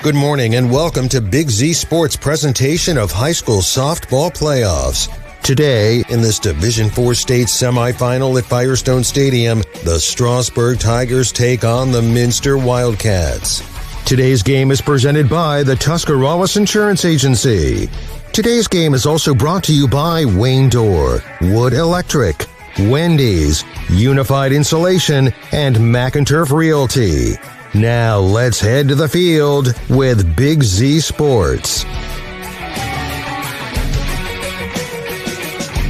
Good morning and welcome to Big Z Sports presentation of high school softball playoffs. Today, in this Division IV state semifinal at Firestone Stadium, the Strasburg Tigers take on the Minster Wildcats. Today's game is presented by the Tuscarawas Insurance Agency. Today's game is also brought to you by Wayne Door, Wood Electric, Wendy's, Unified Insulation, and McInturf Realty. Now let's head to the field with Big Z Sports.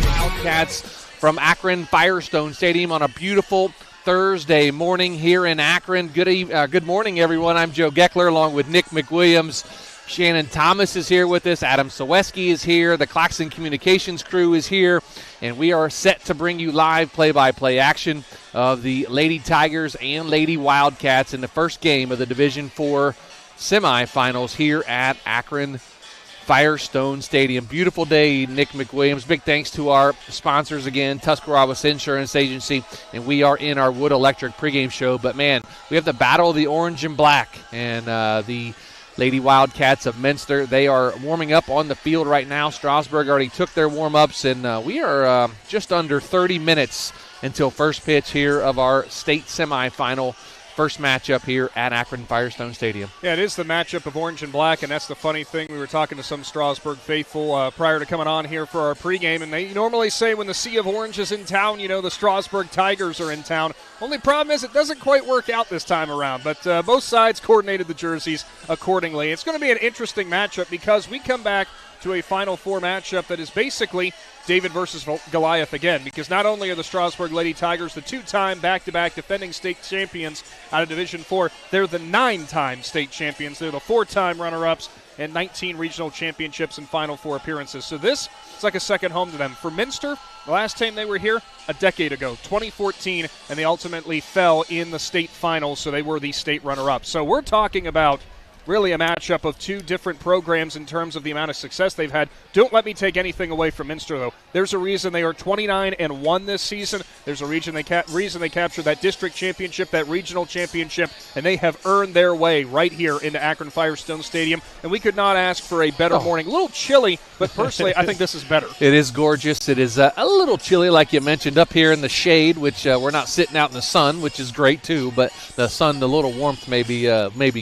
Wildcats from Akron Firestone Stadium on a beautiful Thursday morning here in Akron. Good morning, everyone. I'm Joe Geckler along with Nick McWilliams. Shannon Thomas is here with us. Adam Saweski is here. The Claxon Communications crew is here. And we are set to bring you live play-by-play action of the Lady Tigers and Lady Wildcats in the first game of the Division IV semifinals here at Akron Firestone Stadium. Beautiful day, Nick McWilliams. Big thanks to our sponsors again, Tuscarawas Insurance Agency, and we are in our Wood Electric pregame show. But, man, we have the Battle of the Orange and Black, and the Lady Wildcats of Minster. They are warming up on the field right now. Strasburg already took their warm-ups, and we are just under 30 minutes until first pitch here of our state semifinal first matchup here at Akron Firestone Stadium. Yeah, it is the matchup of orange and black, and that's the funny thing. We were talking to some Strasburg faithful prior to coming on here for our pregame, and they normally say when the sea of orange is in town, you know, the Strasburg Tigers are in town. Only problem is it doesn't quite work out this time around, but both sides coordinated the jerseys accordingly. It's going to be an interesting matchup because we come back to a Final Four matchup that is basically David versus Goliath again, because not only are the Strasburg Lady Tigers the two-time back-to-back defending state champions out of Division IV, they're the 9-time state champions. They're the 4-time runner-ups and 19 regional championships and Final Four appearances. So this is like a second home to them. For Minster, the last time they were here, a decade ago, 2014, and they ultimately fell in the state finals, so they were the state runner-up. So we're talking about really a matchup of two different programs in terms of the amount of success they've had. Don't let me take anything away from Minster, though. There's a reason they are 29-1 this season. There's a reason they captured that district championship, that regional championship, and they have earned their way right here into Akron Firestone Stadium. And we could not ask for a better morning. A little chilly, but personally, I think this is better. It is gorgeous. It is a little chilly, like you mentioned, up here in the shade, which we're not sitting out in the sun, which is great too. But the sun, the little warmth may be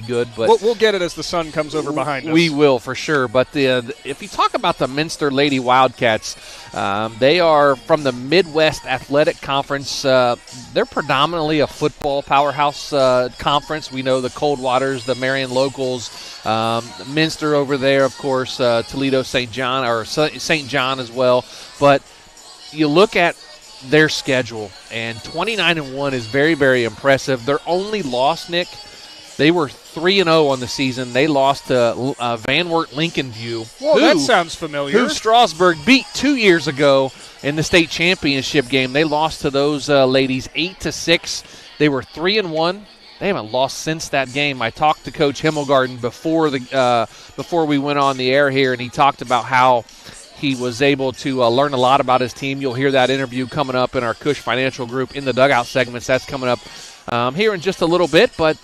good. But we'll get it as the sun comes over behind us. We will for sure. But if you talk about the Minster Lady Wildcats, they are from the Midwest Athletic Conference. They're predominantly a football powerhouse conference. We know the Coldwaters, the Marion Locals, Minster over there, of course, Toledo, St. John as well. But you look at their schedule, and 29-1 is very, very impressive. Their only loss, Nick, they were 3-0 on the season. They lost to Van Wert Lincoln View. Well, that sounds familiar. Who Strasburg beat 2 years ago in the state championship game. They lost to those ladies 8-6. They were 3-1. They haven't lost since that game. I talked to Coach Himmelgarten before we went on the air here, and he talked about how he was able to learn a lot about his team. You'll hear that interview coming up in our Cush Financial Group in the dugout segments. That's coming up here in just a little bit, but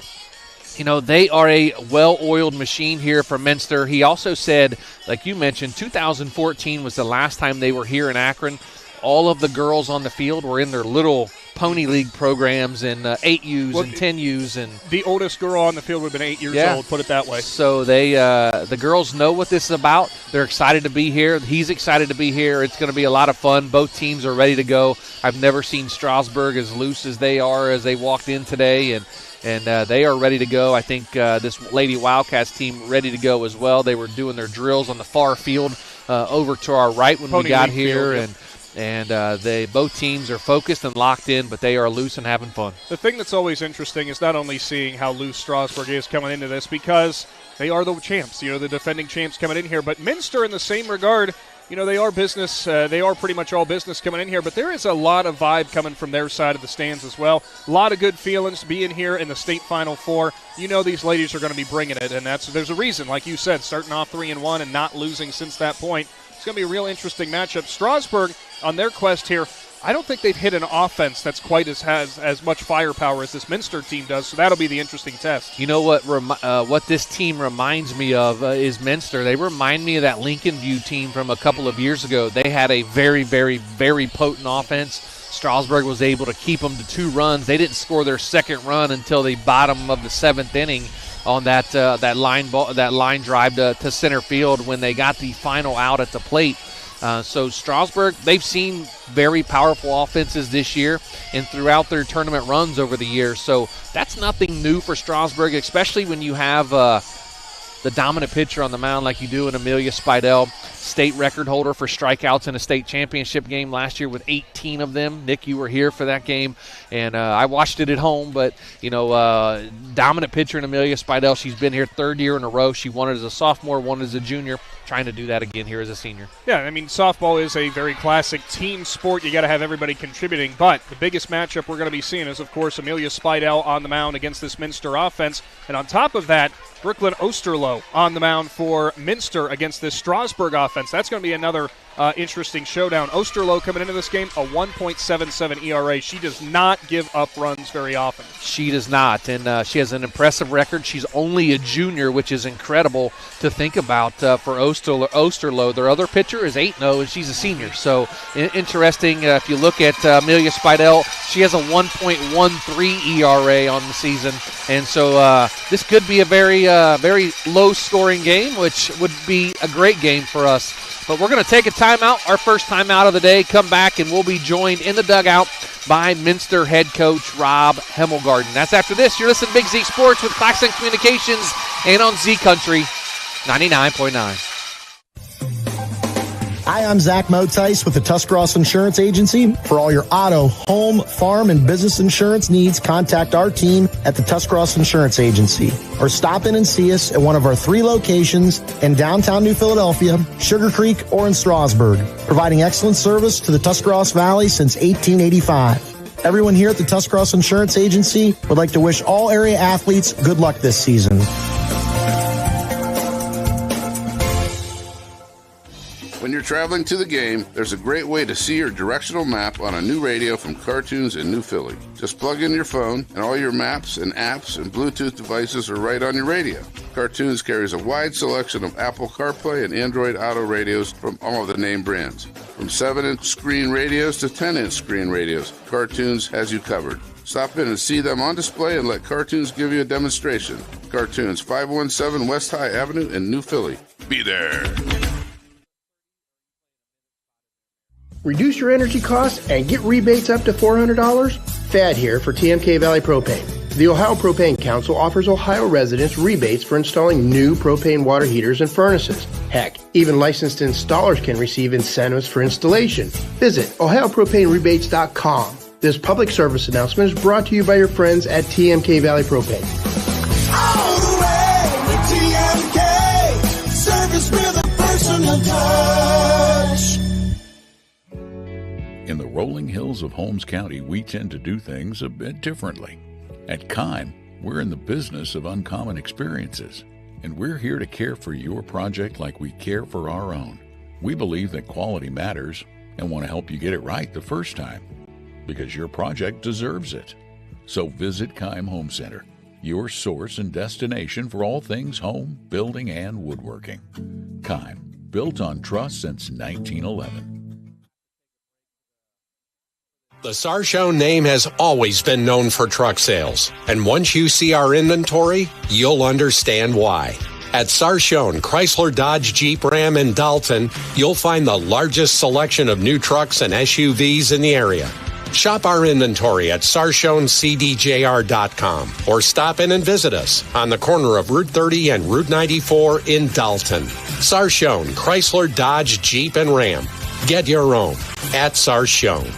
you know, they are a well-oiled machine here for Minster. He also said, like you mentioned, 2014 was the last time they were here in Akron. All of the girls on the field were in their little pony league programs and 8Us and 10Us. And the oldest girl on the field would have been 8 years old, put it that way. So they, the girls know what this is about. They're excited to be here. He's excited to be here. It's going to be a lot of fun. Both teams are ready to go. I've never seen Strasburg as loose as they are as they walked in today, and they are ready to go. I think this Lady Wildcats team ready to go as well. They were doing their drills on the far field over to our right when we got here, and they both teams are focused and locked in, but they are loose and having fun. The thing that's always interesting is not only seeing how loose Strasburg is coming into this, because they are the champs, you know, the defending champs coming in here, but Minster in the same regard, you know, they are business. They are pretty much all business coming in here, but there is a lot of vibe coming from their side of the stands as well. A lot of good feelings to be in here in the state Final Four. You know these ladies are going to be bringing it, and there's a reason, like you said, starting off 3-1 and not losing since that point. It's going to be a real interesting matchup. Strasburg, on their quest here, I don't think they've hit an offense that's quite as much firepower as this Minster team does, so that'll be the interesting test. You know what this team reminds me of is Minster. They remind me of that Lincoln View team from a couple of years ago. They had a very, very, very potent offense. Strasburg was able to keep them to 2 runs. They didn't score their second run until the bottom of the 7th inning on that line drive to center field when they got the final out at the plate. So Strasburg, they've seen very powerful offenses this year and throughout their tournament runs over the years. So that's nothing new for Strasburg, especially when you have the dominant pitcher on the mound like you do in Amelia Spidell, state record holder for strikeouts in a state championship game last year with 18 of them. Nick, you were here for that game, and I watched it at home. But, dominant pitcher in Amelia Spidell, she's been here 3rd year in a row. She won it as a sophomore, won it as a junior, trying to do that again here as a senior. Yeah, I mean, softball is a very classic team sport. You got to have everybody contributing. But the biggest matchup we're going to be seeing is, of course, Amelia Spidell on the mound against this Minster offense. And on top of that, Brooklyn Osterloh on the mound for Minster against this Strasburg offense. That's going to be another interesting showdown. Osterloh coming into this game, a 1.77 ERA. She does not give up runs very often. She does not, and she has an impressive record. She's only a junior, which is incredible to think about for Osterloh. Their other pitcher is 8-0, and she's a senior. So interesting. If you look at Amelia Spidell, she has a 1.13 ERA on the season, and so this could be a very low-scoring game, which would be a great game for us. But we're going to take a timeout, our first timeout of the day, come back, and we'll be joined in the dugout by Minster head coach Rob Hemmelgarden. That's after this. You're listening to Big Z Sports with Claxon Communications and on Z Country 99.9. Hi, I'm Zach Motice with the Tuscarawas Insurance Agency. For all your auto, home, farm, and business insurance needs, contact our team at the Tuscarawas Insurance Agency or stop in and see us at one of our 3 locations in downtown New Philadelphia, Sugar Creek, or in Strasburg, providing excellent service to the Tuscarawas Valley since 1885. Everyone here at the Tuscarawas Insurance Agency would like to wish all area athletes good luck this season. When you're traveling to the game, there's a great way to see your directional map on a new radio from Cartoons in New Philly. Just plug in your phone, and all your maps and apps and Bluetooth devices are right on your radio. Cartoons carries a wide selection of Apple CarPlay and Android Auto radios from all of the name brands. From 7-inch screen radios to 10-inch screen radios, Cartoons has you covered. Stop in and see them on display and let Cartoons give you a demonstration. Cartoons, 517 West High Avenue in New Philly. Be there. Reduce your energy costs and get rebates up to $400? Thad here for TMK Valley Propane. The Ohio Propane Council offers Ohio residents rebates for installing new propane water heaters and furnaces. Heck, even licensed installers can receive incentives for installation. Visit OhioPropaneRebates.com. This public service announcement is brought to you by your friends at TMK Valley Propane. All the way with TMK, service with a personal touch. In the rolling hills of Holmes County, we tend to do things a bit differently. At Kime, we're in the business of uncommon experiences, and we're here to care for your project like we care for our own. We believe that quality matters and want to help you get it right the first time, because your project deserves it. So visit Kime Home Center, your source and destination for all things home, building, and woodworking. Kime, built on trust since 1911. The Sarchone name has always been known for truck sales, and once you see our inventory, you'll understand why. At Sarchone, Chrysler, Dodge, Jeep, Ram, and Dalton, you'll find the largest selection of new trucks and SUVs in the area. Shop our inventory at SarchoneCDJR.com or stop in and visit us on the corner of Route 30 and Route 94 in Dalton. Sarchone, Chrysler, Dodge, Jeep, and Ram. Get your own at Sarchone.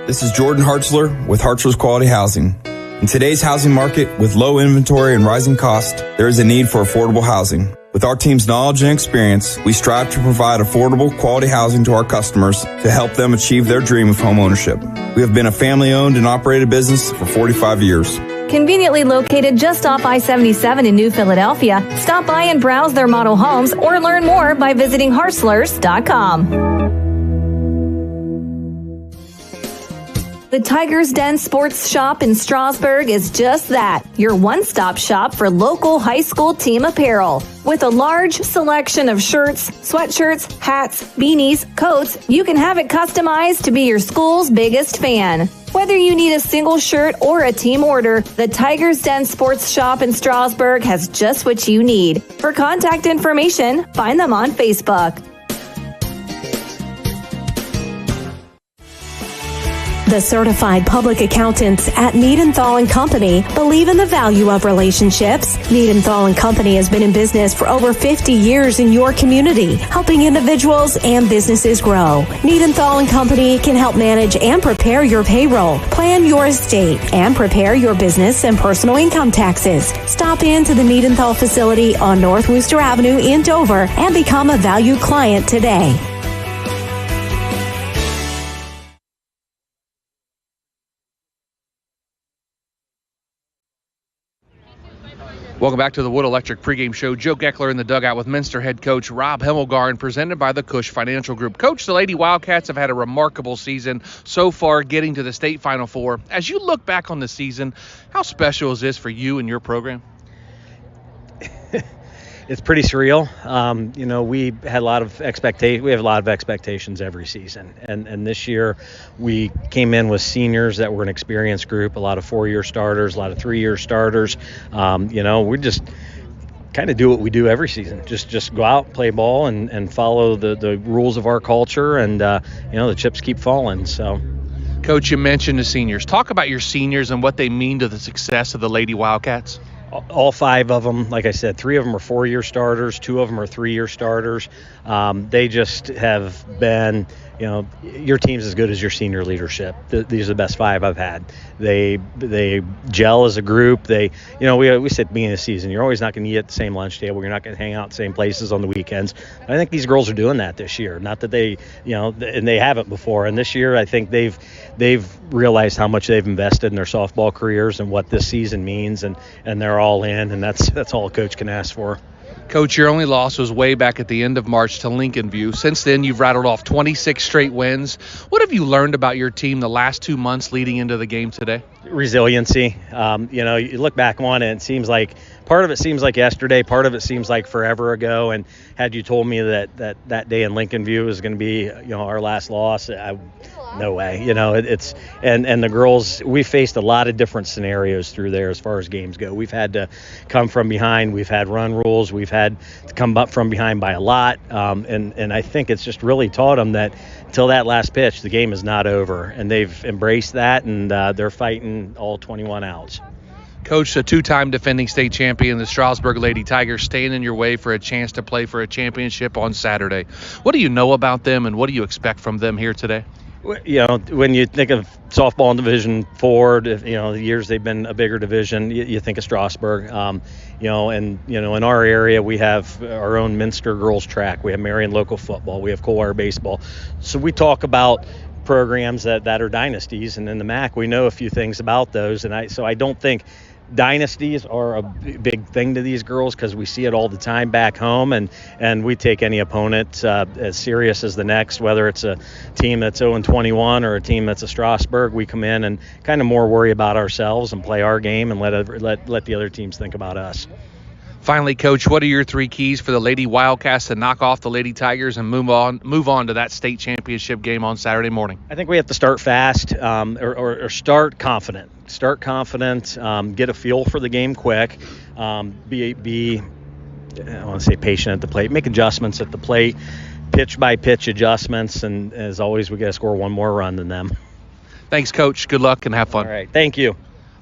This is Jordan Hartzler with Hartzler's Quality Housing. In today's housing market, with low inventory and rising cost, there is a need for affordable housing. With our team's knowledge and experience, we strive to provide affordable, quality housing to our customers to help them achieve their dream of homeownership. We have been a family-owned and operated business for 45 years. Conveniently located just off I-77 in New Philadelphia, stop by and browse their model homes or learn more by visiting Hartzlers.com. The Tiger's Den Sports Shop in Strasburg is just that, your one-stop shop for local high school team apparel. With a large selection of shirts, sweatshirts, hats, beanies, coats, you can have it customized to be your school's biggest fan. Whether you need a single shirt or a team order, the Tiger's Den Sports Shop in Strasburg has just what you need. For contact information, find them on Facebook. The certified public accountants at Niedenthal & Company believe in the value of relationships. Niedenthal & Company has been in business for over 50 years in your community, helping individuals and businesses grow. Niedenthal & Company can help manage and prepare your payroll, plan your estate, and prepare your business and personal income taxes. Stop into the Niedenthal facility on North Worcester Avenue in Dover and become a valued client today. Welcome back to the Wood Electric pregame show. Joe Geckler in the dugout with Minster head coach Rob Hemmelgarn, presented by the Cush Financial Group. Coach, the Lady Wildcats have had a remarkable season so far, getting to the state Final Four. As you look back on the season, how special is this for you and your program? It's pretty surreal. We had a lot of expectations. We have a lot of expectations every season, and this year we came in with seniors that were an experienced group, a lot of 4-year starters, a lot of 3-year starters. We just kind of do what we do every season. Just go out, play ball, and follow the rules of our culture, and the chips keep falling. So. Coach, you mentioned the seniors. Talk about your seniors and what they mean to the success of the Lady Wildcats. All 5 of them, like I said, 3 of them are 4-year starters, 2 of them are 3-year starters. They just have been, your team's as good as your senior leadership. These are the best 5 I've had. They gel as a group. We said at the beginning of the season, you're always not going to eat at the same lunch table. You're not going to hang out at the same places on the weekends. But I think these girls are doing that this year. Not that they, and they haven't before. And this year, I think they've realized how much they've invested in their softball careers and what this season means, and they're all in, and that's all a coach can ask for. Coach, your only loss was way back at the end of March to Lincoln View. Since then, you've rattled off 26 straight wins. What have you learned about your team the last 2 months leading into the game today? Resiliency. You look back on it, it seems like part of it seems like yesterday, part of it seems like forever ago. And had you told me that day in Lincoln View was going to be, our last loss, no way. It's and the girls, we faced a lot of different scenarios through there as far as games go. We've had to come from behind. We've had run rules. We've had to come up from behind by a lot. And I think it's just really taught them that until that last pitch, the game is not over. And they've embraced that, and they're fighting all 21 outs. Coach, a 2-time defending state champion, the Strasburg Lady Tigers, staying in your way for a chance to play for a championship on Saturday. What do you know about them, and what do you expect from them here today? When you think of softball in Division 4, the years they've been a bigger division, you think of Strasburg. In our area, we have our own Minster girls track. We have Marion local football. We have Coldwater baseball. So we talk about programs that are dynasties, and in the MAC, we know a few things about those. And I don't think dynasties are a big thing to these girls, because we see it all the time back home, and we take any opponent as serious as the next, whether it's a team that's 0-21 or a team that's a Strasburg. We come in and kind of more worry about ourselves and play our game, and let the other teams think about us. Finally, Coach, what are your 3 keys for the Lady Wildcats to knock off the Lady Tigers and move on to that state championship game on Saturday morning? I think we have to start fast, or start confident. Start confident, get a feel for the game quick, be I want to say patient at the plate, make adjustments at the plate, pitch by pitch adjustments, and as always, we got to score one more run than them. Thanks, Coach. Good luck and have fun. All right, thank you.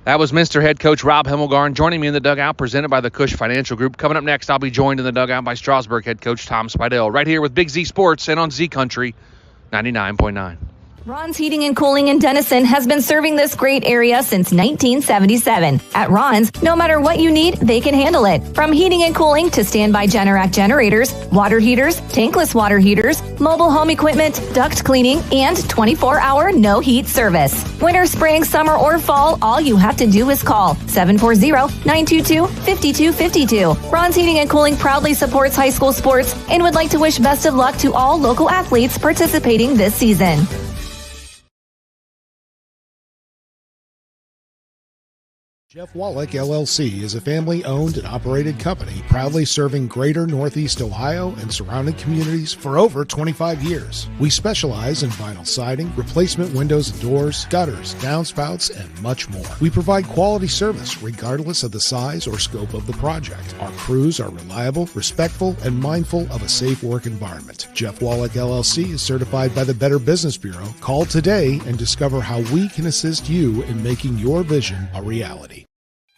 That was Minster head coach Rob Hemmelgarn joining me in the dugout, presented by the Cush Financial Group. Coming up next, I'll be joined in the dugout by Strasburg head coach Tom Spidell, right here with Big Z Sports and on Z Country 99.9. Ron's Heating and Cooling in Denison has been serving this great area since 1977. At Ron's, no matter what you need, they can handle it. From heating and cooling to standby Generac generators, water heaters, tankless water heaters, mobile home equipment, duct cleaning, and 24-hour no-heat service. Winter, spring, summer, or fall, all you have to do is call 740-922-5252. Ron's Heating and Cooling proudly supports high school sports and would like to wish best of luck to all local athletes participating this season. Jeff Wallach, LLC, is a family-owned and operated company proudly serving greater Northeast Ohio and surrounding communities for over 25 years. We specialize in vinyl siding, replacement windows and doors, gutters, downspouts, and much more. We provide quality service regardless of the size or scope of the project. Our crews are reliable, respectful, and mindful of a safe work environment. Jeff Wallach, LLC is certified by the Better Business Bureau. Call today and discover how we can assist you in making your vision a reality.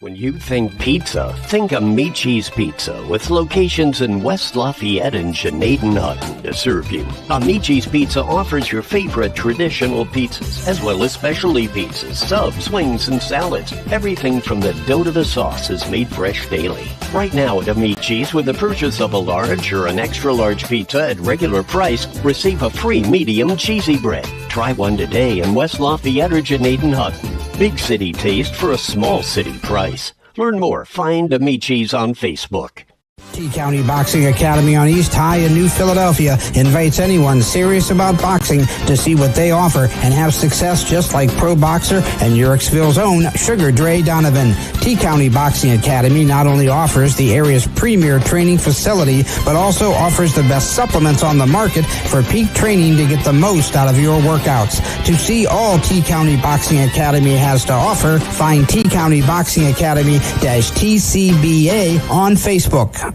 When you think pizza, think Amici's Pizza, with locations in West Lafayette and Janaden Hutton to serve you. Amici's Pizza offers your favorite traditional pizzas, as well as specialty pizzas, subs, wings, and salads. Everything from the dough to the sauce is made fresh daily. Right now at Amici's, with the purchase of a large or an extra large pizza at regular price, receive a free medium cheesy bread. Try one today in West Lafayette or Janaden Hutton. Big city taste for a small city price. Learn more. Find Amici's on Facebook. T-County Boxing Academy on East High in New Philadelphia invites anyone serious about boxing to see what they offer and have success just like pro boxer and Urixville's own Sugar Dre Donovan. T-County Boxing Academy not only offers the area's premier training facility, but also offers the best supplements on the market for peak training to get the most out of your workouts. To see all T-County Boxing Academy has to offer, find T-County Boxing Academy-TCBA on Facebook.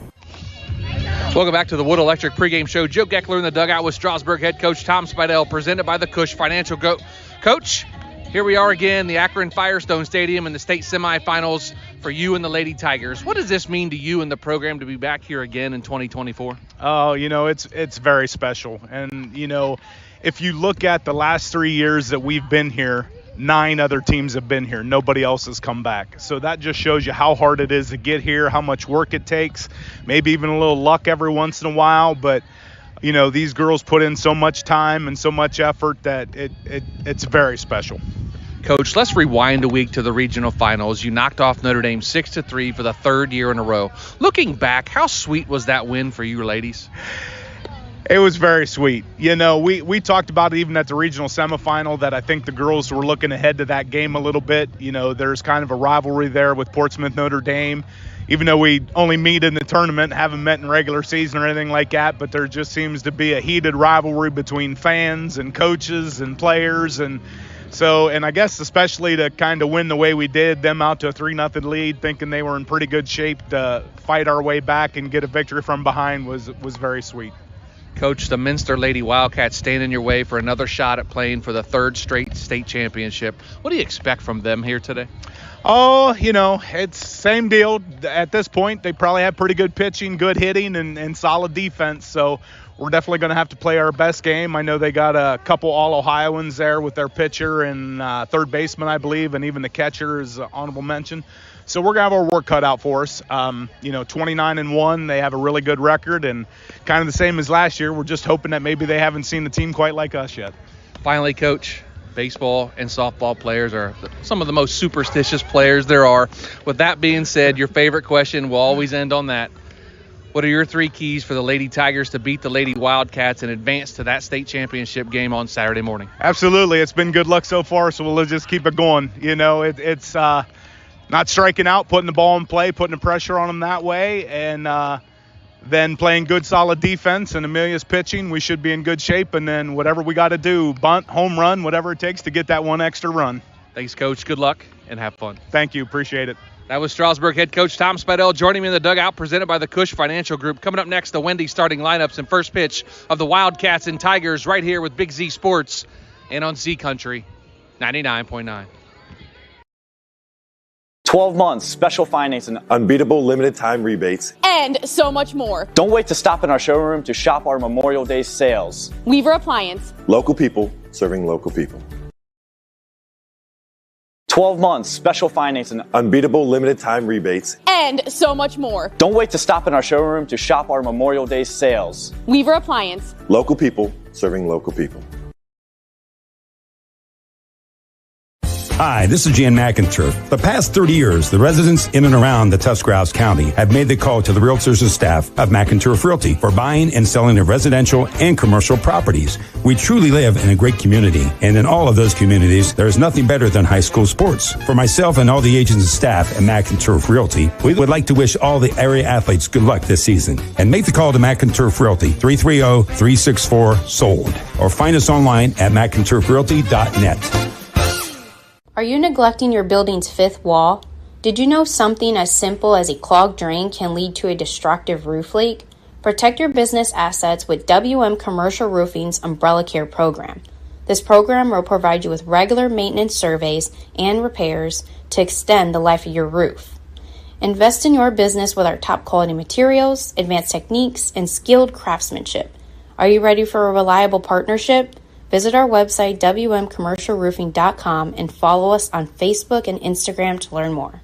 Welcome back to the Wood Electric pregame show. Joe Geckler in the dugout with Strasburg head coach Tom Spidell, presented by the Cush Financial Coach, here we are again, the Akron Firestone Stadium in the state semifinals for you and the Lady Tigers. What does this mean to you and the program to be back here again in 2024? Oh, it's very special. And, if you look at the last 3 years that we've been here, 9 other teams have been here. Nobody else has come back. So that just shows you how hard it is to get here, how much work it takes, maybe even a little luck every once in a while. But, these girls put in so much time and so much effort that it's very special. Coach, let's rewind a week to the regional finals. You knocked off Notre Dame 6-3 for the third year in a row. Looking back, how sweet was that win for you ladies? It was very sweet. We talked about it even at the regional semifinal that I think the girls were looking ahead to that game a little bit. There's kind of a rivalry there with Portsmouth Notre Dame, even though we only meet in the tournament, haven't met in regular season or anything like that. But there just seems to be a heated rivalry between fans and coaches and players. And I guess especially to kind of win the way we did, them out to a 3-0 lead, thinking they were in pretty good shape to fight our way back and get a victory from behind was very sweet. Coach, the Minster Lady Wildcats stand in your way for another shot at playing for the third straight state championship. What do you expect from them here today? Oh, it's same deal. At this point, they probably have pretty good pitching, good hitting, and solid defense. So we're definitely going to have to play our best game. I know they got a couple All-Ohioans there with their pitcher and third baseman, I believe, and even the catcher is an honorable mention. So we're going to have our work cut out for us. 29-1, they have a really good record, and kind of the same as last year. We're just hoping that maybe they haven't seen the team quite like us yet. Finally, Coach, baseball and softball players are some of the most superstitious players there are. With that being said, your favorite question will always end on that. What are your 3 keys for the Lady Tigers to beat the Lady Wildcats and advance to that state championship game on Saturday morning? Absolutely. It's been good luck so far, so we'll just keep it going. It's not striking out, putting the ball in play, putting the pressure on them that way, and then playing good, solid defense. And Amelia's pitching, we should be in good shape. And then whatever we got to do, bunt, home run, whatever it takes to get that one extra run. Thanks, Coach. Good luck and have fun. Thank you. Appreciate it. That was Strasburg head coach Tom Spidell joining me in the dugout, presented by the Cush Financial Group. Coming up next, the Wendy starting lineups and first pitch of the Wildcats and Tigers right here with Big Z Sports and on Z Country 99.9. 12 months, special financing, unbeatable limited time rebates, and so much more. Don't wait to stop in our showroom to shop our Memorial Day sales. Weaver Appliance. Local people serving local people. 12 months, special financing, unbeatable limited time rebates, and so much more. Don't wait to stop in our showroom to shop our Memorial Day sales. Weaver Appliance. Local people serving local people. Hi, this is Jan McInturf. The past 30 years, the residents in and around the Tuscarawas County have made the call to the realtors and staff of McInturf Realty for buying and selling of residential and commercial properties. We truly live in a great community, and in all of those communities, there is nothing better than high school sports. For myself and all the agents and staff at McInturf Realty, we would like to wish all the area athletes good luck this season. And make the call to McInturf Realty, 330-364-SOLD, or find us online at McInturfRealty.net. Are you neglecting your building's fifth wall? Did you know something as simple as a clogged drain can lead to a destructive roof leak? Protect your business assets with WM Commercial Roofing's Umbrella Care program. This program will provide you with regular maintenance surveys and repairs to extend the life of your roof. Invest in your business with our top quality materials, advanced techniques, and skilled craftsmanship. Are you ready for a reliable partnership? Visit our website, wmcommercialroofing.com, and follow us on Facebook and Instagram to learn more.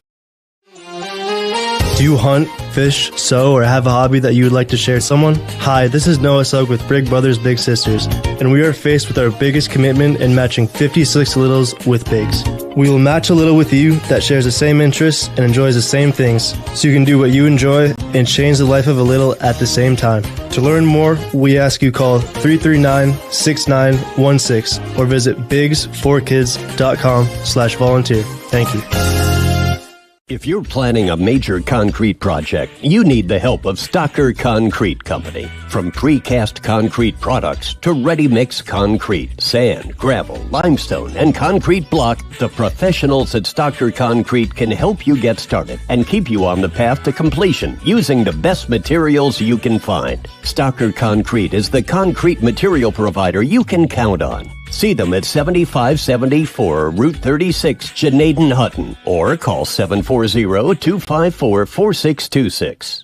Do you hunt, fish, sew, or have a hobby that you would like to share with someone? Hi, this is Noah Sugg with Big Brothers Big Sisters, and we are faced with our biggest commitment in matching 56 littles with bigs. We will match a little with you that shares the same interests and enjoys the same things, so you can do what you enjoy and change the life of a little at the same time. To learn more, we ask you call 339-6916 or visit bigs4kids.com/volunteer. Thank you. If you're planning a major concrete project, you need the help of Stocker Concrete Company. From precast concrete products to ready-mix concrete, sand, gravel, limestone, and concrete block, the professionals at Stocker Concrete can help you get started and keep you on the path to completion using the best materials you can find. Stocker Concrete is the concrete material provider you can count on. See them at 7574 Route 36, Janaden-Hutton, or call 740-254-4626.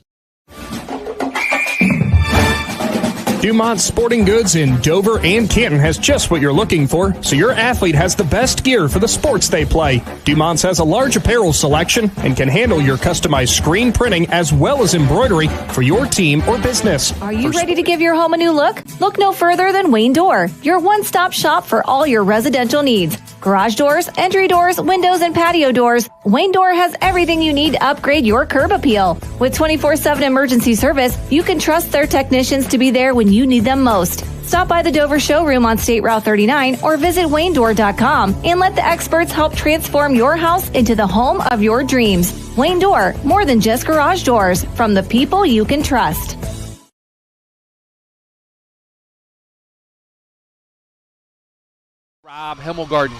Dumont Sporting Goods in Dover and Canton has just what you're looking for, so your athlete has the best gear for the sports they play. Dumont's has a large apparel selection and can handle your customized screen printing as well as embroidery for your team or business. Are you ready to give your home a new look? Look no further than Wayne Door, your one-stop shop for all your residential needs. Garage doors, entry doors, windows, and patio doors. Wayne Door has everything you need to upgrade your curb appeal. With 24/7 emergency service, you can trust their technicians to be there when you need them most. Stop by the Dover showroom on State Route 39 or visit WayneDoor.com and let the experts help transform your house into the home of your dreams. Wayne Door, more than just garage doors, from the people you can trust. Rob Hemmelgarden.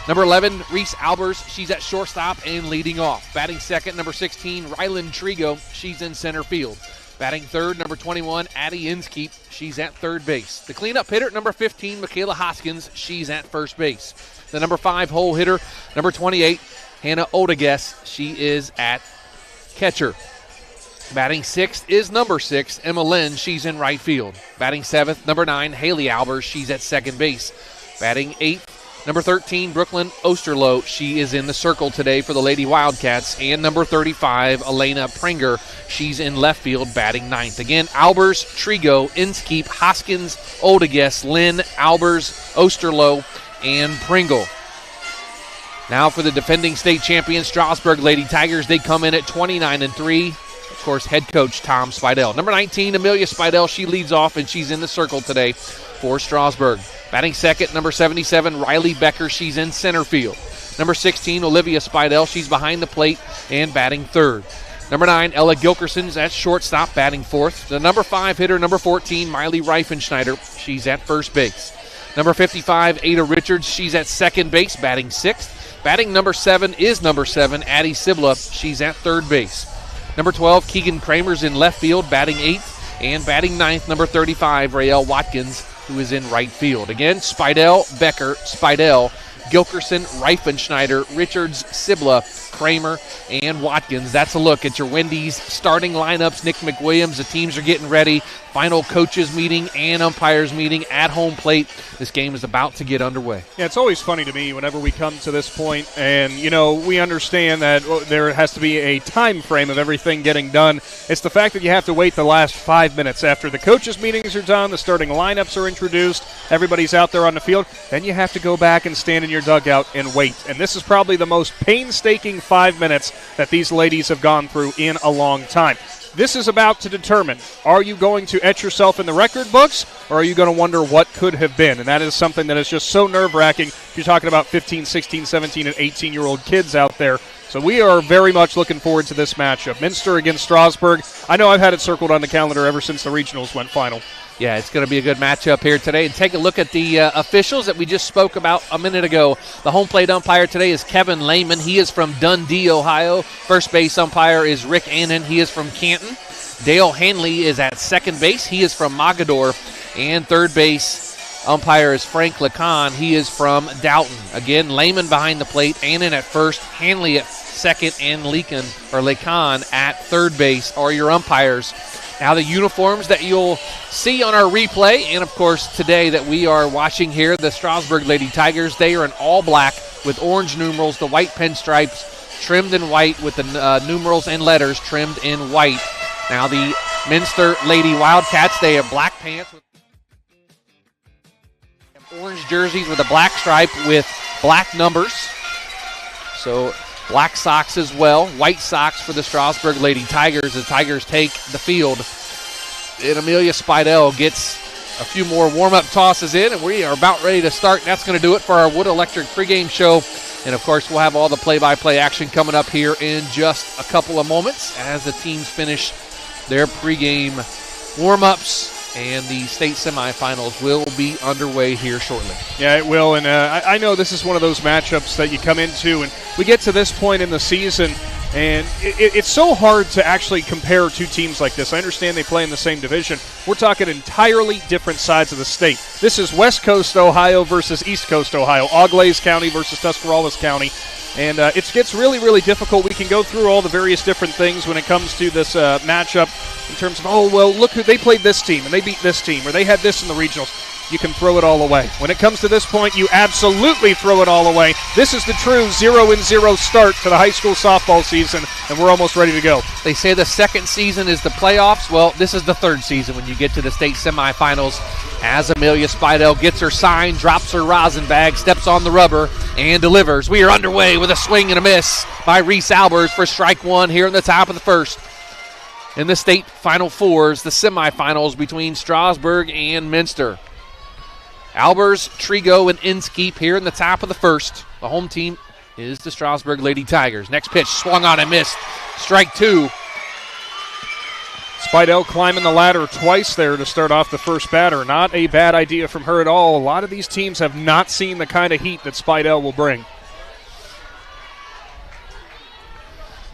Number 11, Reese Albers. She's at shortstop and leading off. Batting second, number 16, Rylan Trigo. She's in center field. Batting third, number 21, Addie Inskeep. She's at third base. The cleanup hitter, number 15, Michaela Hoskins. She's at first base. The number 5 hole hitter, number 28, Hannah Odeges. She is at catcher. Batting sixth is number 6, Emma Lynn. She's in right field. Batting seventh, number 9, Haley Albers. She's at second base. Batting eighth, number 13, Brooklyn Osterloh. She is in the circle today for the Lady Wildcats. And number 35, Elena Pringer. She's in left field, batting ninth. Again, Albers, Trigo, Inskeep, Hoskins, Odeges, Lynn, Albers, Osterloh, and Pringle. Now for the defending state champion Strasburg Lady Tigers. They come in at 29-3. Of course, head coach Tom Spidell. Number 19, Amelia Spidell. She leads off, and she's in the circle today for Strasburg. Batting second, number 77, Riley Becker. She's in center field. Number 16, Olivia Spidell. She's behind the plate and batting third. Number 9, Ella Gilkerson's at shortstop, batting fourth. The number 5 hitter, number 14, Miley Reifenschneider. She's at first base. Number 55, Ada Richards. She's at second base, batting sixth. Batting number 7 is number 7, Addie Sibla. She's at third base. Number 12, Keegan Kramer's in left field, batting eighth. And batting ninth, number 35, Rael Watkins, who is in right field. Again, Spidell, Becker, Spidell, Gilkerson, Reifenschneider, Richards, Sibla, Kramer, and Watkins. That's a look at your Wendy's starting lineups. Nick McWilliams, the teams are getting ready. Final coaches meeting and umpires meeting at home plate. This game is about to get underway. Yeah, it's always funny to me whenever we come to this point, and, we understand that there has to be a time frame of everything getting done. It's the fact that you have to wait the last 5 minutes after the coaches' meetings are done, the starting lineups are introduced, everybody's out there on the field, then you have to go back and stand in your dugout and wait. And this is probably the most painstaking 5 minutes that these ladies have gone through in a long time. This is about to determine, are you going to etch yourself in the record books, or are you going to wonder what could have been? And that is something that is just so nerve-wracking. You're talking about 15, 16, 17, and 18-year-old kids out there. So we are very much looking forward to this matchup. Minster against Strasburg. I know I've had it circled on the calendar ever since the regionals went final. Yeah, it's going to be a good matchup here today. And take a look at the officials that we just spoke about a minute ago. The home plate umpire today is Kevin Lehman. He is from Dundee, Ohio. First base umpire is Rick Annan. He is from Canton. Dale Hanley is at second base. He is from Mogador. And third base umpire is Frank Lacan. He is from Dalton. Again, Lehman behind the plate. Annan at first. Hanley at second. And Lacan at third base are your umpires. Now the uniforms that you'll see on our replay, and of course today that we are watching here, the Strasburg Lady Tigers, they are in all black with orange numerals, the white pinstripes trimmed in white with the numerals and letters trimmed in white. Now the Minster Lady Wildcats, they have black pants with orange jerseys with a black stripe with black numbers. So black socks as well. White socks for the Strasburg Lady Tigers. The Tigers take the field. And Amelia Spidell gets a few more warm-up tosses in, and we are about ready to start. That's going to do it for our Wood Electric pregame show. And, of course, we'll have all the play-by-play action coming up here in just a couple of moments as the teams finish their pregame warm-ups. And the state semifinals will be underway here shortly. Yeah, it will. And I know this is one of those matchups that you come into, and we get to this point in the season, and it's so hard to actually compare two teams like this. I understand they play in the same division. We're talking entirely different sides of the state. This is West Coast Ohio versus East Coast Ohio, Auglaize County versus Tuscarawas County. And it gets really, really difficult. We can go through all the various different things when it comes to this matchup in terms of, oh, well, look, they played this team and they beat this team, or they had this in the regionals. You can throw it all away. When it comes to this point, you absolutely throw it all away. This is the true 0-0 start to the high school softball season, and we're almost ready to go. They say the second season is the playoffs. Well, this is the third season when you get to the state semifinals. As Amelia Spidell gets her sign, drops her rosin bag, steps on the rubber, and delivers. We are underway with a swing and a miss by Reese Albers for strike one here in the top of the first. In the state Final Fours, the semifinals between Strasburg and Minster. Albers, Trigo, and Inskeep here in the top of the first. The home team is the Strasburg Lady Tigers. Next pitch, swung on and missed. Strike two. Spidell climbing the ladder twice there to start off the first batter. Not a bad idea from her at all. A lot of these teams have not seen the kind of heat that Spidell will bring.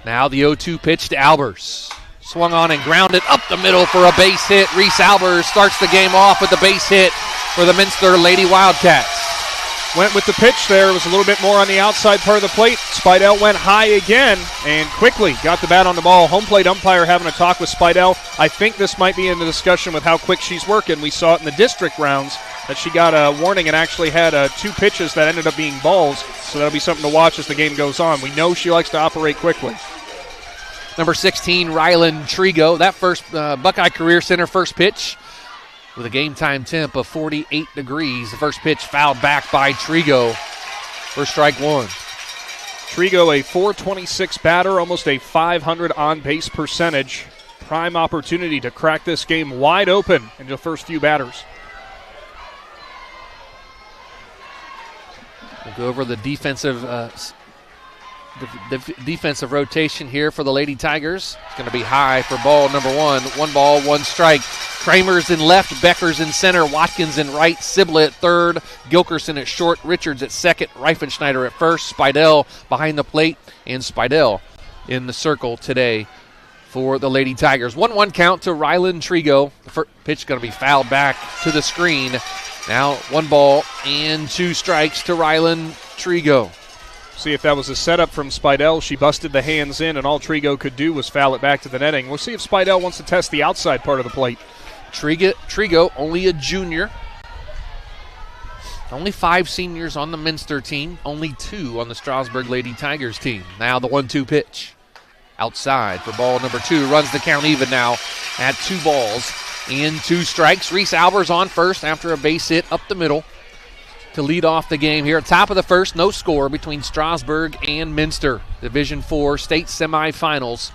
Now the 0-2 pitch to Albers. Swung on and grounded up the middle for a base hit. Reese Albers starts the game off with the base hit for the Minster Lady Wildcats. Went with the pitch there. It was a little bit more on the outside part of the plate. Spidell went high again and quickly got the bat on the ball. Home plate umpire having a talk with Spidell. I think this might be in the discussion with how quick she's working. We saw it in the district rounds that she got a warning and actually had two pitches that ended up being balls. So that'll be something to watch as the game goes on. We know she likes to operate quickly. Number 16, Rylan Trigo. That first Buckeye Career Center first pitch with a game time temp of 48 degrees. The first pitch fouled back by Trigo for strike one. Trigo, a .426 batter, almost a .500 on-base percentage. Prime opportunity to crack this game wide open in the first few batters. We'll go over the defensive defensive rotation here for the Lady Tigers. It's going to be high for ball number one. 1 ball, 1 strike. Kramer's in left, Becker's in center, Watkins in right, Sibla at third, Gilkerson at short, Richards at second, Reifenschneider at first, Spidell behind the plate, and Spidell in the circle today for the Lady Tigers. 1-1 count to Rylan Trigo. The first pitch is going to be fouled back to the screen. Now 1 ball and 2 strikes to Rylan Trigo. See if that was a setup from Spidell. She busted the hands in, and all Trigo could do was foul it back to the netting. We'll see if Spidell wants to test the outside part of the plate. Trigo, only a junior. Only 5 seniors on the Minster team. Only 2 on the Strasburg Lady Tigers team. Now the 1-2 pitch. Outside for ball number 2. Runs the count even now at 2 balls and 2 strikes. Reese Albers on first after a base hit up the middle to lead off the game here. Top of the first, no score between Strasburg and Minster. Division 4 state semifinals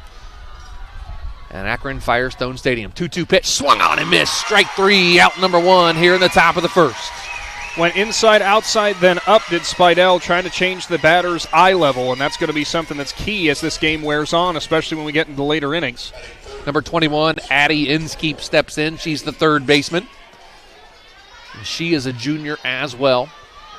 at Akron Firestone Stadium. 2-2 pitch, swung on and missed. Strike 3, out number 1 here in the top of the first. Went inside, outside, then up did Spidell, trying to change the batter's eye level, and that's going to be something that's key as this game wears on, especially when we get into later innings. Number 21, Addie Inskeep steps in. She's the third baseman. And she is a junior as well.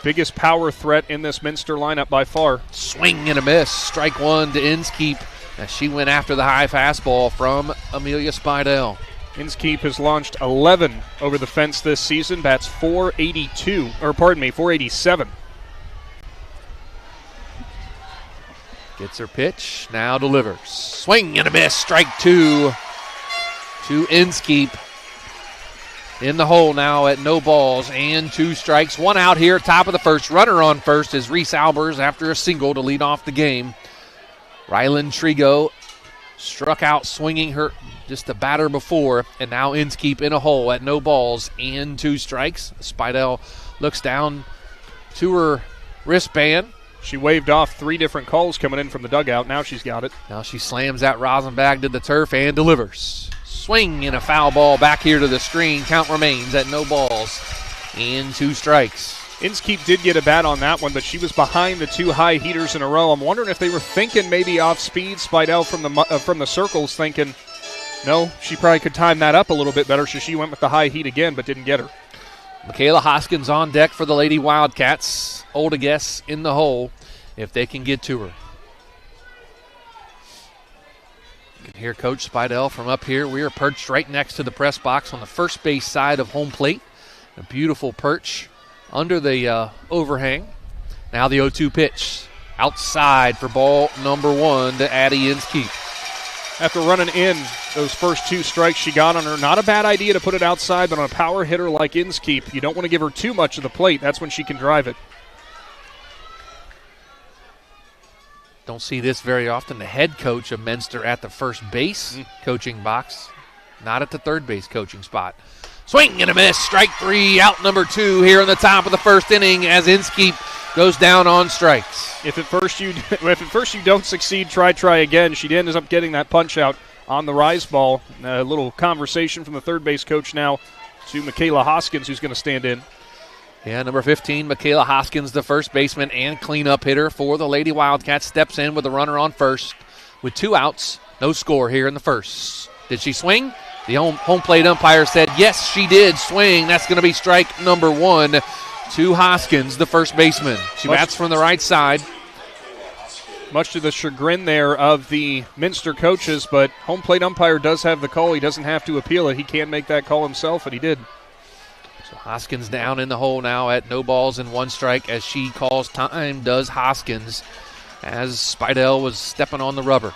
Biggest power threat in this Minster lineup by far. Swing and a miss. Strike 1 to Inskeep as she went after the high fastball from Amelia Spidell. Inskeep has launched 11 over the fence this season. Bats 487. Gets her pitch, now delivers. Swing and a miss. Strike 2 to Inskeep. In the hole now at no balls and 2 strikes. 1 out here, top of the first. Runner on first is Reese Albers after a single to lead off the game. Rylan Trigo struck out swinging her just a batter before, and now Inskeep in a hole at no balls and 2 strikes. Spidell looks down to her wristband. She waved off 3 different calls coming in from the dugout. Now she's got it. Now she slams that rosin bag to the turf and delivers. Swing and a foul ball back here to the screen. Count remains at no balls and 2 strikes. Inskeep did get a bat on that one, but she was behind the 2 high heaters in a row. I'm wondering if they were thinking maybe off speed. Spidell from the circles thinking, no, she probably could time that up a little bit better, so she went with the high heat again, but didn't get her. Michaela Hoskins on deck for the Lady Wildcats. Oldeguess in the hole if they can get to her. You can hear Coach Spidell from up here. We are perched right next to the press box on the first base side of home plate. A beautiful perch under the overhang. Now the 0-2 pitch. Outside for ball number 1 to Addie Inskeep. After running in those first 2 strikes she got on her, not a bad idea to put it outside, but on a power hitter like Inskeep, you don't want to give her too much of the plate. That's when she can drive it. Don't see this very often. The head coach of Minster at the first base coaching box, not at the third base coaching spot. Swing and a miss. Strike 3, out number 2 here in the top of the first inning as Inskeep goes down on strikes. If at first you don't succeed, try again. She ends up getting that punch out on the rise ball. A little conversation from the third base coach now to Michaela Hoskins, who's going to stand in. Yeah, number 15, Michaela Hoskins, the first baseman and cleanup hitter for the Lady Wildcats, steps in with a runner on first with 2 outs. No score here in the first. Did she swing? The home plate umpire said, yes, she did swing. That's going to be strike number 1 to Hoskins, the first baseman. She bats from the right side. Much to the chagrin there of the Minster coaches, but home plate umpire does have the call. He doesn't have to appeal it. He can make that call himself, and he did. So Hoskins down in the hole now at no balls and 1 strike as she calls time, does Hoskins, as Spidell was stepping on the rubber.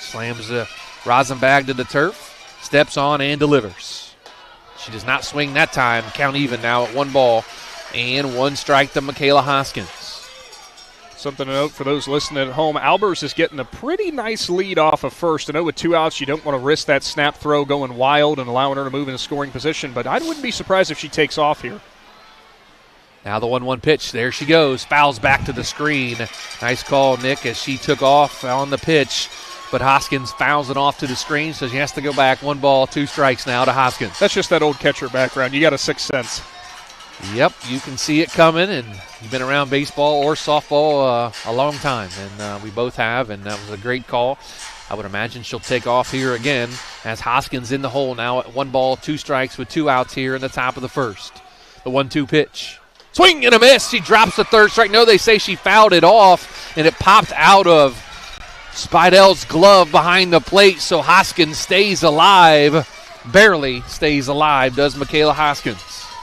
Slams the rosin bag to the turf, steps on and delivers. She does not swing that time. Count even now at 1 ball and 1 strike to Michaela Hoskins. Something to note for those listening at home, Albers is getting a pretty nice lead off of first. I know with 2 outs you don't want to risk that snap throw going wild and allowing her to move in a scoring position, but I wouldn't be surprised if she takes off here. Now the 1-1 pitch. There she goes. Fouls back to the screen. Nice call, Nick, as she took off on the pitch. But Hoskins fouls it off to the screen, so she has to go back. 1 ball, 2 strikes now to Hoskins. That's just that old catcher background. You got a 6th sense. Yep, you can see it coming, and you've been around baseball or softball a long time, and we both have, and that was a great call. I would imagine she'll take off here again as Hoskins in the hole now at 1 ball, 2 strikes with 2 outs here in the top of the first. The 1-2 pitch. Swing and a miss. She drops the third strike. No, they say she fouled it off, and it popped out of Spidell's glove behind the plate, so Hoskins stays alive. Barely stays alive, does Michaela Hoskins.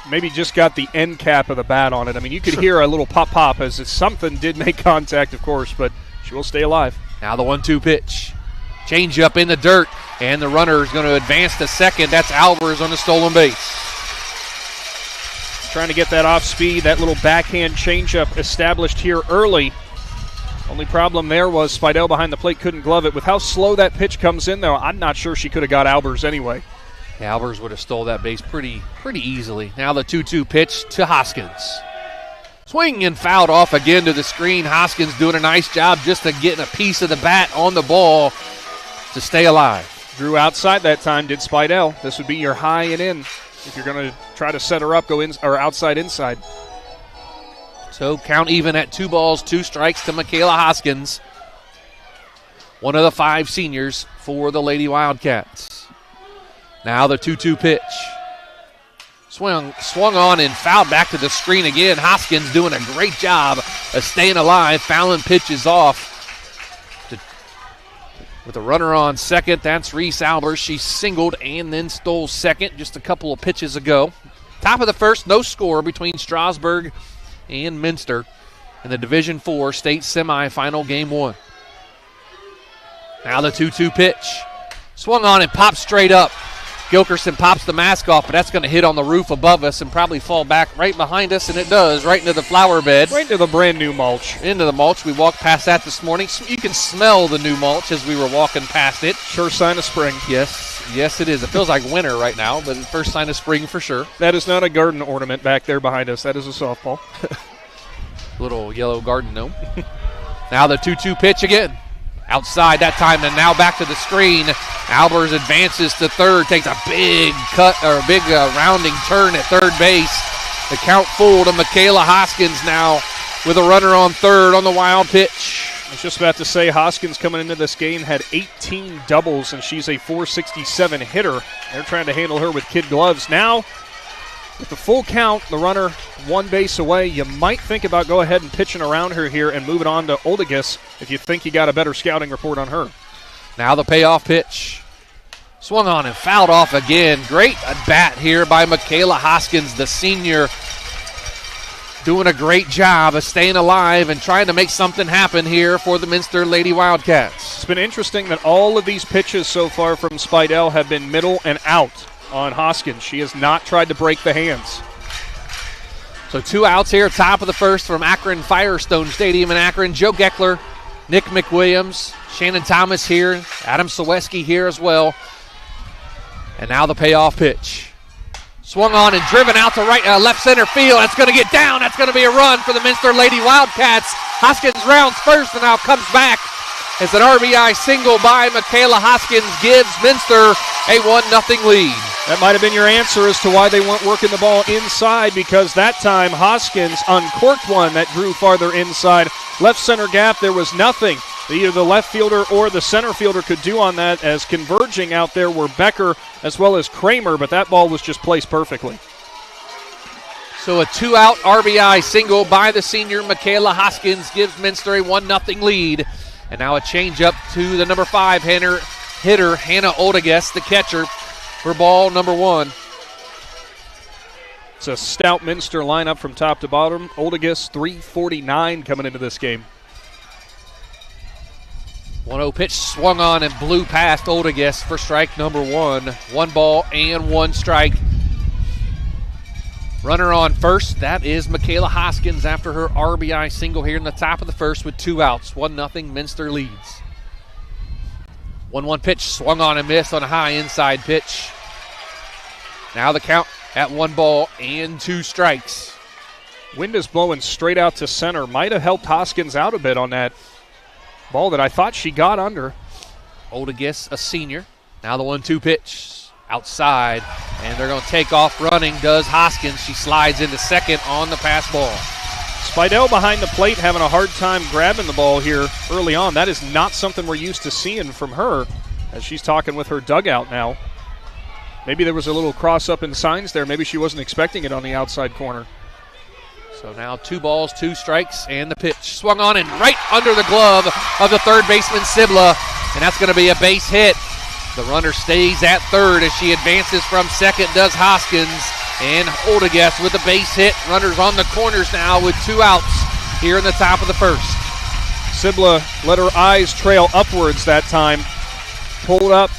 maybe just got the end cap of the bat on it. I mean, you could hear a little pop as if something did make contact, of course, but she will stay alive. Now the 1-2 pitch. Change up in the dirt, and the runner is going to advance to second. That's Albers on the stolen base. Trying to get that off speed, that little backhand changeup established here early. Only problem there was Spidell behind the plate couldn't glove it. With how slow that pitch comes in, though, I'm not sure she could have got Albers anyway. Yeah, Albers would have stole that base pretty easily. Now the 2-2 pitch to Hoskins. Swing and fouled off again to the screen. Hoskins doing a nice job just of getting a piece of the bat on the ball to stay alive. Drew outside that time, did Spidell. This would be your high and in. If you're going to try to set her up, go in or outside inside. So count even at 2 balls, 2 strikes to Michaela Hoskins, one of the 5 seniors for the Lady Wildcats. Now the 2-2 pitch. Swung on and fouled back to the screen again. Hoskins doing a great job of staying alive, fouling pitches off. With a runner on second, that's Reese Albers. She singled and then stole second just a couple of pitches ago. Top of the first, no score between Strasburg and Minster in the Division IV state semifinal game 1. Now the 2-2 pitch. Swung on and popped straight up. Gilkerson pops the mask off, but that's going to hit on the roof above us and probably fall back right behind us, and it does, right into the flower bed. Right into the brand new mulch. Into the mulch. We walked past that this morning. You can smell the new mulch as we were walking past it. Sure sign of spring. Yes, it is. It feels like winter right now, but first sign of spring for sure. That is not a garden ornament back there behind us. That is a softball. Little yellow garden gnome. Now the 2-2 pitch again. Outside that time, and now back to the screen. Albers advances to third, takes a big cut or a big rounding turn at third base. The count full to Michaela Hoskins now with a runner on third on the wild pitch. I was just about to say Hoskins coming into this game had 18 doubles, and she's a .467 hitter. They're trying to handle her with kid gloves. Now, with the full count, the runner 1 base away, you might think about go ahead and pitching around her here and moving on to Oldegas if you think you got a better scouting report on her. Now the payoff pitch. Swung on and fouled off again. Great at bat here by Michaela Hoskins, the senior, doing a great job of staying alive and trying to make something happen here for the Minster Lady Wildcats. It's been interesting that all of these pitches so far from Spidell have been middle and out on Hoskins. She has not tried to break the hands. So 2 outs here, top of the first from Akron Firestone Stadium in Akron. Joe Geckler, Nick McWilliams, Shannon Thomas here, Adam Saweski here as well. And now the payoff pitch. Swung on and driven out to left center field. That's going to get down. That's going to be a run for the Minster Lady Wildcats. Hoskins rounds first and now comes back as an RBI single by Michaela Hoskins gives Minster a 1-0 lead. That might have been your answer as to why they weren't working the ball inside, because that time Hoskins uncorked one that drew farther inside. Left center gap, there was nothing either the left fielder or the center fielder could do on that, as converging out there were Becker as well as Kramer, but that ball was just placed perfectly. So a 2-out RBI single by the senior Michaela Hoskins gives Minster a 1-0 lead. And now a changeup to the number 5 hitter Hannah Oldegas, the catcher, for ball number 1. It's a stout Minster lineup from top to bottom. Oldegas, 349 coming into this game. 1-0 pitch swung on and blew past Oldegas for strike number 1. 1 ball and 1 strike. Runner on first, that is Michaela Hoskins after her RBI single here in the top of the first with 2 outs. 1-0 Minster leads. 1-1 pitch swung on and missed on a high inside pitch. Now the count at 1 ball and 2 strikes. Wind is blowing straight out to center. Might have helped Hoskins out a bit on that ball that I thought she got under. Oldegas, a senior. Now the 1-2 pitch. Outside, and they're going to take off running, does Hoskins. She slides into second on the pass ball. Spidell behind the plate having a hard time grabbing the ball here early on. That is not something we're used to seeing from her, as she's talking with her dugout now. Maybe there was a little cross-up in signs there. Maybe she wasn't expecting it on the outside corner. So now 2 balls, 2 strikes, and the pitch. Swung on and right under the glove of the third baseman, Sibla, and that's going to be a base hit. The runner stays at third as she advances from second, does Hoskins, And Oldiguess with a base hit. Runners on the corners now with 2 outs here in the top of the first. Sibla let her eyes trail upwards that time. Pulled up,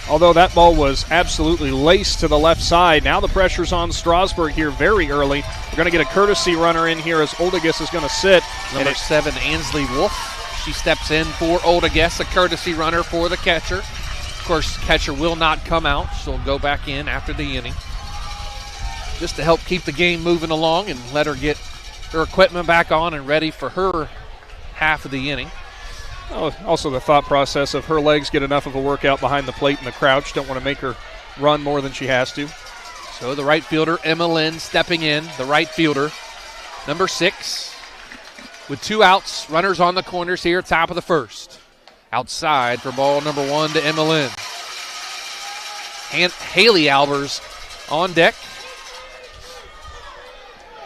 although that ball was absolutely laced to the left side. Now the pressure's on Strasburg here very early. We're going to get a courtesy runner in here as Oldiguess is going to sit. Number 7, Ansley Wolf. She steps in for Oldiguess, a courtesy runner for the catcher. Of course, catcher will not come out. She'll go back in after the inning, just to help keep the game moving along and let her get her equipment back on and ready for her half of the inning. Oh, also the thought process of her legs get enough of a workout behind the plate in the crouch. Don't want to make her run more than she has to. So the right fielder, Emma Lynn, stepping in. The right fielder, number 6, with 2 outs. Runners on the corners here, top of the first. Outside for ball number 1 to Emma Lynn. And Haley Albers on deck.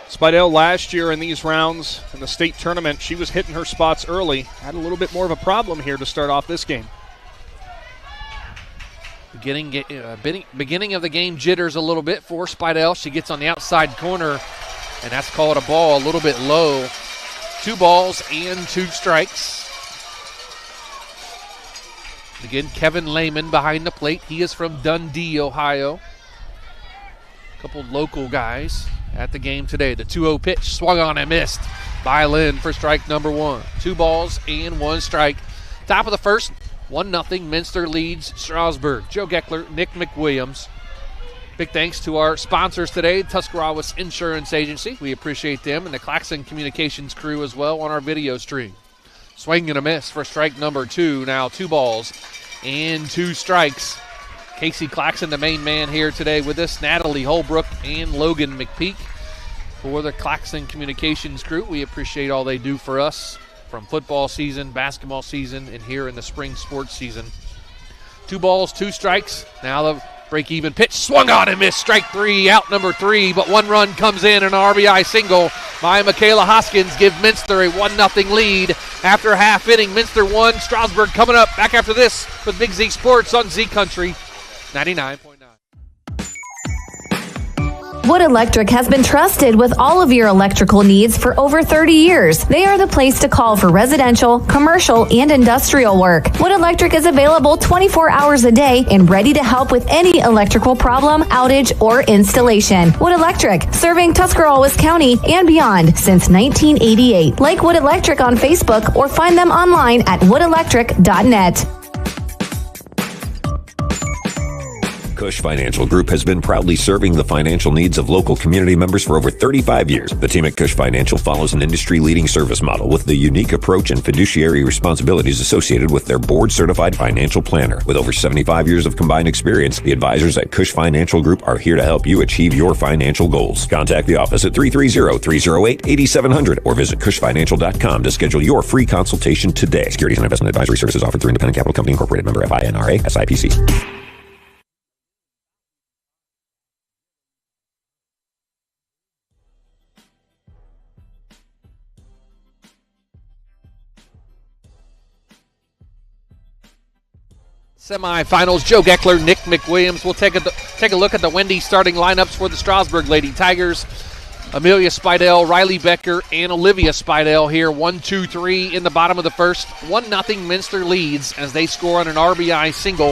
Spidell last year in these rounds in the state tournament, she was hitting her spots early. Had a little bit more of a problem here to start off this game. Beginning of the game jitters a little bit for Spidell. She gets on the outside corner, and that's called a ball, a little bit low. 2 balls and 2 strikes. Again, Kevin Lehman behind the plate. He is from Dundee, Ohio. A couple local guys at the game today. The 2-0 pitch swung on and missed by Lynn for strike number 1. 2 balls and 1 strike. Top of the first, 1-0. Minster leads Strasburg. Joe Geckler, Nick McWilliams. Big thanks to our sponsors today, Tuscarawas Insurance Agency. We appreciate them, and the Claxon Communications crew as well on our video stream. Swing and a miss for strike number 2. Now 2 balls and 2 strikes. Casey Claxon, the main man here today with us. Natalie Holbrook and Logan McPeek for the Claxon Communications crew. We appreciate all they do for us from football season, basketball season, and here in the spring sports season. 2 balls, 2 strikes. Now the break-even pitch swung on and missed. Strike 3, out number 3, but 1 run comes in, an RBI single by Michaela Hoskins give Minster a 1-0 lead after a half inning. Minster 1, Strasburg coming up back after this with Big Z Sports on Z Country 99.9. Wood Electric has been trusted with all of your electrical needs for over 30 years. They are the place to call for residential, commercial, and industrial work. Wood Electric is available 24 hours a day and ready to help with any electrical problem, outage, or installation. Wood Electric, serving Tuscarawas County and beyond since 1988. Like Wood Electric on Facebook or find them online at woodelectric.net. Cush Financial Group has been proudly serving the financial needs of local community members for over 35 years. The team at Cush Financial follows an industry-leading service model with the unique approach and fiduciary responsibilities associated with their board-certified financial planner. With over 75 years of combined experience, the advisors at Cush Financial Group are here to help you achieve your financial goals. Contact the office at 330-308-8700 or visit cushfinancial.com to schedule your free consultation today. Securities and investment advisory services offered through Independent Capital Company Incorporated, member FINRA, SIPC. Semifinals, Joe Geckler, Nick McWilliams. We'll take a look at the Wendy starting lineups for the Strasburg Lady Tigers. Amelia Spidell, Riley Becker, and Olivia Spidell here. 1-2-3 in the bottom of the first. 1-0 Minster leads as they score on an RBI single.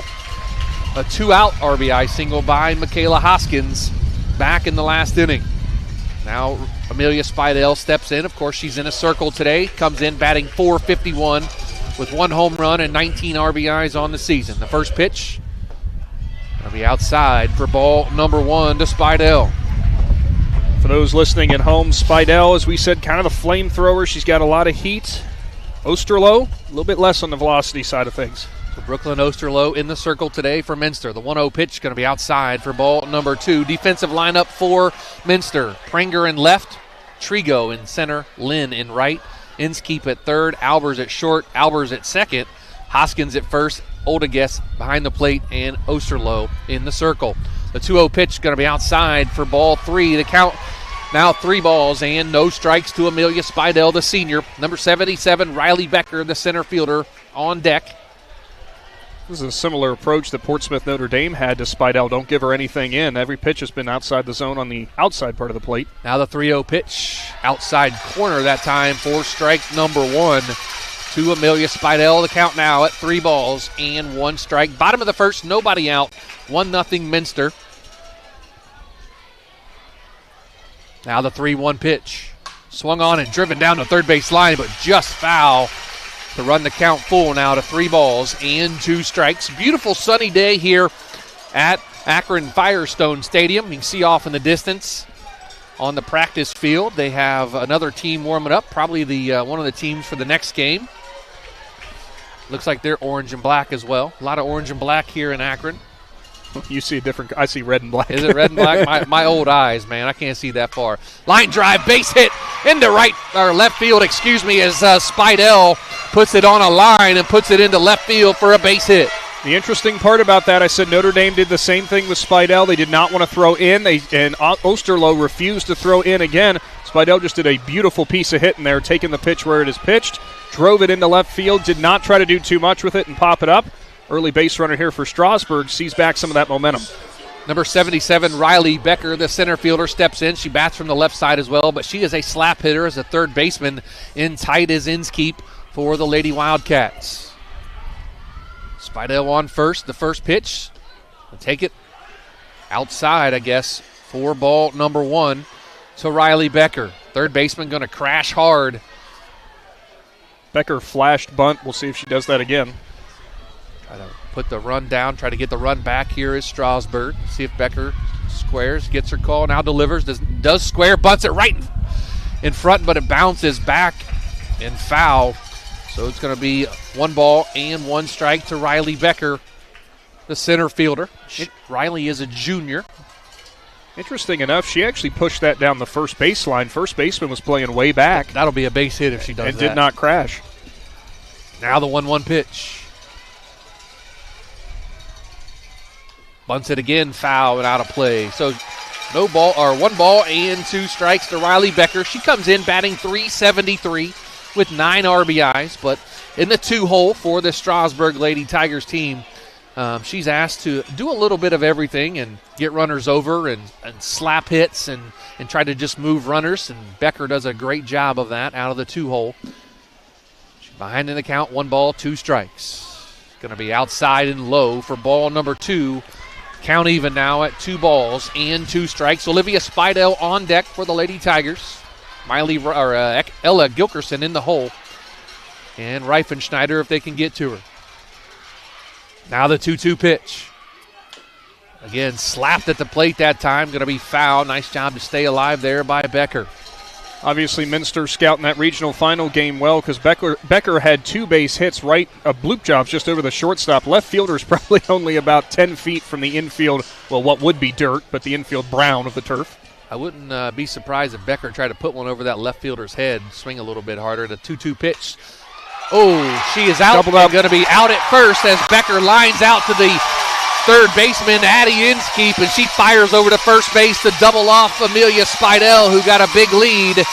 A 2-out RBI single by Michaela Hoskins back in the last inning. Now Amelia Spidell steps in. Of course, she's in a circle today. Comes in batting .451. with 1 home run and 19 RBIs on the season. The first pitch will be outside for ball number 1 to Spidell. For those listening at home, Spidell, as we said, kind of a flamethrower. She's got a lot of heat. Osterloh, a little bit less on the velocity side of things. So Brooklyn Osterloh in the circle today for Minster. The 1-0 pitch is going to be outside for ball number 2. Defensive lineup for Minster. Prenger in left, Trigo in center, Lynn in right. Inskeep at third, Albers at short, Albers at second, Hoskins at first, Oldiguess behind the plate, and Osterloh in the circle. The 2-0 pitch is going to be outside for ball 3. The count now 3 balls and no strikes to Amelia Spidell, the senior. Number 77, Riley Becker, the center fielder, on deck. This is a similar approach that Portsmouth Notre Dame had to Spidell. Don't give her anything in. Every pitch has been outside the zone on the outside part of the plate. Now the 3-0 pitch, outside corner that time for strike number 1 to Amelia Spidell. The count now at 3 balls and 1 strike. Bottom of the first, nobody out. 1-0 Minster. Now the 3-1 pitch. Swung on and driven down the third base line, but just foul to run the count full now to 3 balls and 2 strikes. Beautiful sunny day here at Akron Firestone Stadium. You can see off in the distance on the practice field. They have another team warming up, probably the one of the teams for the next game. Looks like they're orange and black as well. A lot of orange and black here in Akron. You see a different, I see red and black. Is it red and black? my old eyes, man. I can't see that far. Line drive, base hit into left field, as Spidell puts it on a line and puts it into left field for a base hit. The interesting part about that, I said Notre Dame did the same thing with Spidell. They did not want to throw in, and Osterloh refused to throw in again. Spidell just did a beautiful piece of hitting there, taking the pitch where it is pitched, drove it into left field, did not try to do too much with it and pop it up. Early base runner here for Strasburg sees back some of that momentum. Number 77, Riley Becker, the center fielder, steps in. She bats from the left side as well, but she is a slap hitter as a third baseman in tight as Inskeep for the Lady Wildcats. Spidell on first, the first pitch. We'll take it outside, I guess, for ball number 1 to Riley Becker. Third baseman going to crash hard. Becker flashed bunt. We'll see if she does that again. Try to put the run down, try to get the run back here is Strasburg. See if Becker squares, gets her call, now delivers, does square, bunts it right in front, but it bounces back and foul. So it's going to be 1 ball and 1 strike to Riley Becker, the center fielder. Riley is a junior. Interesting enough, she actually pushed that down the first baseline. First baseman was playing way back. That'll be a base hit if she does and that. Did not crash. Now the 1-1 pitch. Bunts it again, foul and out of play. So 1 ball and 2 strikes to Riley Becker. She comes in batting .373 with 9 RBIs, but in the 2-hole for the Strasburg Lady Tigers team, she's asked to do a little bit of everything and get runners over and slap hits and try to just move runners, and Becker does a great job of that out of the 2-hole. She's behind in the count, 1 ball, 2 strikes. Going to be outside and low for ball number 2. Count even now at 2 balls and 2 strikes. Olivia Spidell on deck for the Lady Tigers. Ella Gilkerson in the hole. And Reifenschneider if they can get to her. Now the 2-2 pitch. Again, slapped at the plate that time. Going to be foul. Nice job to stay alive there by Becker. Obviously, Minster scouting that regional final game well because Becker had 2 base hits, bloop jobs just over the shortstop. Left fielder's probably only about 10 feet from the infield, well, what would be dirt, but the infield brown of the turf. I wouldn't be surprised if Becker tried to put one over that left fielder's head, swing a little bit harder. The 2-2 pitch. Oh, she is out. Going to be out at first as Becker lines out to the third baseman, Addie Inskeep, and she fires over to first base to double off Amelia Spidell, who got a big lead.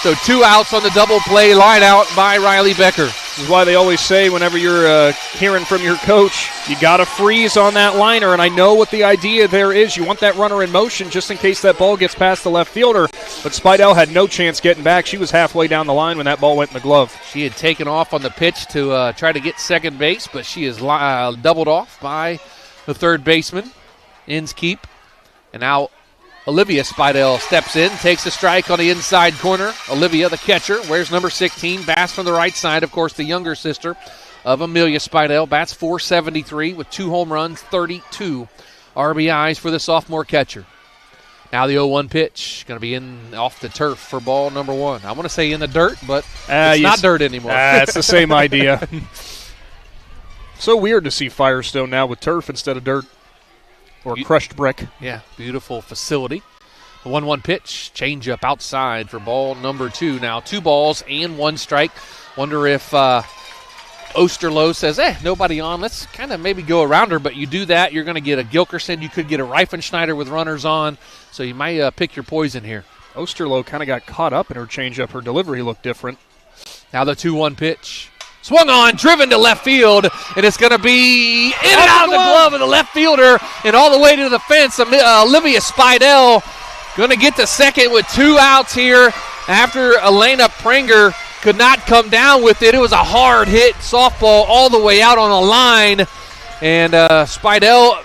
So 2 outs on the double play line out by Riley Becker. This is why they always say whenever you're hearing from your coach, you got to freeze on that liner, and I know what the idea there is. You want that runner in motion just in case that ball gets past the left fielder, but Spidell had no chance getting back. She was halfway down the line when that ball went in the glove. She had taken off on the pitch to try to get second base, but she is doubled off by the third baseman, Inskeep. And now Olivia Spidell steps in, takes a strike on the inside corner. Olivia, the catcher, wears number 16, bats from the right side. Of course, the younger sister of Amelia Spidell, bats .473 with 2 home runs, 32 RBIs for the sophomore catcher. Now the 0-1 pitch, going to be in off the turf for ball number 1. I want to say in the dirt, but it's not dirt anymore. It's the same idea. So weird to see Firestone now with turf instead of dirt or crushed brick. Yeah, beautiful facility. The 1-1 pitch, changeup outside for ball number 2. Now 2 balls and 1 strike. Wonder if Osterloh says, nobody on. Let's kind of maybe go around her. But you do that, you're going to get a Gilkerson. You could get a Reifenschneider with runners on. So you might pick your poison here. Osterloh kind of got caught up in her changeup. Her delivery looked different. Now the 2-1 pitch. Swung on, driven to left field, and it's going to be in and out of the glove of the left fielder and all the way to the fence. Olivia Spidell going to get to second with 2 outs here after Elena Prenger could not come down with it. It was a hard hit softball all the way out on the line, and Spidell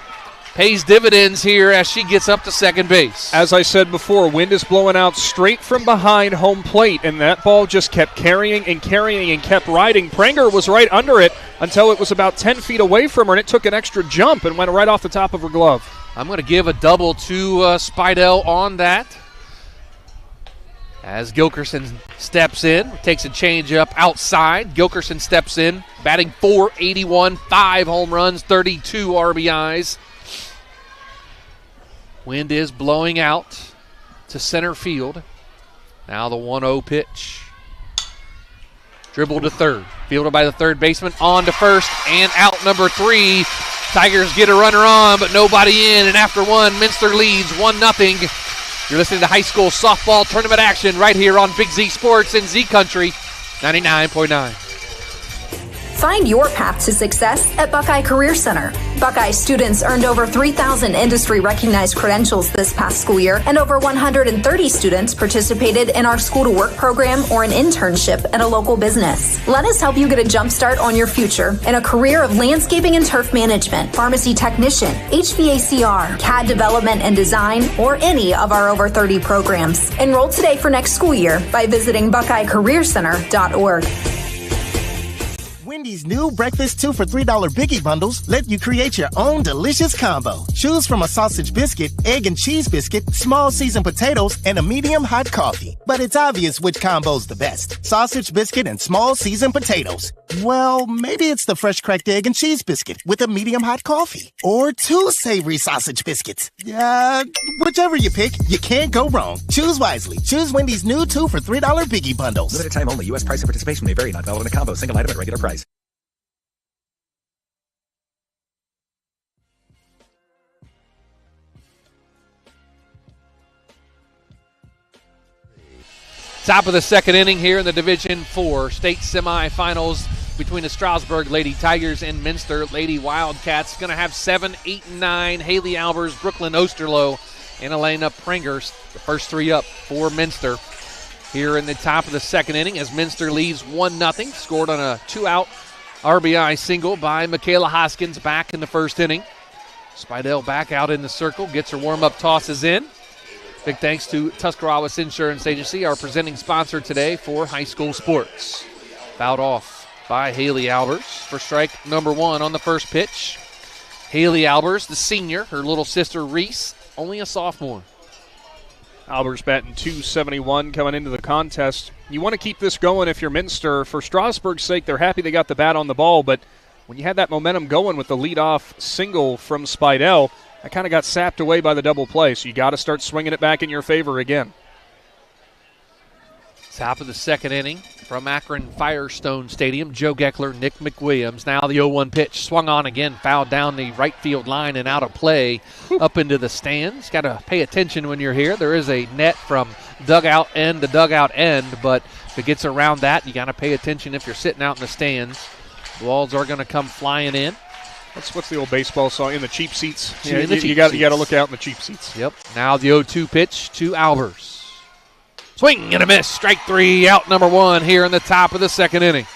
pays dividends here as she gets up to second base. As I said before, wind is blowing out straight from behind home plate, and that ball just kept carrying and kept riding. Prenger was right under it until it was about 10 feet away from her, and it took an extra jump and went right off the top of her glove. I'm going to give a double to Spidell on that. As Gilkerson steps in, takes a change-up outside. Gilkerson steps in, batting .481, 5 home runs, 32 RBIs. Wind is blowing out to center field. Now the 1-0 pitch. Dribble to third. Fielded by the third baseman. On to first and out number 3. Tigers get a runner on, but nobody in. And after one, Minster leads 1-0. You're listening to high school softball tournament action right here on Big Z Sports in Z Country 99.9. Find your path to success at Buckeye Career Center. Buckeye students earned over 3,000 industry-recognized credentials this past school year, and over 130 students participated in our School to Work program or an internship at a local business. Let us help you get a jump start on your future in a career of landscaping and turf management, pharmacy technician, HVACR, CAD development and design, or any of our over 30 programs. Enroll today for next school year by visiting BuckeyeCareerCenter.org. Wendy's new breakfast 2 for $3 Biggie Bundles let you create your own delicious combo. Choose from a sausage biscuit, egg and cheese biscuit, small seasoned potatoes, and a medium hot coffee. But it's obvious which combo's the best. Sausage biscuit and small seasoned potatoes. Well, maybe it's the fresh cracked egg and cheese biscuit with a medium hot coffee. Or 2 savory sausage biscuits. Whichever you pick, you can't go wrong. Choose wisely. Choose Wendy's new 2 for $3 Biggie Bundles. Limited time only. U.S. price and participation may vary. Not valid in a combo. Single item at regular price. Top of the second inning here in the Division IV state semifinals between the Strasburg Lady Tigers and Minster Lady Wildcats. Going to have 7, 8, and 9. Haley Albers, Brooklyn Osterloh, and Elena Prenger. The first 3 up for Minster here in the top of the second inning as Minster leads 1-0. Scored on a 2-out RBI single by Michaela Hoskins back in the first inning. Spidell back out in the circle, gets her warm-up tosses in. Big thanks to Tuscarawas Insurance Agency, our presenting sponsor today for high school sports. Fouled off by Haley Albers for strike number 1 on the first pitch. Haley Albers, the senior, her little sister Reese, only a sophomore. Albers batting .271 coming into the contest. You want to keep this going if you're Minster. For Strasburg's sake, they're happy they got the bat on the ball, but when you had that momentum going with the leadoff single from Spidell, that kind of got sapped away by the double play, so you got to start swinging it back in your favor again. Top of the second inning from Akron Firestone Stadium. Joe Geckler, Nick McWilliams. Now the 0-1 pitch. Swung on again, fouled down the right field line and out of play up into the stands. Got to pay attention when you're here. There is a net from dugout end to dugout end, but if it gets around that, you got to pay attention if you're sitting out in the stands. Balls are going to come flying in. What's the old baseball song? In the cheap seats. Yeah, you got to look out in the cheap seats. Yep. Now the 0-2 pitch to Albers. Swing and a miss. Strike 3, out number 1 here in the top of the second inning.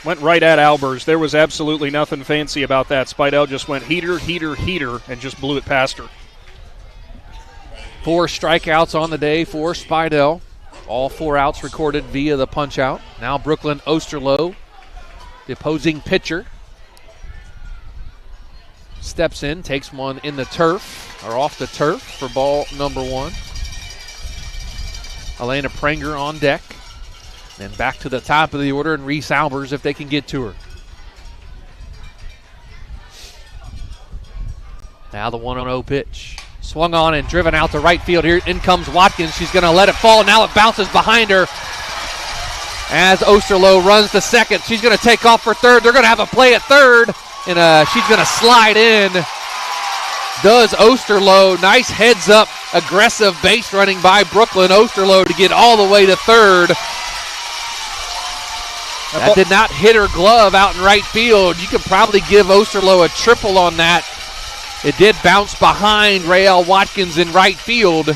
Went right at Albers. There was absolutely nothing fancy about that. Spidell just went heater, heater, heater, and just blew it past her. 4 strikeouts on the day for Spidell. All 4 outs recorded via the punch-out. Now Brooklyn Osterloh, the opposing pitcher, steps in, takes one in the turf, or off the turf for ball number 1. Elena Prenger on deck. Then back to the top of the order, and Reese Albers if they can get to her. Now the 1-0 pitch. Swung on and driven out to right field here. In comes Watkins. She's going to let it fall. Now it bounces behind her as Osterloh runs to second. She's going to take off for third. They're going to have a play at third. And she's going to slide in. Does Osterloh. Nice heads-up, aggressive base running by Brooklyn Osterloh to get all the way to third. That did not hit her glove out in right field. You could probably give Osterloh a triple on that. It did bounce behind Raelle Watkins in right field.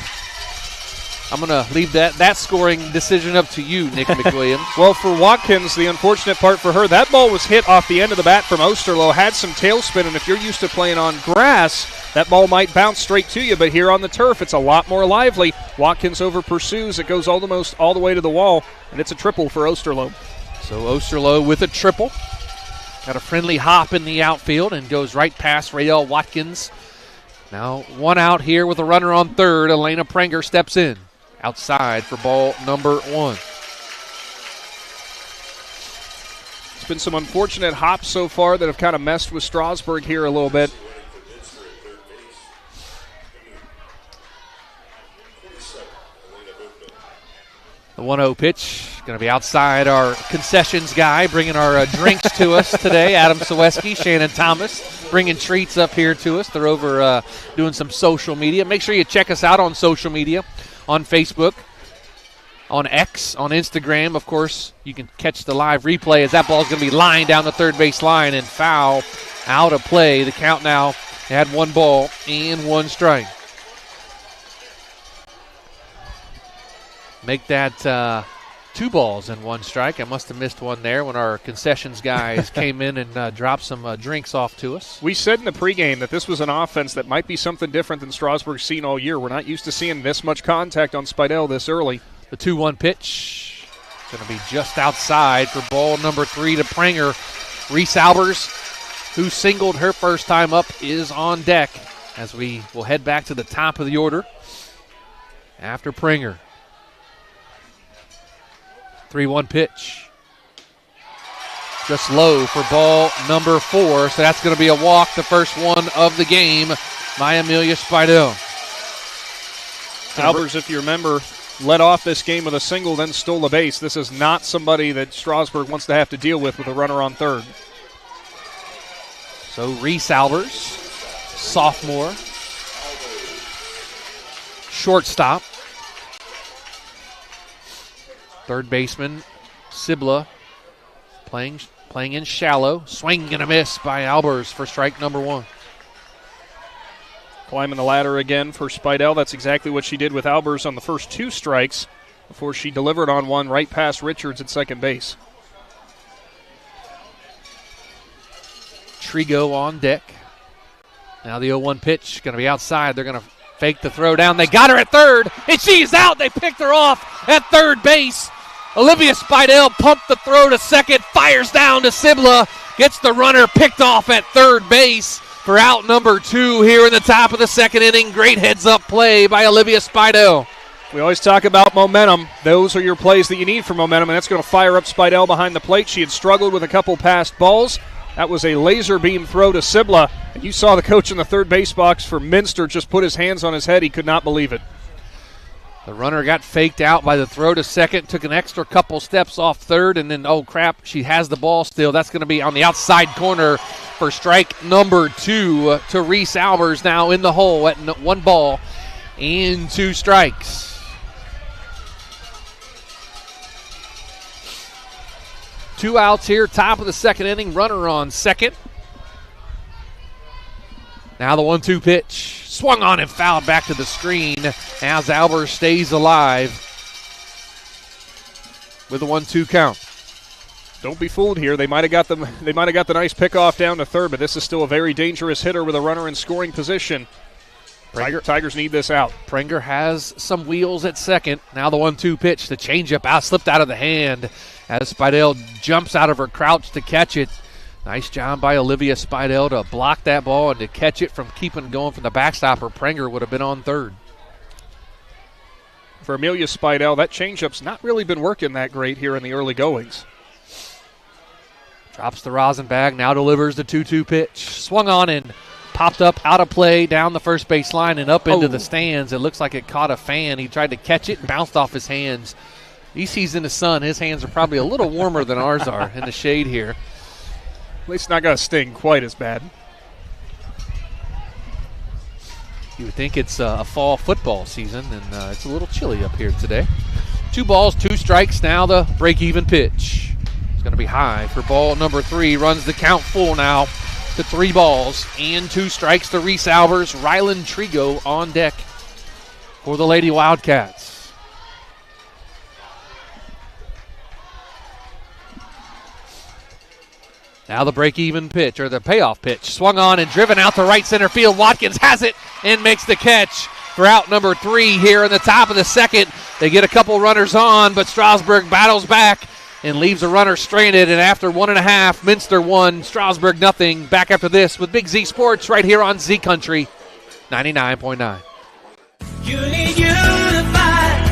I'm going to leave that scoring decision up to you, Nick McWilliams. Well, for Watkins, the unfortunate part for her, that ball was hit off the end of the bat from Osterloh, had some tailspin, and if you're used to playing on grass, that ball might bounce straight to you, but here on the turf, it's a lot more lively. Watkins over pursues. It goes almost all the way to the wall, and it's a triple for Osterloh. So Osterloh with a triple. Got a friendly hop in the outfield and goes right past Raelle Watkins. Now one out here with a runner on third. Elena Prenger steps in. Outside for ball number 1. It's been some unfortunate hops so far that have kind of messed with Strasburg here a little bit. The 1-0 pitch going to be outside our concessions guy, bringing our drinks to us today. Adam Saweski, Shannon Thomas, bringing treats up here to us. They're over doing some social media. Make sure you check us out on social media. On Facebook, on X, on Instagram. Of course, you can catch the live replay as that ball is going to be lined down the third base line and foul out of play. The count now had 1 ball and 1 strike. Make that 2 balls and 1 strike. I must have missed one there when our concessions guys came in and dropped some drinks off to us. We said in the pregame that this was an offense that might be something different than Strasburg's seen all year. We're not used to seeing this much contact on Spidell this early. The 2-1 pitch going to be just outside for ball number 3 to Prenger. Reese Albers, who singled her first time up, is on deck as we will head back to the top of the order after Prenger. 3-1 pitch. Just low for ball number 4. So that's going to be a walk, the first one of the game by Amelia Spidell. Albers, if you remember, led off this game with a single, then stole a base. This is not somebody that Strasburg wants to have to deal with a runner on third. So Reese Albers, sophomore, shortstop. Third baseman, Sibla, playing in shallow. Swing and a miss by Albers for strike number 1. Climbing the ladder again for Spidell. That's exactly what she did with Albers on the first 2 strikes before she delivered on one right past Richards at second base. Trigo on deck. Now the 0-1 pitch going to be outside. They're going to fake the throw down. They got her at third, and she's out. They picked her off at third base. Olivia Spidell pumped the throw to second, fires down to Sibla, gets the runner picked off at third base for out number 2 here in the top of the second inning. Great heads-up play by Olivia Spidell. We always talk about momentum. Those are your plays that you need for momentum, and that's going to fire up Spidell behind the plate. She had struggled with a couple passed balls. That was a laser beam throw to Sibla, and you saw the coach in the third base box for Minster just put his hands on his head. He could not believe it. The runner got faked out by the throw to second, took an extra couple steps off third, and then, oh crap, she has the ball still. That's going to be on the outside corner for strike number 2 to Reese Albers, now in the hole at 1 ball and 2 strikes. 2 outs here, top of the second inning, runner on second. Now the 1-2 pitch. Swung on and fouled back to the screen as Albers stays alive with a 1-2 count. Don't be fooled here. They might have got the nice pickoff down to third, but this is still a very dangerous hitter with a runner in scoring position. Tigers need this out. Prenger has some wheels at second. Now the 1-2 pitch. The changeup slipped out of the hand as Spidell jumps out of her crouch to catch it. Nice job by Olivia Spidell to block that ball and to catch it from keeping going from the backstop, or Prenger would have been on third. For Amelia Spidell, that changeup's not really been working that great here in the early goings. Drops the rosin bag, now delivers the 2-2 pitch. Swung on and popped up out of play down the first base line and up into the stands. It looks like it caught a fan. He tried to catch it and bounced off his hands. He's in the sun. His hands are probably a little warmer than ours are in the shade here. At least not going to sting quite as bad. You would think it's a fall football season, and it's a little chilly up here today. 2 balls, 2 strikes. Now the break-even pitch. It's going going to be high for ball number 3. Runs the count full now to 3 balls and 2 strikes to Reese Albers. Rylan Trigo on deck for the Lady Wildcats. Now the break-even pitch, or the payoff pitch. Swung on and driven out to right center field. Watkins has it and makes the catch for out number 3 here in the top of the second. They get a couple runners on, but Strasburg battles back and leaves a runner stranded. And after 1.5, Minster 1, Strasburg nothing. Back after this with Big Z Sports right here on Z Country 99.9. You need unified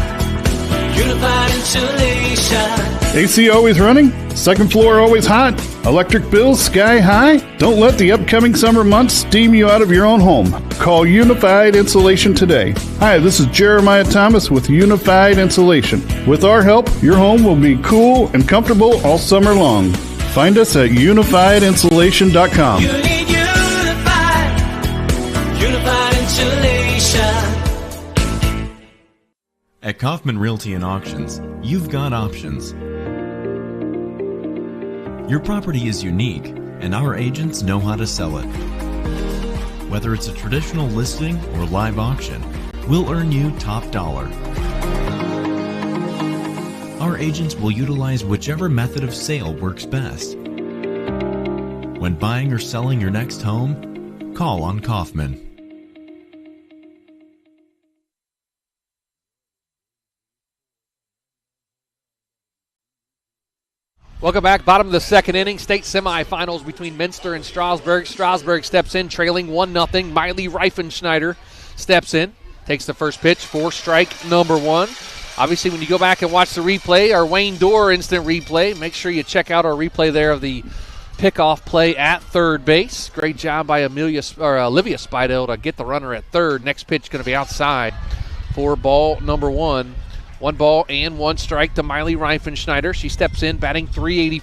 insulation. AC always running? Second floor always hot? Electric bills sky high? Don't let the upcoming summer months steam you out of your own home. Call Unified Insulation today. Hi, this is Jeremiah Thomas with Unified Insulation. With our help, your home will be cool and comfortable all summer long. Find us at unifiedinsulation.com. You need unified insulation. At Kaufman Realty and Auctions, you've got options. Your property is unique, and our agents know how to sell it. Whether it's a traditional listing or live auction, we'll earn you top dollar. Our agents will utilize whichever method of sale works best. When buying or selling your next home, call on Kaufman. Welcome back. Bottom of the second inning. State semifinals between Minster and Strasburg. Strasburg steps in, trailing 1-0. Miley Reifenschneider steps in, takes the first pitch for strike number 1. Obviously, when you go back and watch the replay, our Wayne Dorr instant replay, make sure you check out our replay there of the pickoff play at third base. Great job by Olivia Spidell to get the runner at third. Next pitch going to be outside for ball number 1. 1 ball and 1 strike to Miley Reifenschneider. She steps in, batting .380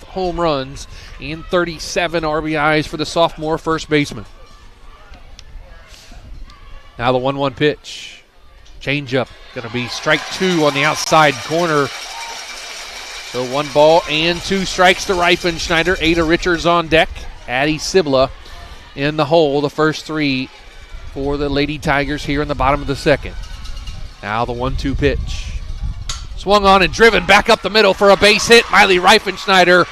home runs and 37 RBIs for the sophomore first baseman. Now the 1-1 pitch. Changeup, going to be strike 2 on the outside corner. So 1 ball and 2 strikes to Reifenschneider. Ada Richards on deck. Addie Sibla in the hole. The first 3 for the Lady Tigers here in the bottom of the second. Now the 1-2 pitch. Swung on and driven back up the middle for a base hit. Miley Reifenschneider.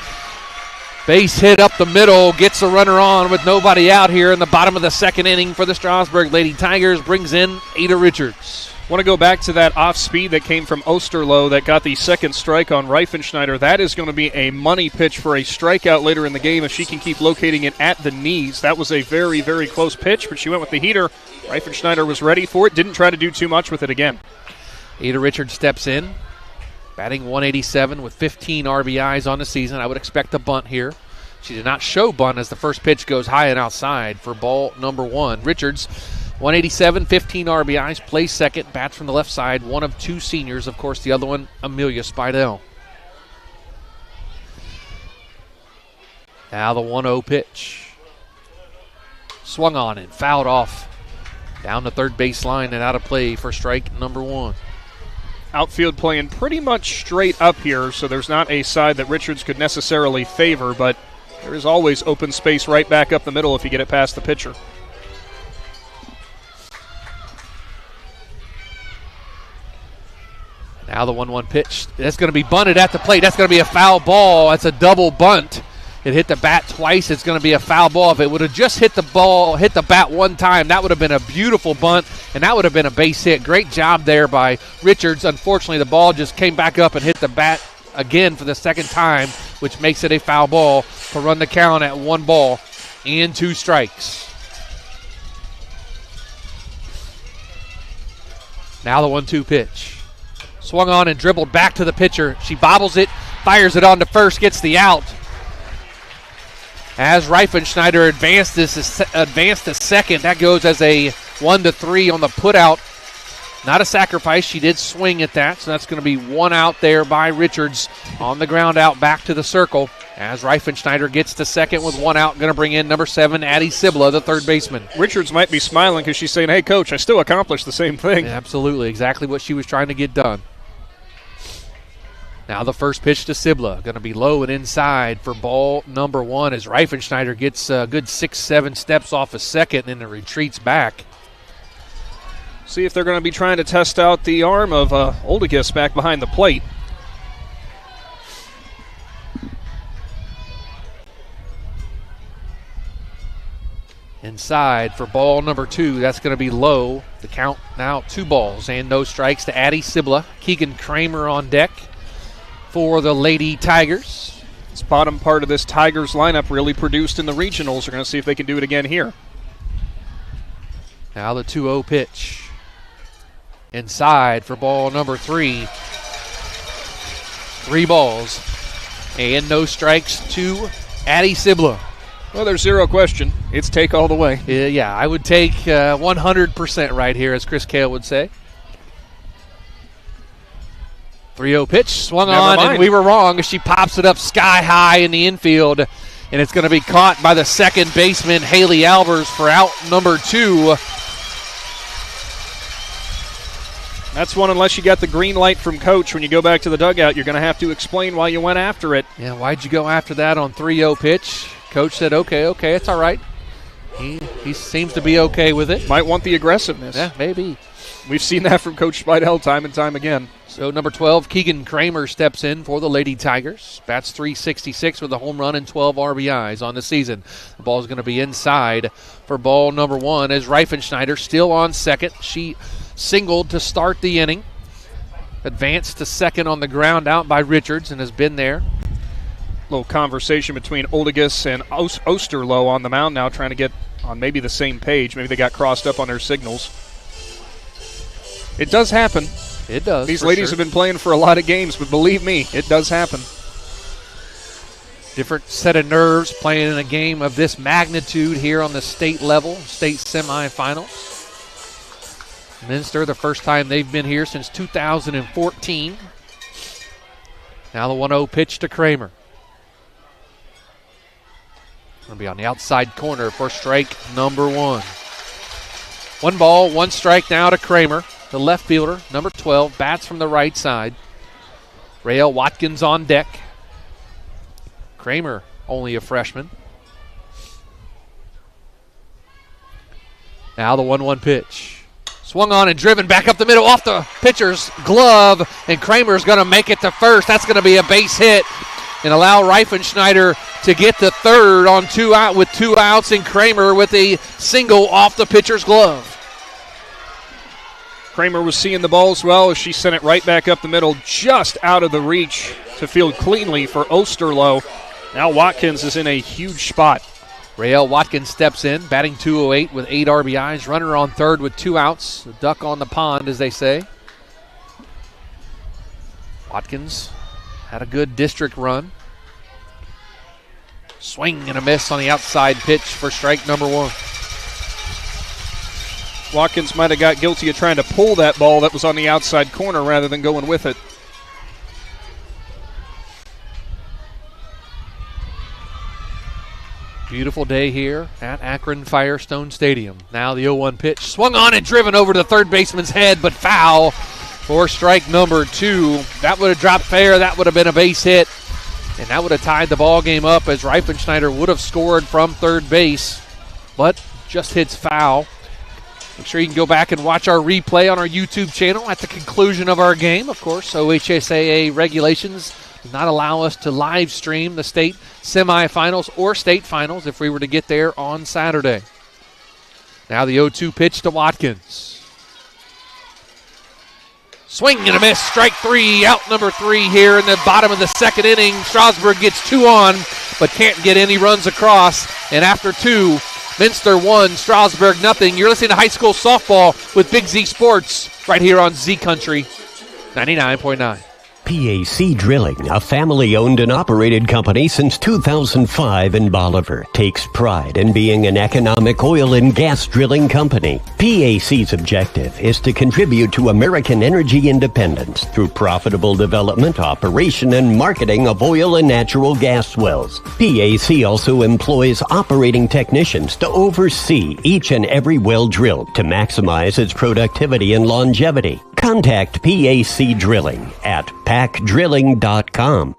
Base hit up the middle. Gets a runner on with nobody out here in the bottom of the second inning for the Strasburg Lady Tigers. Brings in Ada Richards. Want to go back to that off speed that came from Osterloh that got the second strike on Reifenschneider. That is going to be a money pitch for a strikeout later in the game if she can keep locating it at the knees. That was a very, very close pitch, but she went with the heater. Reifenschneider was ready for it, didn't try to do too much with it again. Ada Richards steps in, batting .187 with 15 RBIs on the season. I would expect a bunt here. She did not show bunt as the first pitch goes high and outside for ball number 1. Richards, .187, 15 RBIs, plays second, bats from the left side, one of 2 seniors. Of course, the other one, Amelia Spidell. Now the 1-0 pitch. Swung on and fouled off. Down the third baseline and out of play for strike number 1. Outfield playing pretty much straight up here, so there's not a side that Richards could necessarily favor, but there is always open space right back up the middle if you get it past the pitcher. Now the 1-1 pitch. That's going to be bunted at the plate. That's going to be a foul ball. That's a double bunt. It hit the bat twice. It's going to be a foul ball. If it would have just hit the bat one time, that would have been a beautiful bunt, and that would have been a base hit. Great job there by Richards. Unfortunately, the ball just came back up and hit the bat again for the second time, which makes it a foul ball to run the count at 1 ball and 2 strikes. Now the 1-2 pitch. Swung on and dribbled back to the pitcher. She bobbles it, fires it on to first, gets the out. As Reifenschneider advanced to second, that goes as a 1-3 on the putout. Not a sacrifice. She did swing at that, so that's going to be 1 out there by Richards on the ground out back to the circle. As Reifenschneider gets to second with 1 out, going to bring in number 7, Addie Sibla, the third baseman. Richards might be smiling because she's saying, hey, Coach, I still accomplished the same thing. Yeah, absolutely. Exactly what she was trying to get done. Now the first pitch to Sibla, going to be low and inside for ball number 1 as Reifenschneider gets a good 6-7 steps off a second and then retreats back. See if they're going to be trying to test out the arm of Oldegus back behind the plate. Inside for ball number 2. That's going to be low. The count now 2 balls and no strikes to Addie Sibla. Keegan Kramer on deck for the Lady Tigers. This bottom part of this Tigers lineup really produced in the regionals. We're going to see if they can do it again here. Now the 2-0 pitch. Inside for ball number 3. 3 balls and no strikes to Addie Sibla. Well, there's zero question. It's take all the way. Yeah, I would take 100% right here, as Chris Cale would say. 3-0 pitch, swung on, and we were wrong. She pops it up sky high in the infield, and it's going to be caught by the second baseman, Haley Albers, for out number 2. That's one, unless you got the green light from Coach when you go back to the dugout, you're going to have to explain why you went after it. Yeah, why'd you go after that on 3-0 pitch? Coach said, okay, it's all right. He seems to be okay with it. Might want the aggressiveness. Yeah, maybe. We've seen that from Coach Speidel time and time again. So number 12, Keegan Kramer steps in for the Lady Tigers. Bats .366 with a home run and 12 RBIs on the season. The ball is going to be inside for ball number 1 as Reifenschneider still on second. She singled to start the inning. Advanced to second on the ground out by Richards and has been there. Little conversation between Oldegus and Osterloh on the mound now, trying to get on maybe the same page. Maybe they got crossed up on their signals. It does happen. It does. These ladies have been playing for a lot of games, but believe me, it does happen. Different set of nerves playing in a game of this magnitude here on the state level, state semifinals. Minster, the first time they've been here since 2014. Now the 1-0 pitch to Kramer. Going to be on the outside corner for strike number 1. 1 ball, 1 strike now to Kramer. The left fielder, number 12, bats from the right side. Rael Watkins on deck. Kramer, only a freshman. Now the 1-1 pitch. Swung on and driven back up the middle off the pitcher's glove, and Kramer's going to make it to first. That's going to be a base hit and allow Reifenschneider to get to third on 2 out with 2 outs, and Kramer with a single off the pitcher's glove. Kramer was seeing the ball as well as she sent it right back up the middle, just out of the reach to field cleanly for Osterloh. Now Watkins is in a huge spot. Rael Watkins steps in, batting .208 with 8 RBIs. Runner on third with 2 outs. A duck on the pond, as they say. Watkins had a good district run. Swing and a miss on the outside pitch for strike number 1. Watkins might have got guilty of trying to pull that ball that was on the outside corner rather than going with it. Beautiful day here at Akron Firestone Stadium. Now the 0-1 pitch. Swung on and driven over the third baseman's head, but foul for strike number 2. That would have dropped fair. That would have been a base hit. And that would have tied the ball game up as Reifenschneider would have scored from third base, but just hits foul. Make sure you can go back and watch our replay on our YouTube channel at the conclusion of our game. Of course, OHSAA regulations do not allow us to live stream the state semifinals or state finals if we were to get there on Saturday. Now the 0-2 pitch to Watkins. Swing and a miss, strike 3, out number 3 here in the bottom of the second inning. Strasburg gets 2 on, but can't get any runs across. And after 2, Minster 1, Strasburg nothing. You're listening to high school softball with Big Z Sports right here on Z Country 99.9. PAC Drilling, a family-owned and operated company since 2005 in Bolivar, takes pride in being an economic oil and gas drilling company. PAC's objective is to contribute to American energy independence through profitable development, operation, and marketing of oil and natural gas wells. PAC also employs operating technicians to oversee each and every well drilled to maximize its productivity and longevity. Contact PAC Drilling at pacdrilling.com.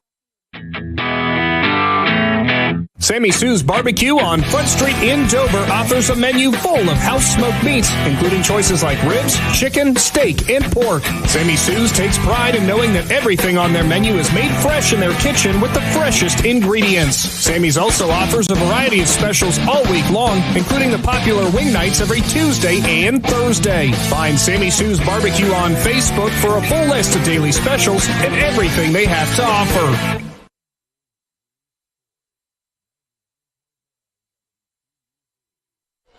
Sammy Sue's Barbecue on Front Street in Dover offers a menu full of house-smoked meats, including choices like ribs, chicken, steak, and pork. Sammy Sue's takes pride in knowing that everything on their menu is made fresh in their kitchen with the freshest ingredients. Sammy's also offers a variety of specials all week long, including the popular wing nights every Tuesday and Thursday. Find Sammy Sue's Barbecue on Facebook for a full list of daily specials and everything they have to offer.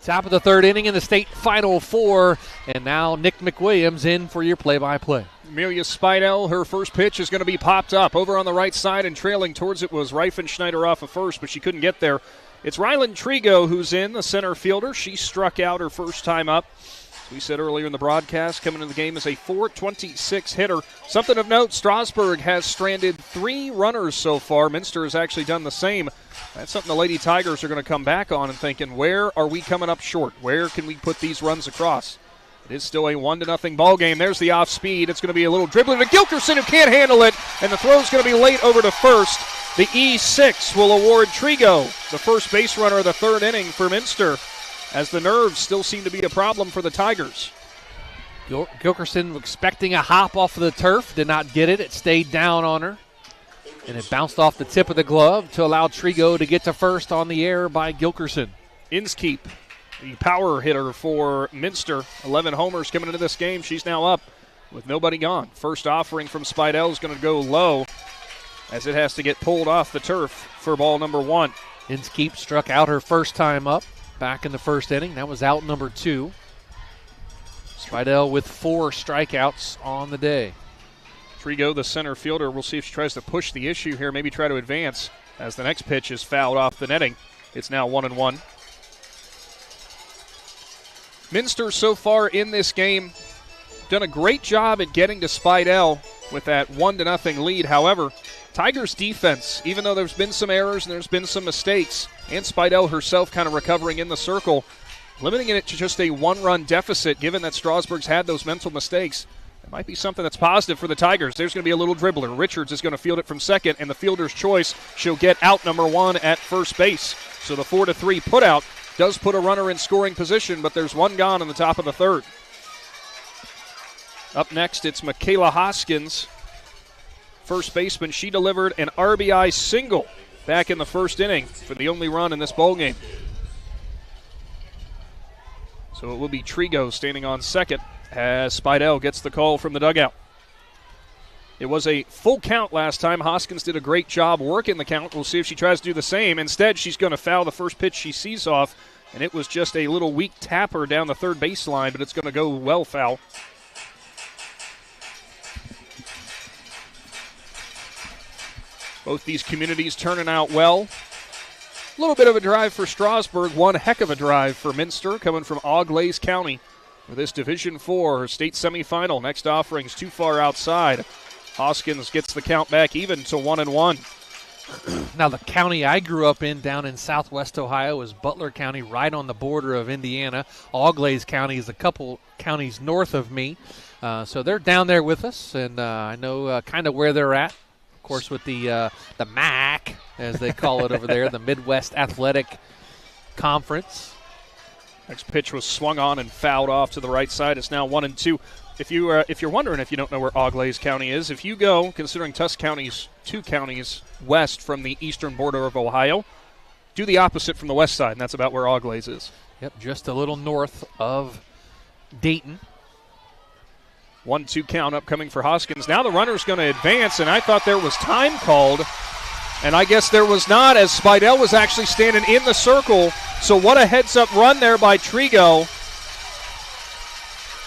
Top of the third inning in the state Final Four, and now Nick McWilliams in for your play-by-play. Amelia Spidell, her first pitch is going to be popped up. Over on the right side and trailing towards it was Reifenschneider off of first, but she couldn't get there. It's Ryland Trigo who's in, the center fielder. She struck out her first time up. As we said earlier in the broadcast, coming into the game as a .426 hitter. Something of note, Strasburg has stranded 3 runners so far. Minster has actually done the same. That's something the Lady Tigers are going to come back on and thinking, where are we coming up short? Where can we put these runs across? It is still a 1-0 ball game. There's the off speed. It's going to be a little dribbling to Gilkerson, who can't handle it, and the throw is going to be late over to first. The E6 will award Trigo the first base runner of the third inning for Minster, as the nerves still seem to be a problem for the Tigers. Gilkerson expecting a hop off of the turf, did not get it. It stayed down on her, and it bounced off the tip of the glove to allow Trigo to get to first on the air by Gilkerson. Inskeep, the power hitter for Minster, 11 homers coming into this game. She's now up with nobody gone. First offering from Spidell is going to go low as it has to get pulled off the turf for ball number 1. Inskeep struck out her first time up back in the first inning. That was out number 2. Spidell with 4 strikeouts on the day. Trigo, the center fielder, we'll see if she tries to push the issue here, maybe try to advance as the next pitch is fouled off the netting. It's now 1-1. Minster so far in this game done a great job at getting to Spidell with that 1-0 lead. However, Tigers defense, even though there's been some errors and there's been some mistakes, and Spidell herself kind of recovering in the circle, limiting it to just a 1-run deficit, given that Strasburg's had those mental mistakes, it might be something that's positive for the Tigers. There's going to be a little dribbler. Richards is going to field it from second, and the fielder's choice, she'll get out number 1 at first base. So the 4-3 putout does put a runner in scoring position, but there's 1 gone in the top of the third. Up next, it's Michaela Hoskins, first baseman. She delivered an RBI single back in the first inning for the only run in this ballgame. So it will be Trigo standing on second as Spidell gets the call from the dugout. It was a full count last time. Hoskins did a great job working the count. We'll see if she tries to do the same. Instead, she's going to foul the first pitch she sees off, and it was just a little weak tapper down the third baseline, but it's going to go well foul. Both these communities turning out well. A little bit of a drive for Strasburg, one heck of a drive for Minster, coming from Auglaize County for this Division IV state semifinal. Next offering's too far outside. Hoskins gets the count back even to 1-1. Now, the county I grew up in down in southwest Ohio is Butler County, right on the border of Indiana. Auglaize County is a couple counties north of me. So they're down there with us, and I know kind of where they're at. Of course, with the MAC, as they call it over there, the Midwest Athletic Conference. Next pitch was swung on and fouled off to the right side. It's now 1-2. If you're wondering if you don't know where Auglaize County is, if you go, considering Tusk County's 2 counties west from the eastern border of Ohio, do the opposite from the west side, and that's about where Auglaize is. Yep, just a little north of Dayton. 1-2 count upcoming for Hoskins. Now the runner's going to advance, and I thought there was time called, and I guess there was not, as Spidell was actually standing in the circle. So what a heads-up run there by Trigo.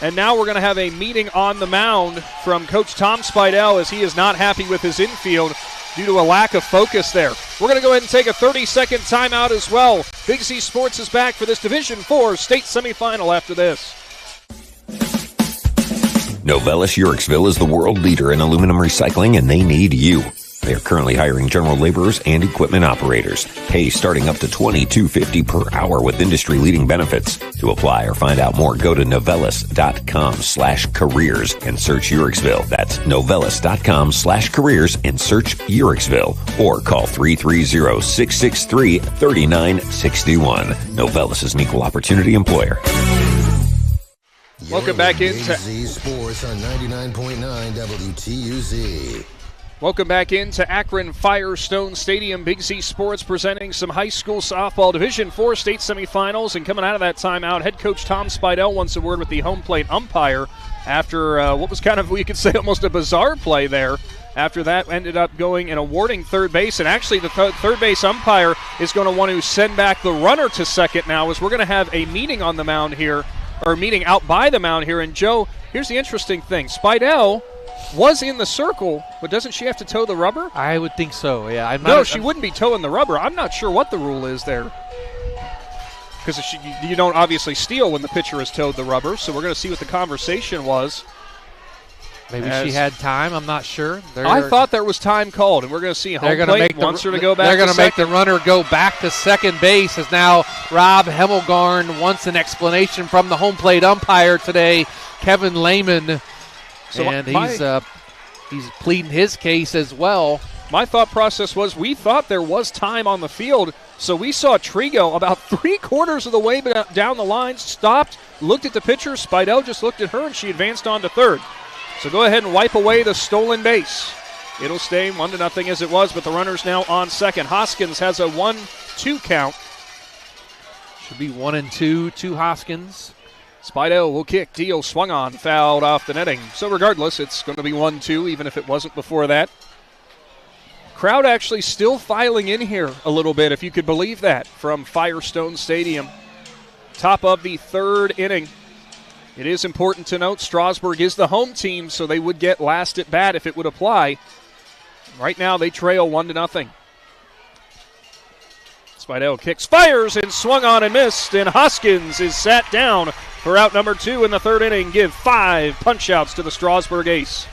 And now we're going to have a meeting on the mound from Coach Tom Spidell, as he is not happy with his infield due to a lack of focus there. We're going to go ahead and take a 30-second timeout as well. Big Z Sports is back for this Division IV state semifinal after this. Novelis Yorksville is the world leader in aluminum recycling, and they need you. They are currently hiring general laborers and equipment operators. Pay starting up to $22.50 per hour with industry-leading benefits. To apply or find out more, go to novellis.com/careers and search Uriksville. That's novellis.com/careers and search Uriksville. Or call 330-663-3961. Novellis is an equal opportunity employer. Welcome back into Sports on 99.9 WTUZ. Welcome back into Akron Firestone Stadium. Big Z Sports presenting some high school softball Division IV state semifinals. And coming out of that timeout, head coach Tom Spidell wants a word with the home plate umpire after what was kind of, we could say, almost a bizarre play there. After that, ended up going and awarding third base. And actually, the third base umpire is going to want to send back the runner to second now, as we're going to have a meeting on the mound here, or meeting out by the mound here. And Joe, here's the interesting thing. Spidell was in the circle, but doesn't she have to toe the rubber? I would think so, yeah. No, she wouldn't be towing the rubber. I'm not sure what the rule is there. Because you don't obviously steal when the pitcher has towed the rubber, so we're going to see what the conversation was. Maybe she had time. I'm not sure. I thought there was time called, and we're going to see home plate wants her to go back. They're going to make the runner go back to second base, as now Rob Hemmelgarn wants an explanation from the home plate umpire today, Kevin Lehman. So and he's pleading his case as well. My thought process was we thought there was time on the field, so we saw Trigo about 3/4 of the way down the line, stopped, looked at the pitcher. Spidell just looked at her, and she advanced on to third. So go ahead and wipe away the stolen base. It'll stay 1-0 as it was, but the runner's now on second. Hoskins has a 1-2 count. Should be 1-2 to Hoskins. Spidell will kick. Dio swung on, fouled off the netting. So regardless, it's going to be 1-2, even if it wasn't before that. Crowd actually still filing in here a little bit, if you could believe that, from Firestone Stadium. Top of the third inning. It is important to note Strasbourg is the home team, so they would get last at bat if it would apply. Right now they trail 1-0. Spidell kicks, fires, and swung on and missed, and Hoskins is sat down for out number 2 in the third inning. Give 5 punch-outs to the Strasbourg ace.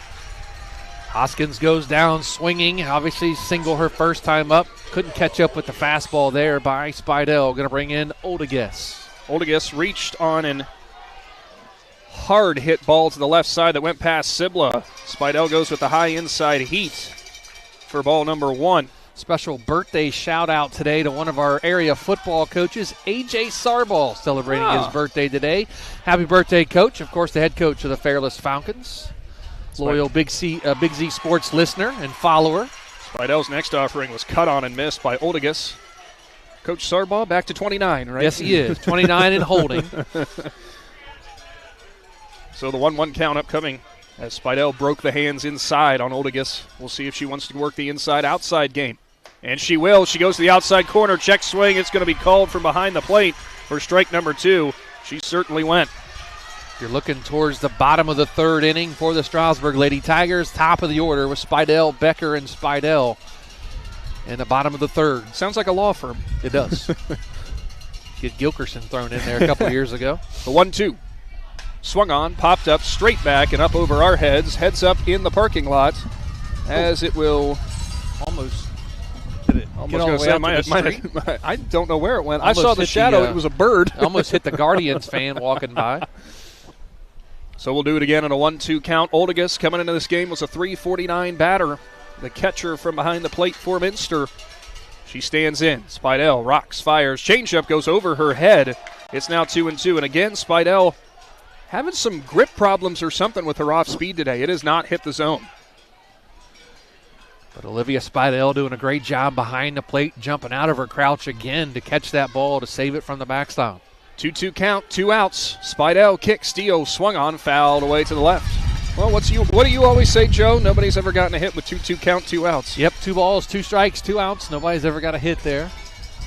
Hoskins goes down swinging, obviously single her first time up. Couldn't catch up with the fastball there by Spidell. Going to bring in Oldegas. Oldegas reached on an hard hit ball to the left side that went past Sibla. Spidell goes with the high inside heat for ball number 1. Special birthday shout out today to one of our area football coaches, A.J. Sarball, celebrating his birthday today. Happy birthday, Coach. Of course, the head coach of the Fairless Falcons. Loyal Big Z Sports listener and follower. Spidell's next offering was cut on and missed by Oldegas. Coach Sarball back to 29, right? Yes, he is. 29 and holding. So the 1-1 count upcoming as Spidell broke the hands inside on Oldegas. We'll see if she wants to work the inside-outside game. And she will. She goes to the outside corner. Check swing. It's going to be called from behind the plate for strike number 2. She certainly went. You're looking towards the bottom of the third inning for the Strasbourg Lady Tigers. Top of the order with Spidell, Becker, and Spidell in the bottom of the third. Sounds like a law firm. It does. Get Gilkerson thrown in there a couple years ago. The 1-2. Swung on, popped up, straight back, and up over our heads. Heads up in the parking lot as it will almost I don't know where it went. I saw the shadow. It was a bird. Almost hit the Guardians fan walking by. So we'll do it again on a 1-2 count. Oldegas coming into this game was a .349 batter. The catcher from behind the plate for Minster. She stands in. Spidell rocks, fires. Changeup goes over her head. It's now 2-2. And again, Spidell having some grip problems or something with her off speed today. It has not hit the zone. But Olivia Spidell doing a great job behind the plate, jumping out of her crouch again to catch that ball to save it from the backstop. 2-2 count, 2 outs. Spidell kicks, Dio swung on, fouled away to the left. Well, what do you always say, Joe? Nobody's ever gotten a hit with 2-2 count, 2 outs. Yep, 2 balls, 2 strikes, 2 outs. Nobody's ever got a hit there.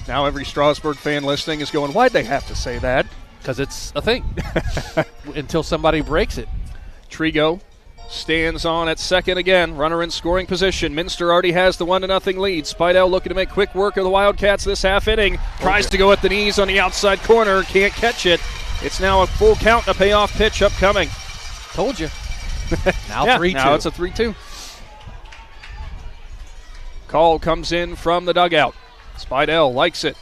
Now every Strasbourg fan listening is going, why'd they have to say that? Because it's a thing until somebody breaks it. Trigo stands on at second again. Runner in scoring position. Minster already has the 1-0 lead. Spidell looking to make quick work of the Wildcats this half inning. Tries to go at the knees on the outside corner. Can't catch it. It's now a full count and a payoff pitch upcoming. Told you. Now 3-2. Now it's a 3-2. Call comes in from the dugout. Spidell likes it.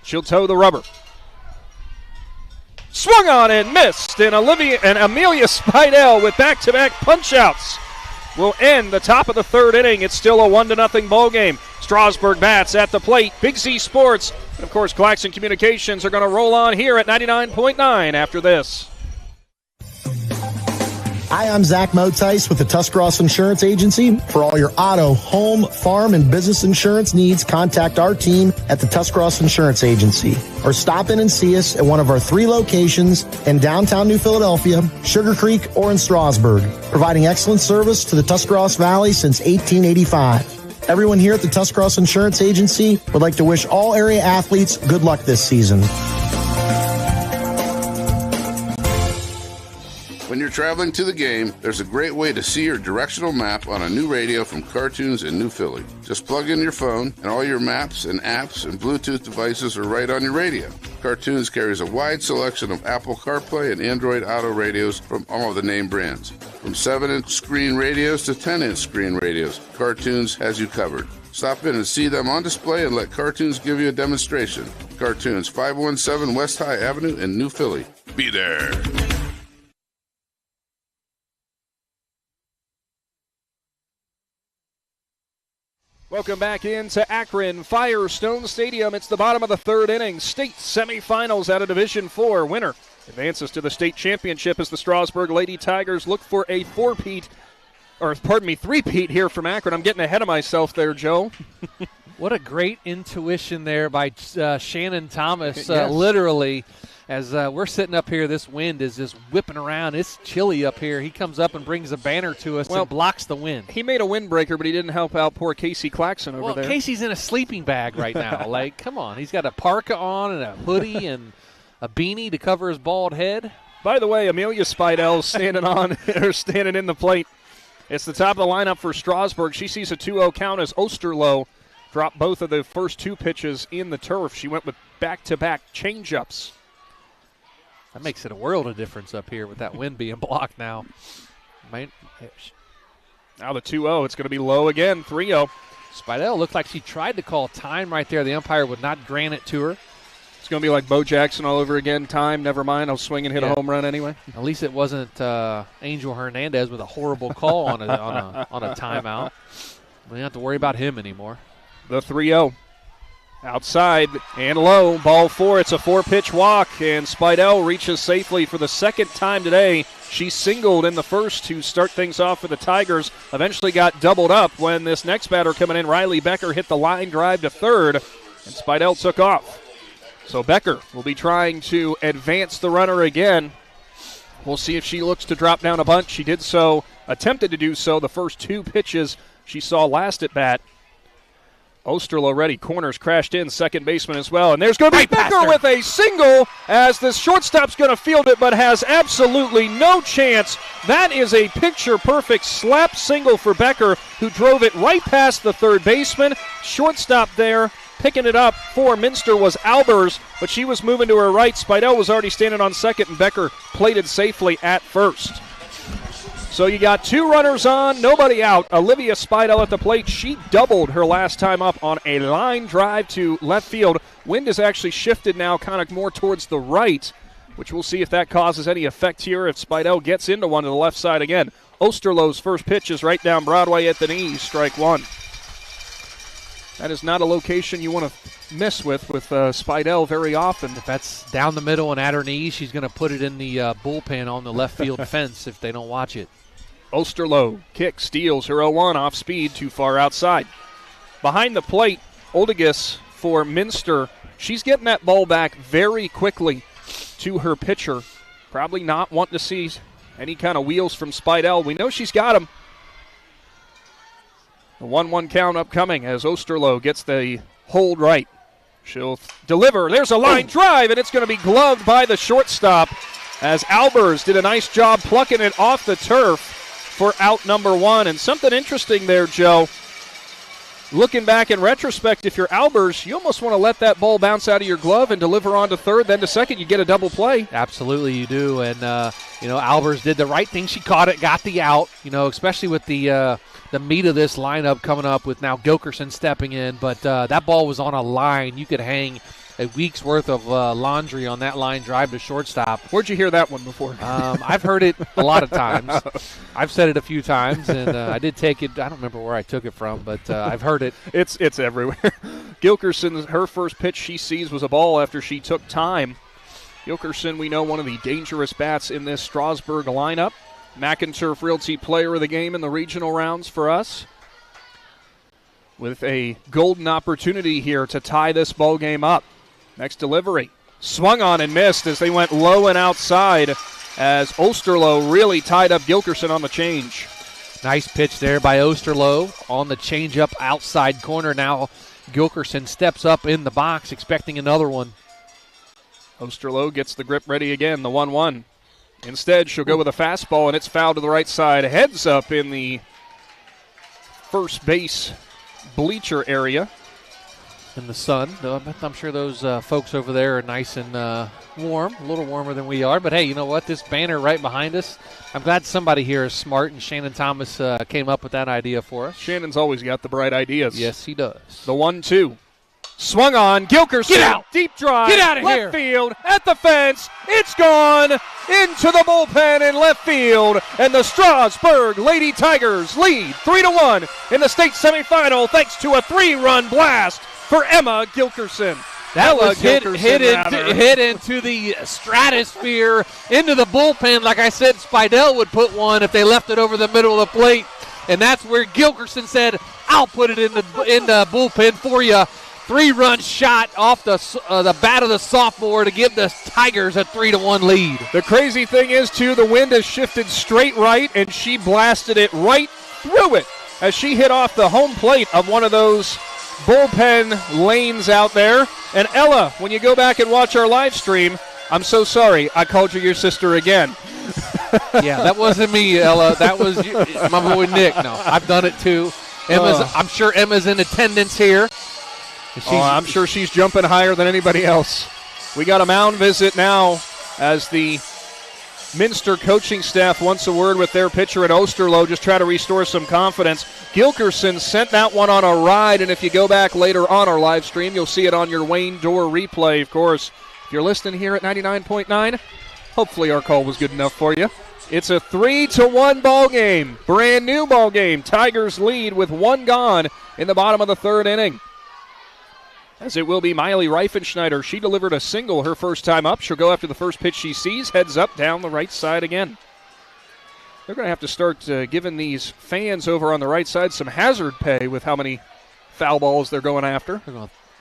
She'll toe the rubber. Swung on and missed, and Amelia Spidell with back-to-back punch-outs will end the top of the third inning. It's still a 1-0 ball game. Strasburg bats at the plate. Big Z Sports, and of course Claxon Communications are going to roll on here at 99.9 after this. Hi, I'm Zach Motice with the Tuscarawas Insurance Agency. For all your auto, home, farm, and business insurance needs, contact our team at the Tuscarawas Insurance Agency. Or stop in and see us at one of our 3 locations in downtown New Philadelphia, Sugar Creek, or in Strasburg, providing excellent service to the Tuscarawas Valley since 1885. Everyone here at the Tuscarawas Insurance Agency would like to wish all area athletes good luck this season. When you're traveling to the game, there's a great way to see your directional map on a new radio from Cartoons in New Philly. Just plug in your phone, and all your maps and apps and Bluetooth devices are right on your radio. Cartoons carries a wide selection of Apple CarPlay and Android Auto radios from all of the name brands. From 7-inch screen radios to 10-inch screen radios, Cartoons has you covered. Stop in and see them on display and let Cartoons give you a demonstration. Cartoons, 517 West High Avenue in New Philly. Be there. Welcome back into Akron Firestone Stadium. It's the bottom of the third inning. State semifinals out of Division IV. Winner advances to the state championship as the Strasbourg Lady Tigers look for a three-peat here from Akron. I'm getting ahead of myself there, Joe. What a great intuition there by Shannon Thomas, Yes. literally. As we're sitting up here, this wind is just whipping around. It's chilly up here. He comes up and brings a banner to us and blocks the wind. He made a windbreaker, but he didn't help out poor Casey Claxon over there. Casey's in a sleeping bag right now. Like, come on. He's got a parka on and a hoodie and a beanie to cover his bald head. By the way, Amelia Spidell standing in the plate. It's the top of the lineup for Strasburg. She sees a 2-0 count as Osterloh dropped both of the first 2 pitches in the turf. She went with back-to-back changeups. That makes it a world of difference up here with that wind being blocked now. Now the 2-0, it's going to be low again, 3-0. Spidell looked like she tried to call time right there. The umpire would not grant it to her. It's going to be like Bo Jackson all over again. Time, never mind. I'll swing and hit a home run anyway. At least it wasn't Angel Hernandez with a horrible call on a timeout. We don't have to worry about him anymore. The 3-0. Outside and low, ball 4. It's a 4-pitch walk, and Spidell reaches safely for the second time today. She singled in the first to start things off for the Tigers. Eventually got doubled up when this next batter coming in, Riley Becker, hit the line drive to third, and Spidell took off. So Becker will be trying to advance the runner again. We'll see if she looks to drop down a bunt. She did so, attempted to do so the first 2 pitches she saw last at bat. Osterloh ready. Corners crashed in. Second baseman as well. And there's going to be Becker with a single as the shortstop's going to field it but has absolutely no chance. That is a picture-perfect slap single for Becker, who drove it right past the third baseman. Shortstop there. Picking it up for Minster was Albers, but she was moving to her right. Spidell was already standing on second, and Becker plated safely at first. So you got 2 runners on, nobody out. Olivia Spidell at the plate. She doubled her last time up on a line drive to left field. Wind has actually shifted now kind of more towards the right, which we'll see if that causes any effect here if Spidell gets into one to the left side again. Osterloh's first pitch is right down Broadway at the knees, strike 1. That is not a location you want to miss with Spidell very often. If that's down the middle and at her knees, she's going to put it in the bullpen on the left field fence if they don't watch it. Osterloh kick, steals her 0-1 off speed, too far outside. Behind the plate, Oldegas for Minster. She's getting that ball back very quickly to her pitcher. Probably not wanting to see any kind of wheels from Spidell. We know she's got them. The 1-1 count upcoming as Osterloh gets the hold right. She'll deliver. There's a line drive, and it's going to be gloved by the shortstop as Albers did a nice job plucking it off the turf for out number 1. And something interesting there, Joe. Looking back in retrospect, if you're Albers, you almost want to let that ball bounce out of your glove and deliver on to third, then to second, you get a double play. Absolutely, you do. And, Albers did the right thing. She caught it, got the out, especially with the the meat of this lineup coming up with now Gilkerson stepping in. But that ball was on a line. You could hang a week's worth of laundry on that line drive to shortstop. Where'd you hear that one before? I've heard it a lot of times. I've said it a few times, and I did take it. I don't remember where I took it from, but I've heard it. It's everywhere. Gilkerson, her first pitch she sees was a ball after she took time. Gilkerson, we know, one of the dangerous bats in this Strasburg lineup. McInturf Realty Player of the Game in the regional rounds for us. With a golden opportunity here to tie this ball game up. Next delivery. Swung on and missed as they went low and outside as Osterloh really tied up Gilkerson on the change. Nice pitch there by Osterloh on the changeup outside corner. Now Gilkerson steps up in the box expecting another one. Osterloh gets the grip ready again, the 1-1. Instead, she'll go with a fastball, and it's fouled to the right side. Heads up in the first base bleacher area. In the sun. I'm sure those folks over there are nice and warm, a little warmer than we are. But, hey, you know what? This banner right behind us, I'm glad somebody here is smart, and Shannon Thomas came up with that idea for us. Shannon's always got the bright ideas. Yes, he does. The 1-2. Swung on. Gilkerson. Get out. Deep drive. Get out of left here. Field. At the fence. It's gone. Into the bullpen in left field. And the Strasburg Lady Tigers lead 3-1 in the state semifinal thanks to a 3-run blast for Emma Gilkerson. That was hit into the stratosphere, into the bullpen. Like I said, Spidell would put one if they left it over the middle of the plate. And that's where Gilkerson said, I'll put it in the bullpen for you. 3-run shot off the bat of the sophomore to give the Tigers a 3-1 lead. The crazy thing is, too, the wind has shifted straight right, and she blasted it right through it as she hit off the home plate of one of those bullpen lanes out there. And Ella, when you go back and watch our live stream, I'm so sorry I called you your sister again. Yeah, that wasn't me, Ella. That was my boy Nick. No, I've done it too. I'm sure Emma's in attendance here. I'm sure she's jumping higher than anybody else. We got a mound visit now as the Minster coaching staff wants a word with their pitcher at Osterloh, just try to restore some confidence. Gilkerson sent that one on a ride, and if you go back later on our live stream, you'll see it on your Wayne Door replay, of course. If you're listening here at 99.9, hopefully our call was good enough for you. It's a 3-1 ball game, brand new ball game. Tigers lead with one gone in the bottom of the third inning. As it will be Miley Reifenschneider. She delivered a single her first time up. She'll go after the first pitch she sees. Heads up down the right side again. They're going to have to start giving these fans over on the right side some hazard pay with how many foul balls they're going after.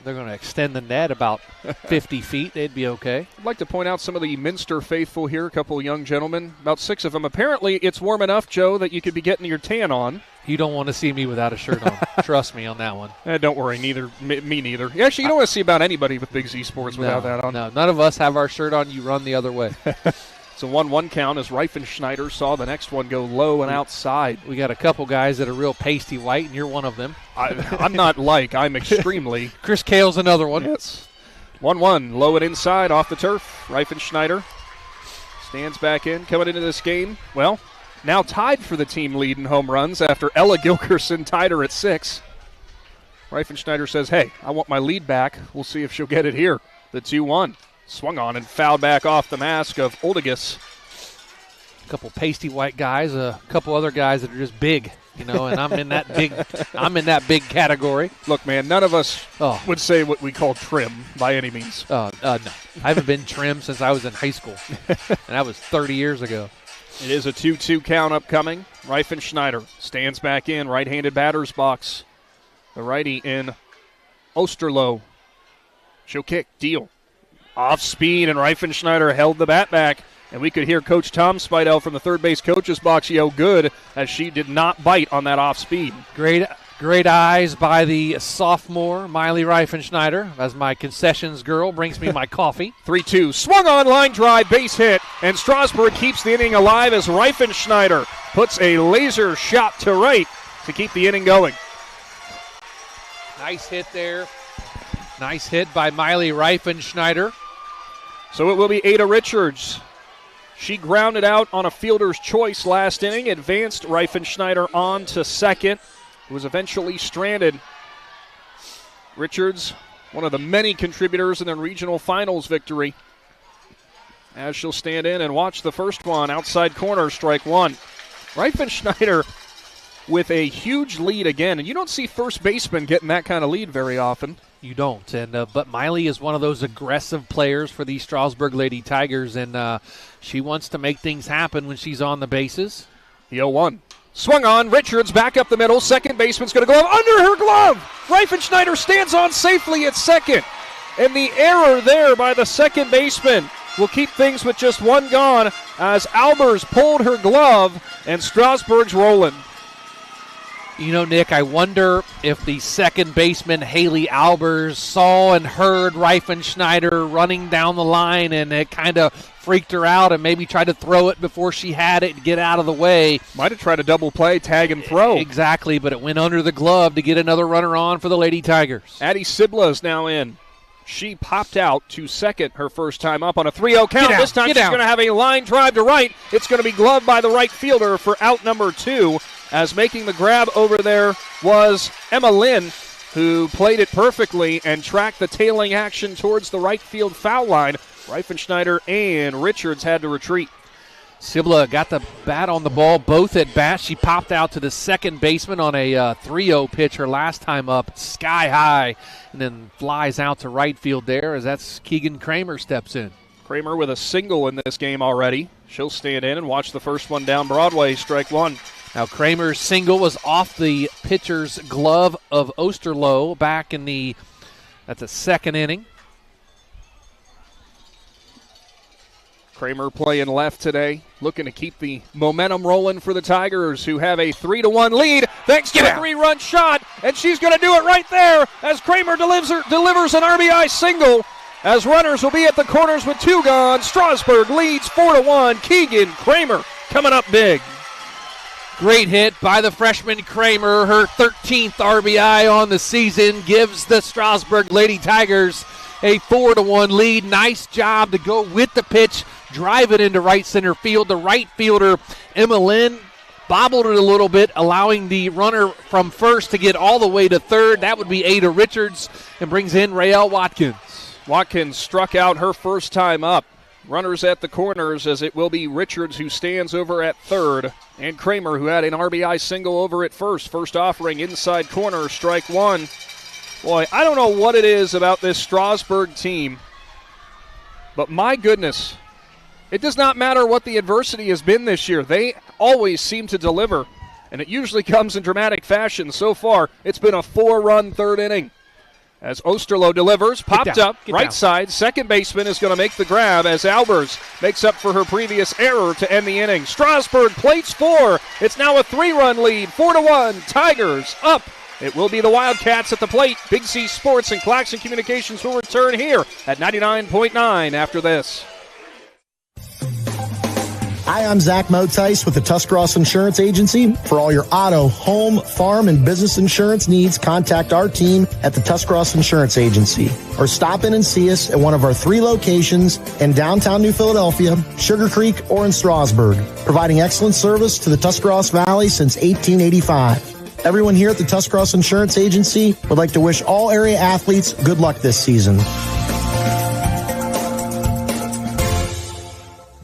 They're going to extend the net about 50 feet. They'd be okay. I'd like to point out some of the Minster faithful here, a couple of young gentlemen, about 6 of them. Apparently it's warm enough, Joe, that you could be getting your tan on. You don't want to see me without a shirt on. Trust me on that one. Don't worry, me neither. Actually, you don't want to see about anybody with Big Z Sports without that on. No, none of us have our shirt on. You run the other way. It's a 1-1 count as Reifenschneider saw the next one go low and outside. We got a couple guys that are real pasty white, and you're one of them. I'm not I'm extremely. Chris Kale's another one. Yes. 1-1, low and inside off the turf. Reifenschneider stands back in, coming into this game. Well, now tied for the team lead in home runs after Ella Gilkerson tied her at 6. Reifenschneider says, hey, I want my lead back. We'll see if she'll get it here. The 2-1. Swung on and fouled back off the mask of Oldegas. A couple pasty white guys, a couple other guys that are just big, and I'm in that big category. Look, man, none of us would say what we call trim by any means. No. I haven't been trim since I was in high school, and that was 30 years ago. It is a 2-2 count upcoming. Reifenschneider stands back in, right-handed batter's box. The righty in Osterloh. She'll kick, deal. Off speed, and Reifenschneider held the bat back. And we could hear Coach Tom Spidell from the third base coach's box yell good as she did not bite on that off speed. Great eyes by the sophomore, Miley Reifenschneider, as my concessions girl brings me my coffee. 3-2, swung on, line drive, base hit, and Strasburg keeps the inning alive as Reifenschneider puts a laser shot to right to keep the inning going. Nice hit there. Nice hit by Miley Reifenschneider. So it will be Ada Richards. She grounded out on a fielder's choice last inning, advanced Reifenschneider on to second, who was eventually stranded. Richards, one of the many contributors in the regional finals victory, as she'll stand in and watch the first one. Outside corner, strike one. Reifenschneider with a huge lead again, and you don't see first baseman getting that kind of lead very often. You don't, and but Miley is one of those aggressive players for the Strasburg Lady Tigers, and she wants to make things happen when she's on the bases. The 0-1. Swung on, Richards back up the middle. Second baseman's going to go under her glove. Reifenschneider stands on safely at second, and the error there by the second baseman will keep things with just one gone as Albers pulled her glove, and Strasburg's rolling. You know, Nick, I wonder if the second baseman, Haley Albers, saw and heard Reifenschneider running down the line, and it kind of freaked her out and maybe tried to throw it before she had it and get out of the way. Might have tried a double play, tag and throw. Exactly, but it went under the glove to get another runner on for the Lady Tigers. Addie Sibla is now in. She popped out to second her first time up on a 3-0 count. This time she's going to have a line drive to right. It's going to be gloved by the right fielder for out number 2. As making the grab over there was Emma Lynn, who played it perfectly and tracked the tailing action towards the right field foul line. Reifenschneider and Richards had to retreat. Sibla got the bat on the ball, both at bats. She popped out to the second baseman on a 3-0 pitch her last time up, sky high, and then flies out to right field there as that's Keegan Kramer steps in. Kramer with a single in this game already. She'll stand in and watch the first one down Broadway, strike one. Now Kramer's single was off the pitcher's glove of Osterloh back in the second inning. Kramer playing left today, looking to keep the momentum rolling for the Tigers, who have a 3-1 lead thanks to a 3-run shot, and she's going to do it right there as Kramer delivers an RBI single. As runners will be at the corners with 2 gone, Strasburg leads 4-1. Keegan Kramer coming up big. Great hit by the freshman Kramer. Her 13th RBI on the season gives the Strasburg Lady Tigers a 4-1 lead. Nice job to go with the pitch, drive it into right center field. The right fielder, Emma Lynn, bobbled it a little bit, allowing the runner from first to get all the way to third. That would be Ada Richards, and brings in Raelle Watkins. Watkins struck out her first time up. Runners at the corners as it will be Richards who stands over at third, and Kramer who had an RBI single over at first. First offering inside corner, strike one. Boy, I don't know what it is about this Strasburg team, but my goodness, it does not matter what the adversity has been this year. They always seem to deliver, and it usually comes in dramatic fashion. So far, it's been a 4-run third inning. As Osterloh delivers, popped up, right side. Second baseman is going to make the grab as Albers makes up for her previous error to end the inning. Strasburg plates 4. It's now a 3-run lead, 4-1. Tigers up. It will be the Wildcats at the plate. Big C Sports and Claxon Communications will return here at 99.9 after this. Hi, I'm Zach Motice with the Tuscarawas Insurance Agency. For all your auto, home, farm, and business insurance needs, contact our team at the Tuscarawas Insurance Agency. Or stop in and see us at one of our 3 locations in downtown New Philadelphia, Sugar Creek, or in Strasburg, providing excellent service to the Tuscarawas Valley since 1885. Everyone here at the Tuscarawas Insurance Agency would like to wish all area athletes good luck this season.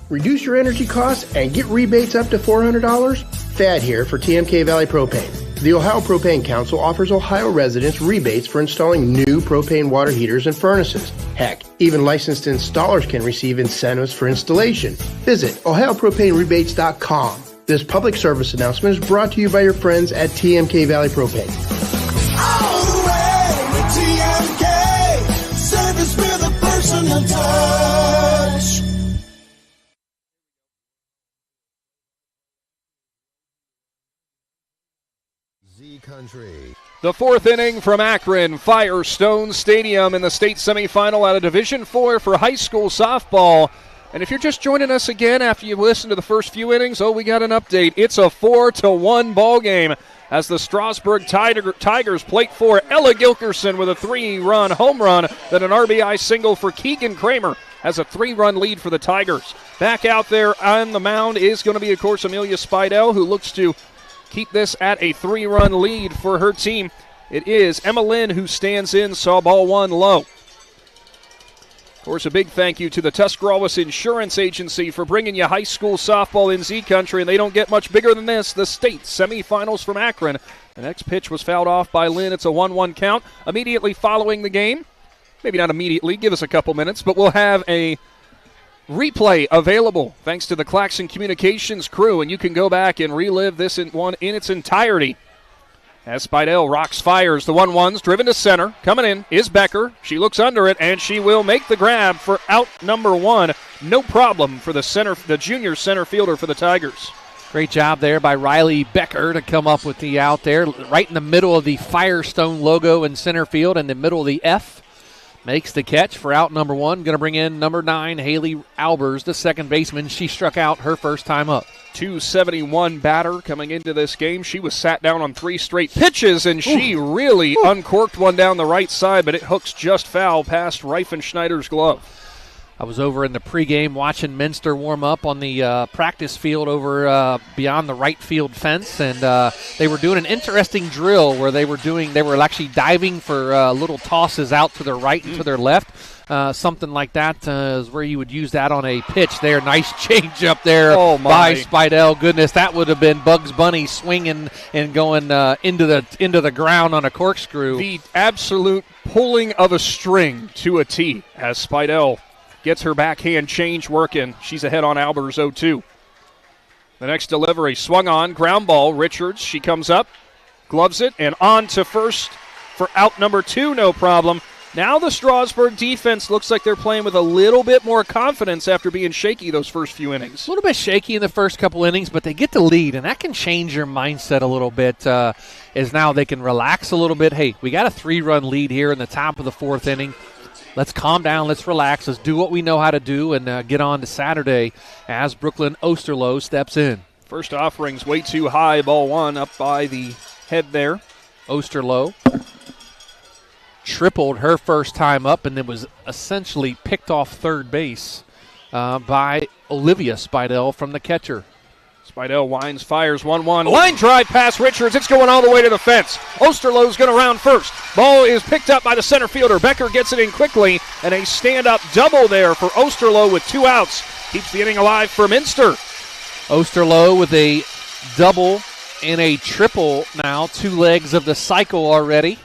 Reduce your energy costs and get rebates up to $400? Thad here for TMK Valley Propane. The Ohio Propane Council offers Ohio residents rebates for installing new propane water heaters and furnaces. Heck, even licensed installers can receive incentives for installation. Visit OhioPropaneRebates.com. This public service announcement is brought to you by your friends at TMK Valley Propane. All the way with TMK. Service with a personal touch. Country. The 4th inning from Akron Firestone Stadium in the state semifinal out of Division IV for high school softball. And if you're just joining us again after you've listened to the first few innings, we got an update. It's a 4-1 ball game as the Strasburg Tigers plate for Ella Gilkerson with a 3-run home run, then an RBI single for Keegan Kramer has a 3-run lead for the Tigers. Back out there on the mound is going to be, of course, Amelia Spidell, who looks to keep this at a 3-run lead for her team. It is Emma Lynn who stands in, saw ball one low. Of course, a big thank you to the Tuscarawas Insurance Agency for bringing you high school softball in Z Country, and they don't get much bigger than this. The state semifinals from Akron. The next pitch was fouled off by Lynn. It's a 1-1 count. Immediately following the game, maybe not immediately, give us a couple minutes, but we'll have a replay available thanks to the Claxon Communications crew, and you can go back and relive this in its entirety. As Spidell rocks, fires, the 1-1's driven to center. Coming in is Becker. She looks under it, and she will make the grab for out number 1. No problem for the junior center fielder for the Tigers. Great job there by Riley Becker to come up with the out there. Right in the middle of the Firestone logo in center field, in the middle of the F. Makes the catch for out number 1. Going to bring in number 9, Haley Albers, the second baseman. She struck out her first time up. 271 batter coming into this game. She was sat down on 3 straight pitches, and she really uncorked one down the right side, but it hooks just foul past Reifenschneider's glove. I was over in the pregame watching Minster warm up on the practice field over beyond the right field fence, and they were doing an interesting drill where they were actually diving for little tosses out to their right and to their left. Something like that is where you would use that on a pitch there. Nice change up there by Spidell. Goodness, that would have been Bugs Bunny swinging and going into the ground on a corkscrew. The absolute pulling of a string to a tee as Spidell gets her backhand change working. She's ahead on Albers 0-2. The next delivery swung on, ground ball. Richards, she comes up, gloves it, and on to first for out number 2, no problem. Now the Strasburg defense looks like they're playing with a little bit more confidence after being shaky those first few innings. A little bit shaky in the first couple innings, but they get the lead, and that can change your mindset a little bit as now they can relax a little bit. Hey, we got a 3-run lead here in the top of the 4th inning. Let's calm down. Let's relax. Let's do what we know how to do and get on to Saturday as Brooklyn Osterloh steps in. First offering's way too high. Ball 1 up by the head there. Osterloh tripled her first time up and then was essentially picked off third base by Olivia Spidell from the catcher. Spidell winds, fires 1-1. Line drive past Richards. It's going all the way to the fence. Osterloh's going to round first. Ball is picked up by the center fielder. Becker gets it in quickly, and a stand-up double there for Osterloh with 2 outs. Keeps the inning alive for Minster. Osterloh with a double and a triple now. 2 legs of the cycle already.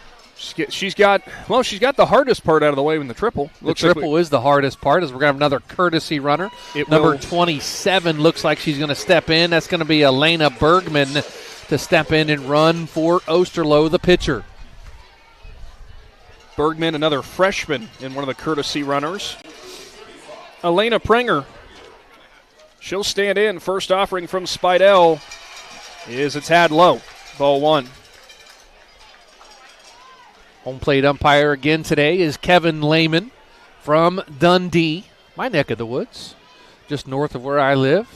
She's got the hardest part out of the way in the triple. The triple is the hardest part, as we're going to have another courtesy runner. Number 27 looks like she's going to step in. That's going to be Elena Bergman to step in and run for Osterloh, the pitcher. Bergman, another freshman in one of the courtesy runners. Elena Prenger, she'll stand in. First offering from Spidell is a tad low. Ball 1. Home plate umpire again today is Kevin Lehman from Dundee, my neck of the woods, just north of where I live.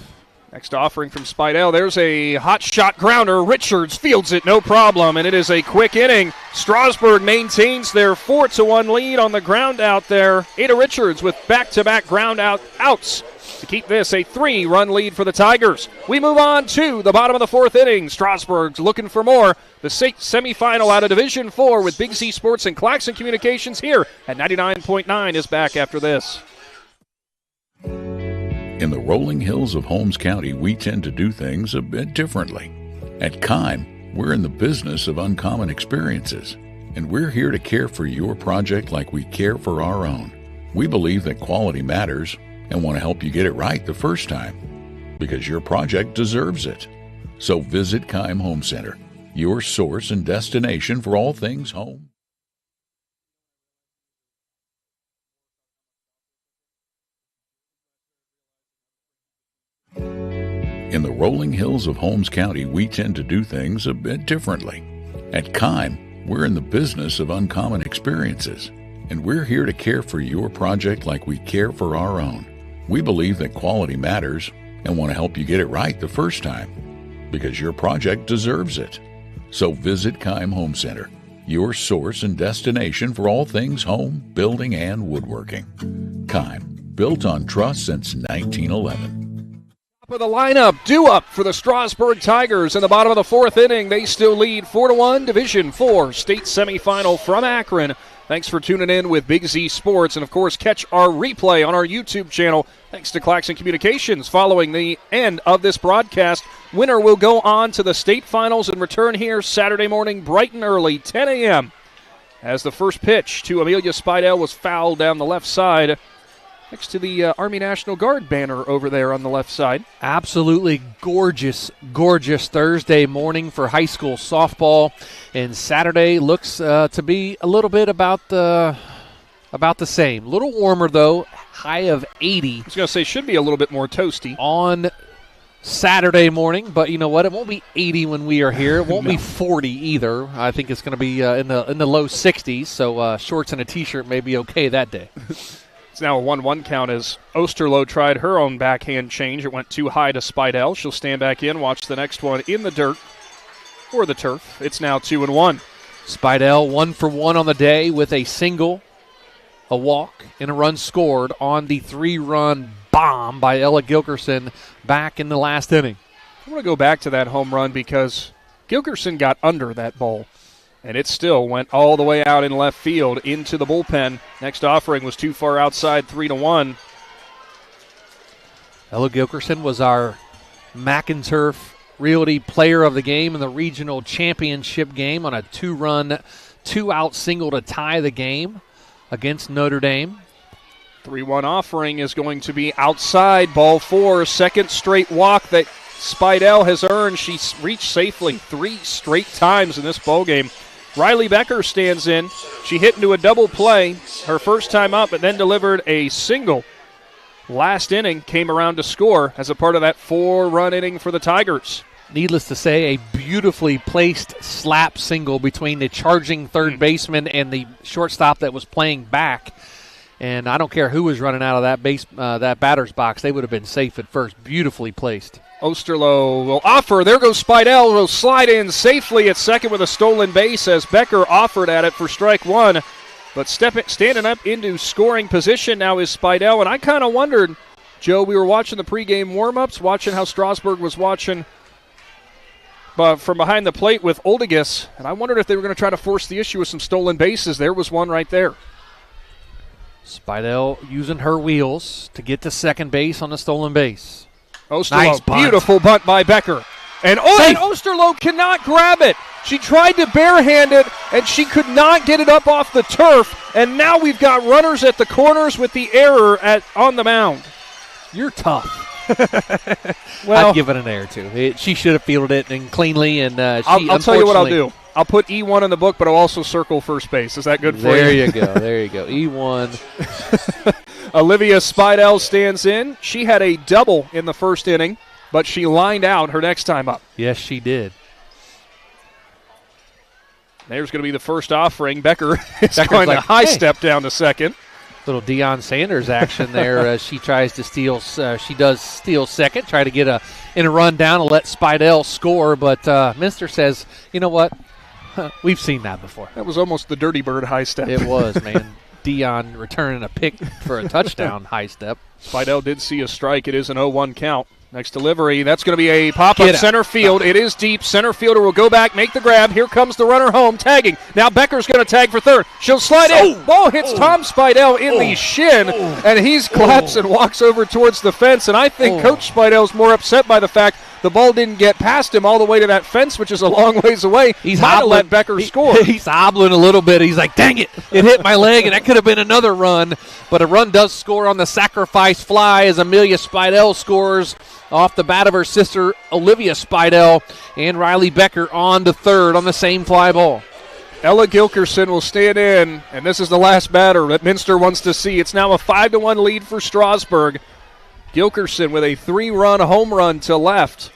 Next offering from Spidell. There's a hot shot grounder. Richards fields it, no problem, and it is a quick inning. Strasburg maintains their 4-1 lead on the ground out there. Ada Richards with back-to-back ground outs to keep this a 3-run lead for the Tigers. We move on to the bottom of the 4th inning. Strasburg's looking for more. The semifinal out of Division 4 with Big Z Sports and Claxon Communications here at 99.9 is back after this. In the rolling hills of Holmes County, we tend to do things a bit differently. At Kime, we're in the business of uncommon experiences, and we're here to care for your project like we care for our own. We believe that quality matters and want to help you get it right the first time, because your project deserves it. So visit Kime Home Center, your source and destination for all things home. In the rolling hills of Holmes County, we tend to do things a bit differently. At Kime, we're in the business of uncommon experiences, and we're here to care for your project like we care for our own. We believe that quality matters and want to help you get it right the first time, because your project deserves it. So visit Kime Home Center, your source and destination for all things home, building, and woodworking. Kime, built on trust since 1911. Top of the lineup, due up for the Strasbourg Tigers in the bottom of the fourth inning. They still lead 4-1, Division IV state semifinal from Akron. Thanks for tuning in with Big Z Sports. And, of course, catch our replay on our YouTube channel. Thanks to Claxon Communications. Following the end of this broadcast, winner will go on to the state finals and return here Saturday morning bright and early, 10 a.m. As the first pitch to Amelia Spidell was fouled down the left side, next to the Army National Guard banner over there on the left side. Absolutely gorgeous, gorgeous Thursday morning for high school softball. And Saturday looks to be a little bit about the same. A little warmer, though, high of 80. I was going to say, should be a little bit more toasty. On Saturday morning, but you know what? It won't be 80 when we are here. It won't be 40 either. I think it's going to be in the low 60s, so shorts and a T-shirt may be okay that day. It's now a 1-1 count as Osterloh tried her own backhand change. It went too high to Spidell. She'll stand back in, watch the next one in the dirt or the turf. It's now 2-1. Spidell 1 for 1 on the day with a single, a walk, and a run scored on the 3-run bomb by Ella Gilkerson back in the last inning. I want to go back to that home run because Gilkerson got under that ball. And it still went all the way out in left field into the bullpen. Next offering was too far outside, 3-1. Ella Gilkerson was our McInturf Realty Player of the Game in the regional championship game on a 2-run, 2-out single to tie the game against Notre Dame. 3-1 offering is going to be outside, ball 4, second straight walk that Spidell has earned. She's reached safely 3 straight times in this ballgame. Riley Becker stands in. She hit into a double play her first time up, but then delivered a single. Last inning, came around to score as a part of that 4-run inning for the Tigers. Needless to say, a beautifully placed slap single between the charging third baseman and the shortstop that was playing back. And I don't care who was running out of that batter's box. They would have been safe at first. Beautifully placed. Osterloh will offer. There goes Spidell. Will slide in safely at second with a stolen base as Becker offered at it for strike 1. But standing up into scoring position now is Spidell. And I kind of wondered, Joe, we were watching the pregame warm-ups, watching how Strasburg was watching from behind the plate with Oldegas. And I wondered if they were going to try to force the issue with some stolen bases. There was one right there. Spidell using her wheels to get to second base on the stolen base. Osterloh, nice bunt. Beautiful bunt by Becker. And Osterloh cannot grab it. She tried to barehand it, and she could not get it up off the turf. And now we've got runners at the corners with the error on the mound. You're tough. Well, I'd give it an error, too. She should have fielded it and cleanly. And I'll tell you what I'll do. I'll put E1 in the book, but I'll also circle first base. Is that good for you? There you go. There you go. E1. Olivia Spidell stands in. She had a double in the first inning, but she lined out her next time up. Yes, she did. There's going to be the first offering. Becker is going to high step down to second. Little Deion Sanders action there. She tries to steal. She does steal second, try to get a run down and let Spidell score. But Minster says, you know what? We've seen that before. That was almost the Dirty Bird high step. It was, man. Deion returning a pick for a touchdown high step. Spidell did see a strike. It is an 0-1 count. Next delivery, that's going to be a pop-up center field. It is deep. Center fielder will go back, make the grab. Here comes the runner home, tagging. Now Becker's going to tag for third. She'll slide in. Ball hits Tom Spidell in the shin, and he's collapsed and walks over towards the fence. And I think Coach Spidell's more upset by the fact the ball didn't get past him all the way to that fence, which is a long ways away. He's to let Becker score. He's hobbling a little bit. He's like, dang it, it hit my leg, and that could have been another run. But a run does score on the sacrifice fly as Amelia Spidell scores off the bat of her sister, Olivia Spidell, and Riley Becker on to third on the same fly ball. Ella Gilkerson will stand in, and this is the last batter that Minster wants to see. It's now a 5-1 lead for Strasburg. Gilkerson with a 3-run home run to left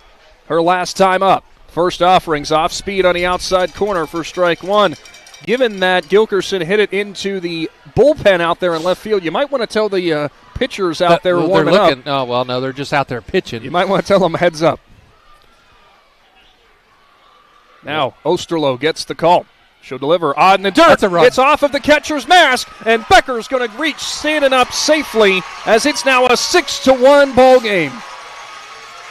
her last time up. First offerings off speed on the outside corner for strike 1. Given that Gilkerson hit it into the bullpen out there in left field, you might want to tell the pitchers out there warming up. Oh, well, no, they're just out there pitching. You might want to tell them heads up. Now, Osterloh gets the call. She'll deliver in the dirt. That's a run. It's off of the catcher's mask, and Becker's going to reach standing up safely as it's now a 6-1 ball game.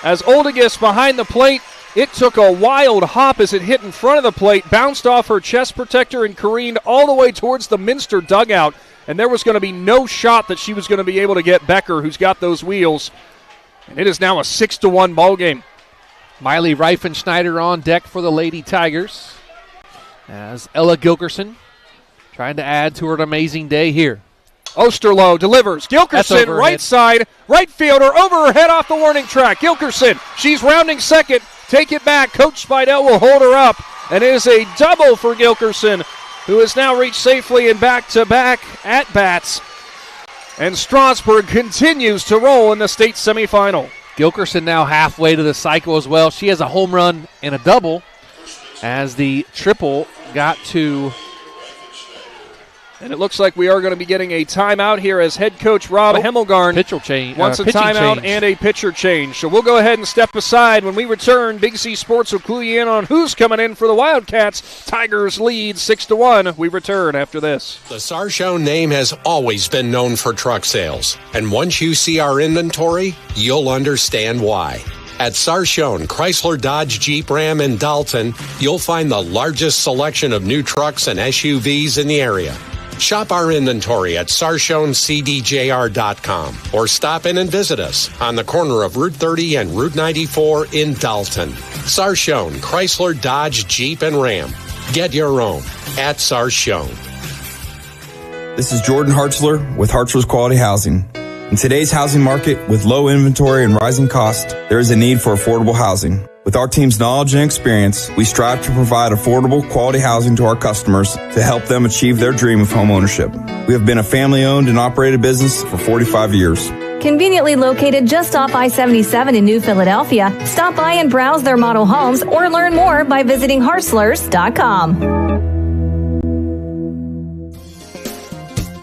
As Oldegas behind the plate, it took a wild hop as it hit in front of the plate, bounced off her chest protector, and careened all the way towards the Minster dugout. And there was going to be no shot that she was going to be able to get Becker, who's got those wheels. And it is now a 6-1 ball game. Miley Reifenschneider on deck for the Lady Tigers, as Ella Gilkerson trying to add to her amazing day here. Osterloh delivers. Gilkerson, right side, right fielder, over her head off the warning track. Gilkerson, she's rounding second. Take it back. Coach Spidell will hold her up. And it is a double for Gilkerson, who has now reached safely in back-to-back at-bats. And Strasburg continues to roll in the state semifinal. Gilkerson now halfway to the cycle as well. She has a home run and a double as the triple got to... And it looks like we are going to be getting a timeout here as head coach Rob Hemmelgarn wants a timeout and a pitcher change. So we'll go ahead and step aside. When we return, Big C Sports will clue you in on who's coming in for the Wildcats. Tigers lead 6-1. We return after this. The Sarchone name has always been known for truck sales. And once you see our inventory, you'll understand why. At Sarchone, Chrysler, Dodge, Jeep, Ram, and Dalton, you'll find the largest selection of new trucks and SUVs in the area. Shop our inventory at SarchoneCDJR.com or stop in and visit us on the corner of Route 30 and Route 94 in Dalton. Sarchone, Chrysler, Dodge, Jeep, and Ram. Get your own at Sarchone. This is Jordan Hartzler with Hartzler's Quality Housing. In today's housing market, with low inventory and rising costs, there is a need for affordable housing. With our team's knowledge and experience, we strive to provide affordable, quality housing to our customers to help them achieve their dream of home ownership. We have been a family-owned and operated business for 45 years. Conveniently located just off I-77 in New Philadelphia, stop by and browse their model homes or learn more by visiting Hartzlers.com.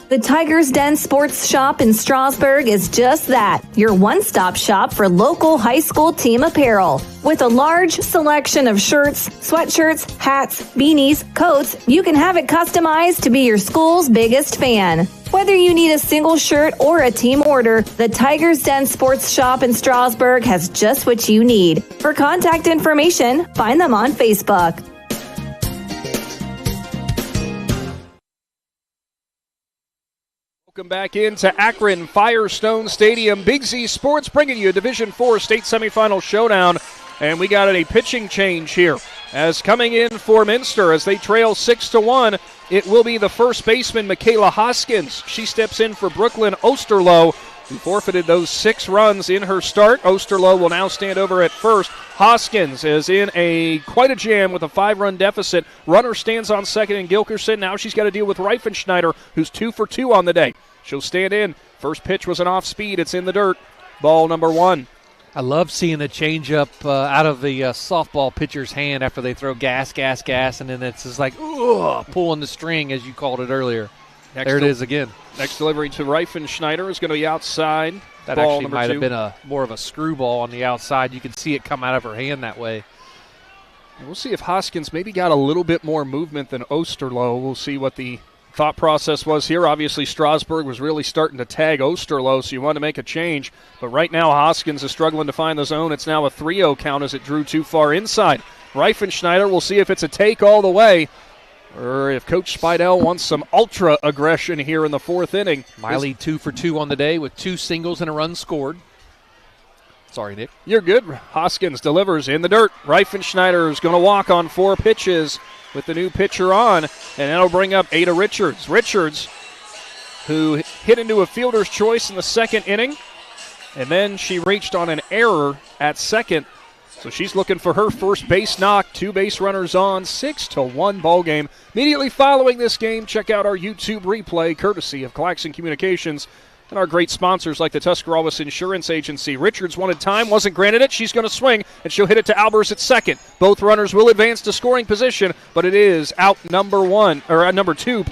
The Tiger's Den Sports Shop in Strasburg is just that, your one-stop shop for local high school team apparel. With a large selection of shirts, sweatshirts, hats, beanies, coats, you can have it customized to be your school's biggest fan. Whether you need a single shirt or a team order, the Tiger's Den Sports Shop in Strasburg has just what you need. For contact information, find them on Facebook. Welcome back into Akron Firestone Stadium. Big Z Sports bringing you a Division IV state semifinal showdown. And we got a pitching change here. As coming in for Minster as they trail 6-1, it will be the first baseman, Michaela Hoskins. She steps in for Brooklyn Osterloh, who forfeited those 6 runs in her start. Osterloh will now stand over at first. Hoskins is in quite a jam with a 5-run deficit. Runner stands on second in Gilkerson. Now she's got to deal with Reifenschneider, who's 2 for 2 on the day. She'll stand in. First pitch was an off speed. It's in the dirt. Ball number 1. I love seeing the changeup out of the softball pitcher's hand after they throw gas, and then it's just like, pulling the string, as you called it earlier. There it is again. Next delivery to Reifenschneider is going to be outside. That actually might have been more of a screwball on the outside. You can see it come out of her hand that way. And we'll see if Hoskins maybe got a little bit more movement than Osterloh. We'll see what the thought process was here. Obviously, Strasburg was really starting to tag Osterloh, so you want to make a change. But right now, Hoskins is struggling to find the zone. It's now a 3-0 count as it drew too far inside. Reifenschneider, we'll see if it's a take all the way, or if Coach Spidell wants some ultra aggression here in the 4th inning. Miley 2 for 2 on the day with 2 singles and a run scored. Sorry, Nick. You're good. Hoskins delivers in the dirt. Reifenschneider is going to walk on 4 pitches with the new pitcher on, and that'll bring up Ada Richards. Richards, who hit into a fielder's choice in the 2nd inning, and then she reached on an error at second. So she's looking for her first base knock. 2 base runners on, 6-1 ball game. Immediately following this game, check out our YouTube replay, courtesy of Claxon Communications and our great sponsors like the Tuscarawas Insurance Agency. Richards wanted time, wasn't granted it. She's going to swing, and she'll hit it to Albers at second. Both runners will advance to scoring position, but it is out number 2,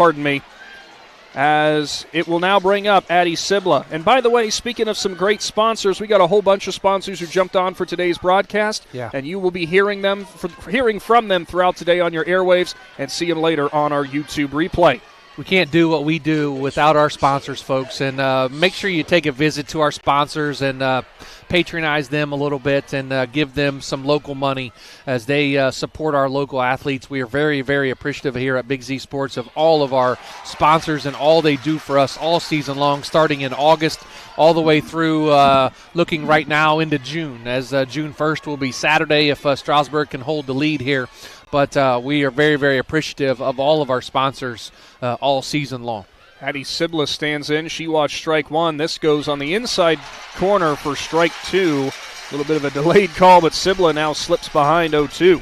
as it will now bring up Addie Sibla. And by the way, speaking of some great sponsors, we got a whole bunch of sponsors who jumped on for today's broadcast, and you will be hearing from them throughout today on your airwaves and see them later on our YouTube replay. We can't do what we do without our sponsors, folks, and make sure you take a visit to our sponsors and patronize them a little bit and give them some local money as they support our local athletes. We are very, very appreciative here at Big Z Sports of all of our sponsors and all they do for us all season long, starting in August all the way through looking right now into June, as June 1st will be Saturday if Strasburg can hold the lead here. But we are very, very appreciative of all of our sponsors all season long. Addie Sibla stands in. She watched strike one. This goes on the inside corner for strike two. A little bit of a delayed call, but Sibla now slips behind 0-2.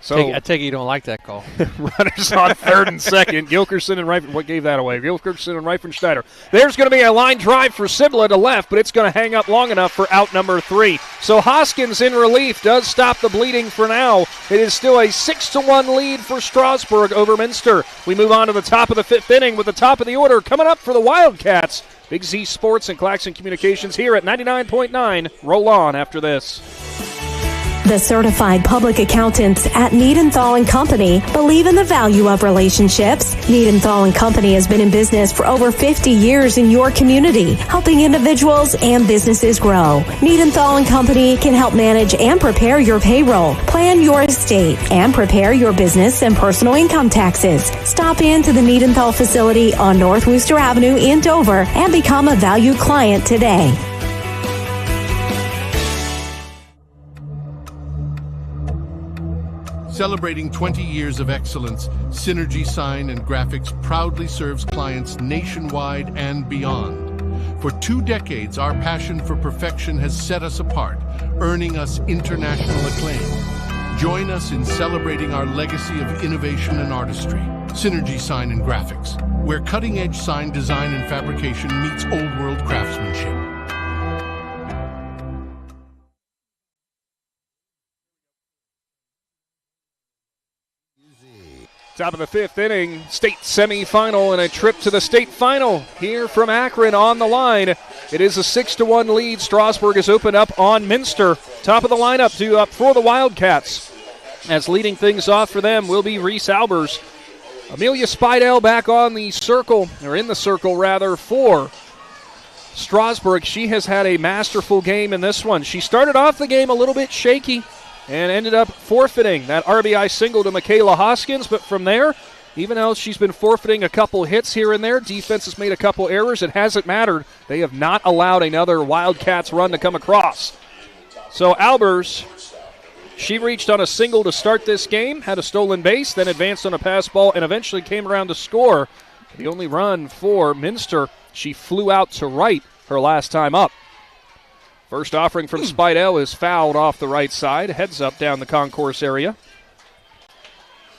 So I take it you don't like that call. Runners on third and second. Gilkerson and Reifensteiner. What gave that away? Gilkerson and Reifensteiner. There's going to be a line drive for Sibla to left, but it's going to hang up long enough for out number 3. So Hoskins in relief does stop the bleeding for now. It is still a 6-1 lead for Strasburg over Minster. We move on to the top of the 5th inning with the top of the order coming up for the Wildcats. Big Z Sports and Claxon Communications here at 99.9. Roll on after this. The certified public accountants at Niedenthal & Company believe in the value of relationships. Niedenthal & Company has been in business for over 50 years in your community, helping individuals and businesses grow. Niedenthal & Company can help manage and prepare your payroll, plan your estate, and prepare your business and personal income taxes. Stop in to the Niedenthal facility on North Worcester Avenue in Dover and become a valued client today. Celebrating 20 years of excellence, Synergy Sign and Graphics proudly serves clients nationwide and beyond. For 2 decades, our passion for perfection has set us apart, earning us international acclaim. Join us in celebrating our legacy of innovation and artistry. Synergy Sign and Graphics, where cutting-edge sign design and fabrication meets old-world craftsmanship. Top of the 5th inning, state semifinal and a trip to the state final here from Akron on the line. It is a 6-1 lead. Strasburg has opened up on Minster. Top of the lineup for the Wildcats. As leading things off for them will be Reese Albers. Amelia Spidell back on the circle, or in the circle rather, for Strasburg. She has had a masterful game in this one. She started off the game a little bit shaky and ended up forfeiting that RBI single to Michaela Hoskins. But from there, even though she's been forfeiting a couple hits here and there, defense has made a couple errors. It hasn't mattered. They have not allowed another Wildcats run to come across. So Albers, she reached on a single to start this game, had a stolen base, then advanced on a pass ball, and eventually came around to score. The only run for Minster, she flew out to right her last time up. First offering from Spidell is fouled off the right side. Heads up down the concourse area.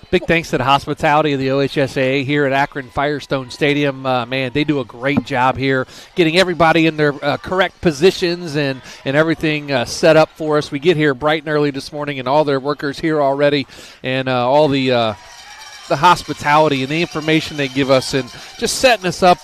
Big thanks to the hospitality of the OHSAA here at Akron Firestone Stadium. Man, they do a great job here getting everybody in their correct positions and everything set up for us. We get here bright and early this morning, and all their workers here already, and all the hospitality and the information they give us and just setting us up.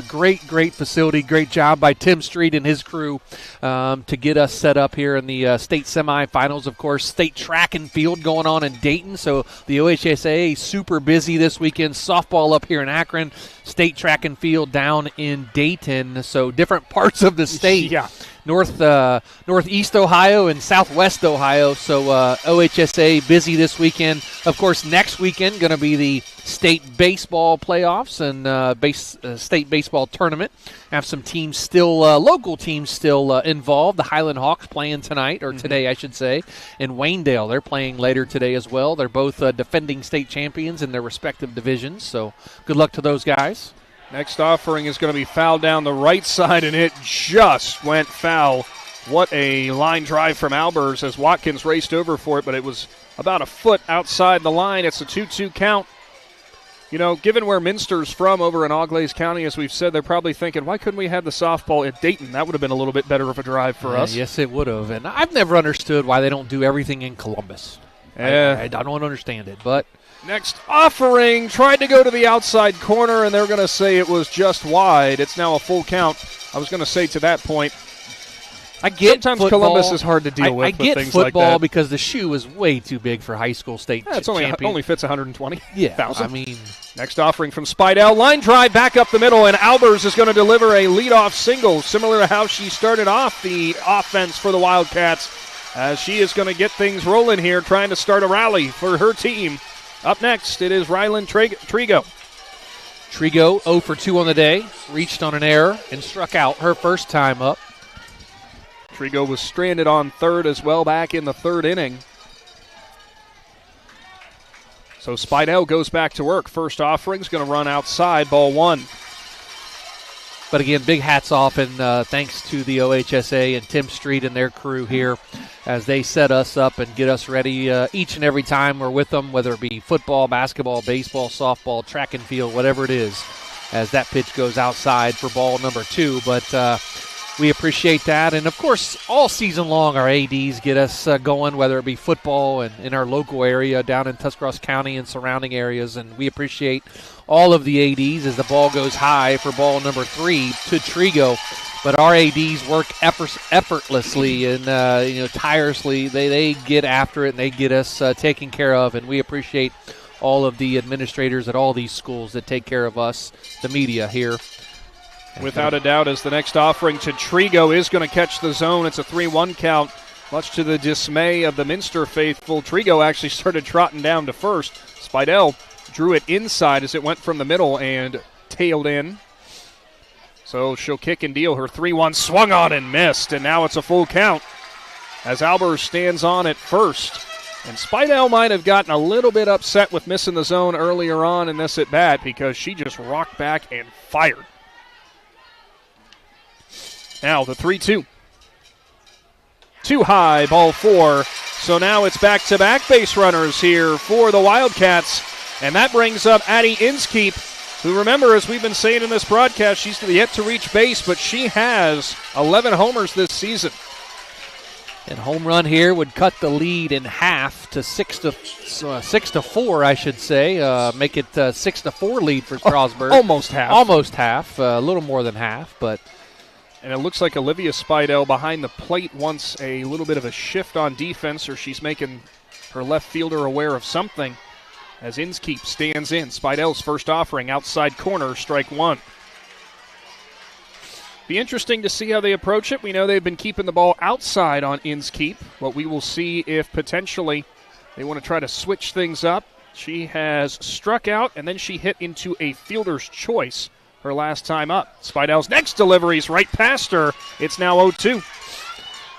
Great facility. Great job by Tim Street and his crew to get us set up here in the state semifinals. Of course, state track and field going on in Dayton. So the OHSAA super busy this weekend. Softball up here in Akron. State track and field down in Dayton. So different parts of the state. Yeah. Northeast Ohio and Southwest Ohio. So OHSAA busy this weekend. Of course, next weekend going to be the state baseball playoffs and state baseball tournament. Have some teams still, local teams still involved. The Highland Hawks playing tonight, or today I should say, in Waynedale. They're playing later today as well. They're both defending state champions in their respective divisions. So good luck to those guys. Next offering is going to be fouled down the right side, and it just went foul. What a line drive from Albers as Watkins raced over for it, but it was about a foot outside the line. It's a 2-2 count. You know, given where Minster's from over in Auglaize County, as we've said, they're probably thinking, why couldn't we have the softball at Dayton? That would have been a little bit better of a drive for us. Yes, it would have. And I've never understood why they don't do everything in Columbus. I don't understand it, but. Next offering tried to go to the outside corner, and they're going to say it was just wide. It's now a full count. I was going to say to that point, I get sometimes football. Columbus is hard to deal with. I get things football like that. because the shoe is way too big for high school state champion. Only fits 120. Yeah, 1,000. I mean. Next offering from Spidell. Line drive back up the middle, and Albers is going to deliver a leadoff single, similar to how she started off the offense for the Wildcats, as she is going to get things rolling here, trying to start a rally for her team. Up next, it is Rylan Trigo. Trigo 0 for 2 on the day, reached on an error and struck out her first time up. Trigo was stranded on third as well back in the third inning. So Spidell goes back to work. First offering's going to run outside, ball 1. But again, big hats off, and thanks to the OHSAA and Tim Street and their crew here as they set us up and get us ready each and every time we're with them, whether it be football, basketball, baseball, softball, track and field, whatever it is, as that pitch goes outside for ball number 2. But we appreciate that. And, of course, all season long our ADs get us going, whether it be football and in our local area down in Tuscarawas County and surrounding areas. And we appreciate all of the ADs as the ball goes high for ball number 3 to Trigo. But our ADs work effortlessly and tirelessly. They get after it and they get us taken care of. And we appreciate all of the administrators at all these schools that take care of us, the media here. Without a doubt, as the next offering to Trigo is going to catch the zone. It's a 3-1 count, much to the dismay of the Minster faithful. Trigo actually started trotting down to first. Spidell drew it inside as it went from the middle and tailed in. So she'll kick and deal. Her 3-1 swung on and missed, and now it's a full count as Albers stands on at first. And Spidell might have gotten a little bit upset with missing the zone earlier on in this at-bat because she just rocked back and fired. Now the 3-2. Too high, ball 4. So now it's back-to-back base runners here for the Wildcats. And that brings up Addie Inskeep, who, remember, as we've been saying in this broadcast, she's yet to reach base, but she has 11 homers this season. And home run here would cut the lead in half to 6-4, I should say. Make it 6-4 lead for Strasburg. Almost half. Almost half. A little more than half, but. And it looks like Olivia Spidell behind the plate wants a little bit of a shift on defense, or she's making her left fielder aware of something as Inskeep stands in. Spidell's first offering, outside corner, strike 1. Be interesting to see how they approach it. We know they've been keeping the ball outside on Inskeep, but we will see if potentially they want to try to switch things up. She has struck out, and then she hit into a fielder's choice her last time up. Spidell's next delivery is right past her. It's now 0-2.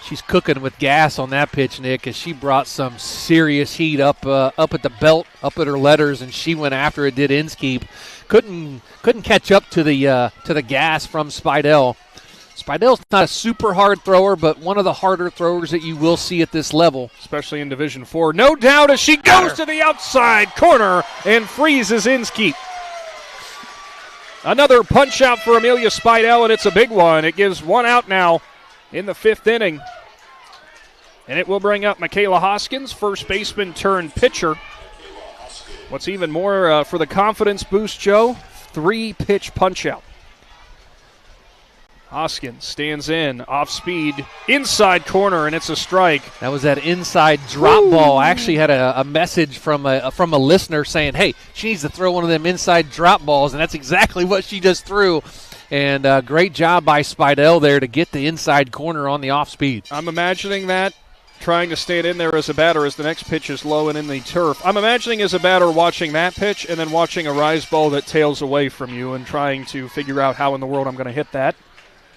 She's cooking with gas on that pitch, Nick, as she brought some serious heat up at the belt, up at her letters, and she went after it. Did Inskeep couldn't catch up to the gas from Spidell. Spidell's not a super hard thrower, but one of the harder throwers that you will see at this level, especially in Division 4. No doubt as she goes to the outside corner and freezes Inskeep. Another punch out for Amelia Spidell, and it's a big one. It gives one out now in the 5th inning. And it will bring up Michaela Hoskins, first baseman turned pitcher. What's even more for the confidence boost, Joe? 3-pitch punch out. Hoskins stands in, off speed, inside corner, and it's a strike. That was that inside drop ball. I actually had a message from a listener saying, hey, she needs to throw one of them inside drop balls, and that's exactly what she just threw. And great job by Spidell there to get the inside corner on the off speed. I'm imagining that, trying to stand in there as a batter as the next pitch is low and in the turf. I'm imagining as a batter watching that pitch and then watching a rise ball that tails away from you and trying to figure out how in the world I'm going to hit that.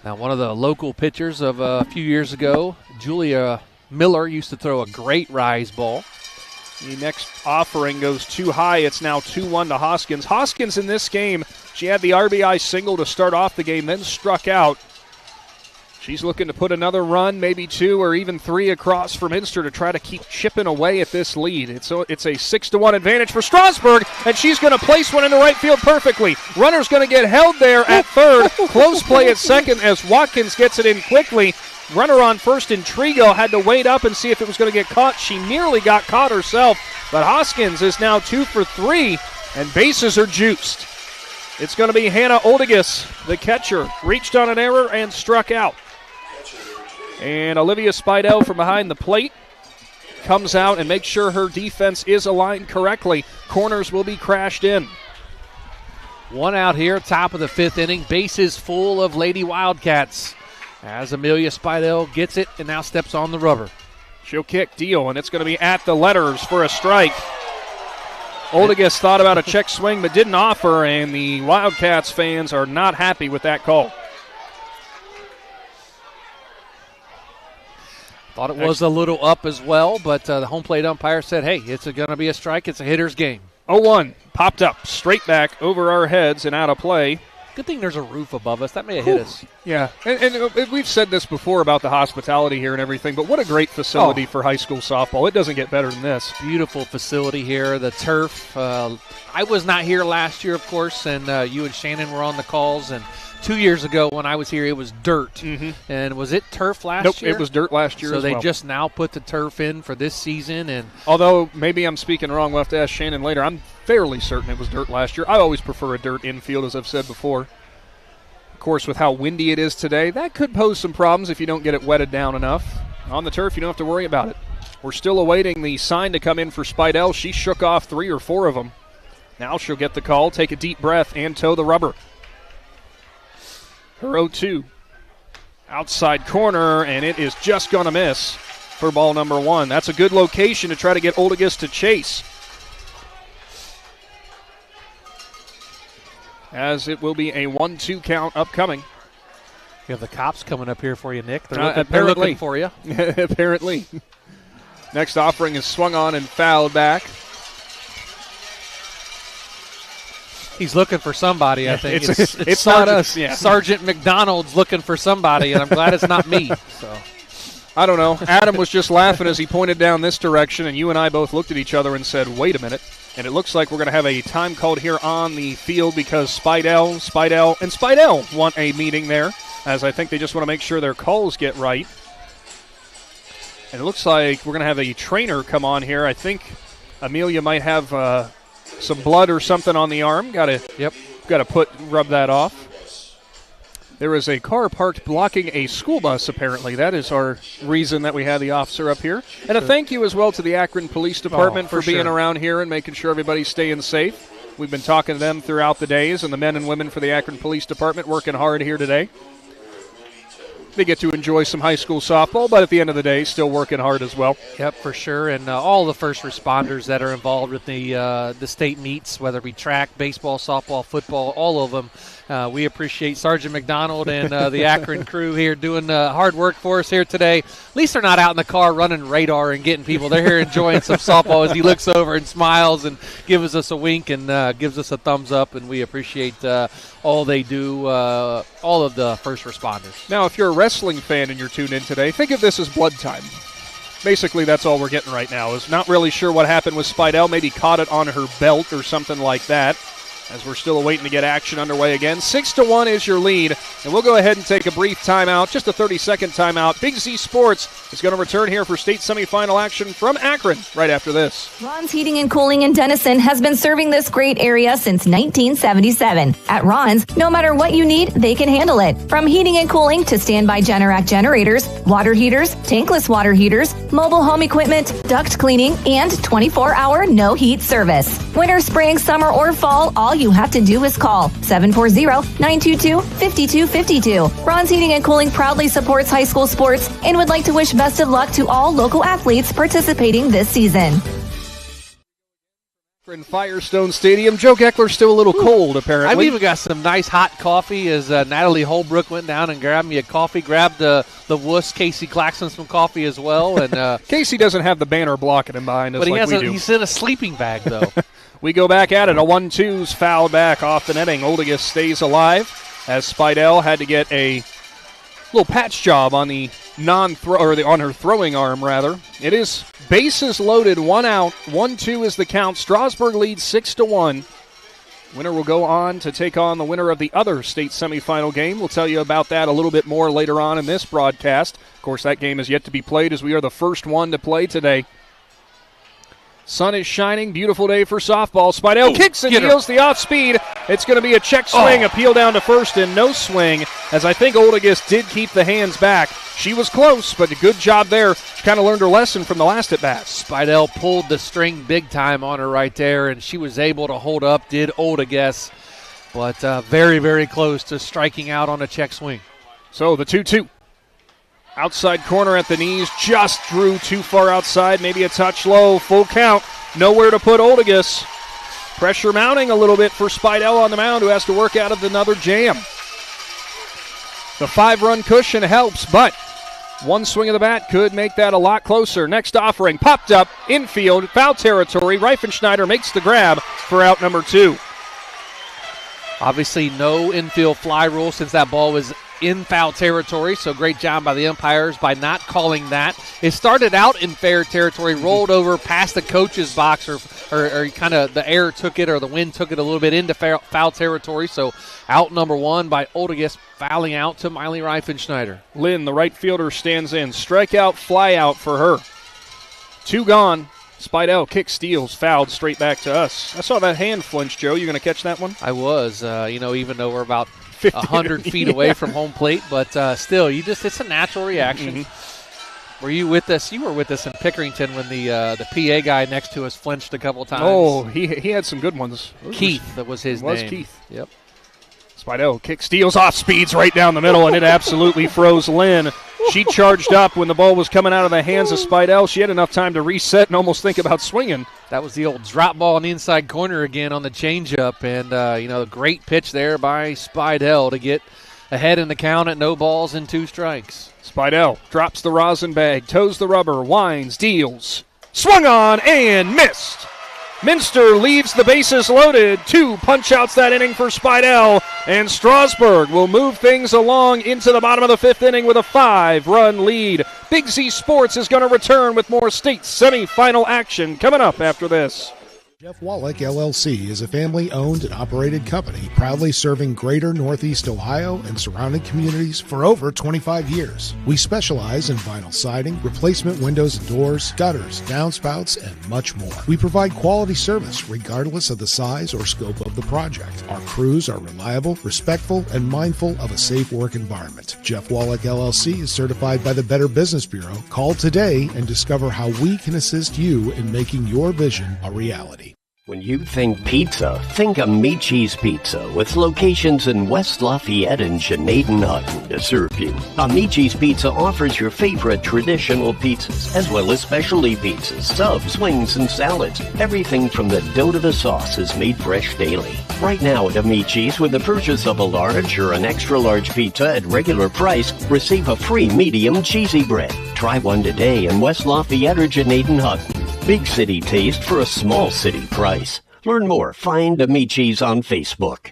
Now, one of the local pitchers of a few years ago, Julia Miller, used to throw a great rise ball. The next offering goes too high. It's now 2-1 to Hoskins. Hoskins in this game, she had the RBI single to start off the game, then struck out. She's looking to put another run, maybe 2 or even 3 across for Minster to try to keep chipping away at this lead. It's a 6-1 advantage for Strasburg, and she's going to place one in the right field perfectly. Runner's going to get held there at third. Close play at second as Watkins gets it in quickly. Runner on first, Intrigo had to wait up and see if it was going to get caught. She nearly got caught herself, but Hoskins is now 2 for 3, and bases are juiced. It's going to be Hannah Oldigas, the catcher, reached on an error and struck out. And Olivia Spidell from behind the plate comes out and makes sure her defense is aligned correctly. Corners will be crashed in. 1 out here, top of the 5th inning. Bases full of Lady Wildcats as Amelia Spidell gets it and now steps on the rubber. She'll kick, deal, and it's going to be at the letters for a strike. Oldigas thought about a check swing but didn't offer, and the Wildcats fans are not happy with that call. Thought it was a little up as well, but the home plate umpire said, hey, it's going to be a strike. It's a hitter's game. 0-1, popped up, straight back over our heads and out of play. Good thing there's a roof above us. That may have hit us. Yeah, and we've said this before about the hospitality here and everything, but what a great facility for high school softball. It doesn't get better than this. Beautiful facility here, the turf. I was not here last year, of course, and you and Shannon were on the calls, and 2 years ago when I was here, it was dirt. Mm-hmm. And was it turf last year? Nope, it was dirt last year so as well. So they just now put the turf in for this season. And although maybe I'm speaking wrong, we'll have to ask Shannon later. I'm fairly certain it was dirt last year. I always prefer a dirt infield, as I've said before. Of course, with how windy it is today, that could pose some problems if you don't get it wetted down enough. On the turf, you don't have to worry about it. We're still awaiting the sign to come in for Spidell. She shook off 3 or 4 of them. Now she'll get the call, take a deep breath, and toe the rubber. Her 0-2. Outside corner, and it is just going to miss for ball number 1. That's a good location to try to get Oldigas to chase. As it will be a 1-2 count upcoming. You have the cops coming up here for you, Nick. They're looking for you. Apparently. Next offering is swung on and fouled back. He's looking for somebody, I think. It's not us. Yeah. Sergeant McDonald's looking for somebody, and I'm glad it's not me. So I don't know. Adam was just laughing as he pointed down this direction, and you and I both looked at each other and said, wait a minute. And it looks like we're going to have a time called here on the field because Spidell want a meeting there, as I think they just want to make sure their calls get right. And it looks like we're going to have a trainer come on here. I think Amelia might have some blood or something on the arm. Got to rub that off. There is a car parked blocking a school bus, apparently. That is our reason that we have the officer up here. And a thank you as well to the Akron Police Department for being around here and making sure everybody's staying safe. We've been talking to them throughout the days, and the men and women for the Akron Police Department working hard here today. They get to enjoy some high school softball, but at the end of the day, still working hard as well. Yep, for sure. And all the first responders that are involved with the state meets, whether it be track, baseball, softball, football, all of them. We appreciate Sergeant McDonald and the Akron crew here doing hard work for us here today. At least they're not out in the car running radar and getting people. They're here enjoying some softball as he looks over and smiles and gives us a wink and gives us a thumbs up, and we appreciate all they do, all of the first responders. Now, if you're a wrestling fan and you're tuned in today, think of this as blood time. Basically, that's all we're getting right now. Is not really sure what happened with Spidell. Maybe caught it on her belt or something like that. As we're still waiting to get action underway again. 6-1 is your lead, and we'll go ahead and take a brief timeout, just a 30-second timeout. Big Z Sports is going to return here for state semifinal action from Akron right after this. Ron's Heating and Cooling in Denison has been serving this great area since 1977. At Ron's, no matter what you need, they can handle it. From heating and cooling to standby Generac generators, water heaters, tankless water heaters, mobile home equipment, duct cleaning, and 24-hour no-heat service. Winter, spring, summer, or fall, all you have to do is call 740-922-5252. Ron's Heating and Cooling proudly supports high school sports and would like to wish best of luck to all local athletes participating this season. In Firestone Stadium, Joe Geckler's still a little cold, apparently. I've even got some nice hot coffee as Natalie Holbrook went down and grabbed me a coffee, grabbed the wuss Casey Claxon some coffee as well. And Casey doesn't have the banner blocking him behind us but like we do. He's in a sleeping bag, though. We go back at it. A 1-2's fouled back off the netting. Oldigas stays alive as Spidell had to get a little patch job on the on her throwing arm rather. It is bases loaded, 1 out, 1-2 is the count. Strasburg leads 6-1. Winner will go on to take on the winner of the other state semifinal game. We'll tell you about that a little bit more later on in this broadcast. Of course, that game is yet to be played as we are the first one to play today. Sun is shining. Beautiful day for softball. Spidell kicks and deals the off speed. It's going to be a check swing, appeal down to first, and no swing, as I think Oldegis did keep the hands back. She was close, but a good job there. She kind of learned her lesson from the last at-bat. Spidell pulled the string big time on her right there, and she was able to hold up, did Oldegis, but very, very close to striking out on a check swing. So the 2-2. Outside corner at the knees, just drew too far outside, maybe a touch low, full count, nowhere to put Oldegis. Pressure mounting a little bit for Spidell on the mound, who has to work out of another jam. The 5-run cushion helps, but one swing of the bat could make that a lot closer. Next offering, popped up, infield, foul territory. Reifenschneider makes the grab for out number 2. Obviously no infield fly rule since that ball was in foul territory, so great job by the umpires by not calling that. It started out in fair territory, rolled over past the coach's box, or kind of the air took it or the wind took it a little bit into foul territory, so out number 1 by Oldegis, fouling out to Miley Reifenschneider. Lynn, the right fielder, stands in. Strikeout, fly out for her. 2 gone. Spidell kicks, steals, fouled straight back to us. I saw that hand flinch, Joe. You going to catch that one? I was, even though we're about 100 feet away from home plate, but still, it's a natural reaction. Were you with us? You were with us in Pickerington when the PA guy next to us flinched a couple times. Oh, he had some good ones. Keith, that was his name. Was Keith. Yep. Spidell kick, steals, off speeds right down the middle, and it absolutely froze Lynn. She charged up when the ball was coming out of the hands of Spidell. She had enough time to reset and almost think about swinging. That was the old drop ball in the inside corner again on the changeup, and a great pitch there by Spidell to get ahead in the count at no balls and 2 strikes. Spidell drops the rosin bag, toes the rubber, winds, deals, swung on and missed. Minster leaves the bases loaded. 2 punch-outs that inning for Spidell, and Strasburg will move things along into the bottom of the 5th inning with a 5-run lead. Big Z Sports is going to return with more state semifinal action coming up after this. Jeff Wallach, LLC, is a family-owned and operated company proudly serving greater Northeast Ohio and surrounding communities for over 25 years. We specialize in vinyl siding, replacement windows and doors, gutters, downspouts, and much more. We provide quality service regardless of the size or scope of the project. Our crews are reliable, respectful, and mindful of a safe work environment. Jeff Wallach, LLC is certified by the Better Business Bureau. Call today and discover how we can assist you in making your vision a reality. When you think pizza, think of Meat Cheese Pizza, with locations in West Lafayette and Janaden-Hutton to serve you. Meat Cheese Pizza offers your favorite traditional pizzas, as well as specialty pizzas, subs, wings, and salads. Everything from the dough to the sauce is made fresh daily. Right now at Meat Cheese, with the purchase of a large or an extra large pizza at regular price, receive a free medium cheesy bread. Try one today in West Lafayette or Janaden-Hutton. Big city taste for a small city price. Learn more. Find Meat Cheese on Facebook.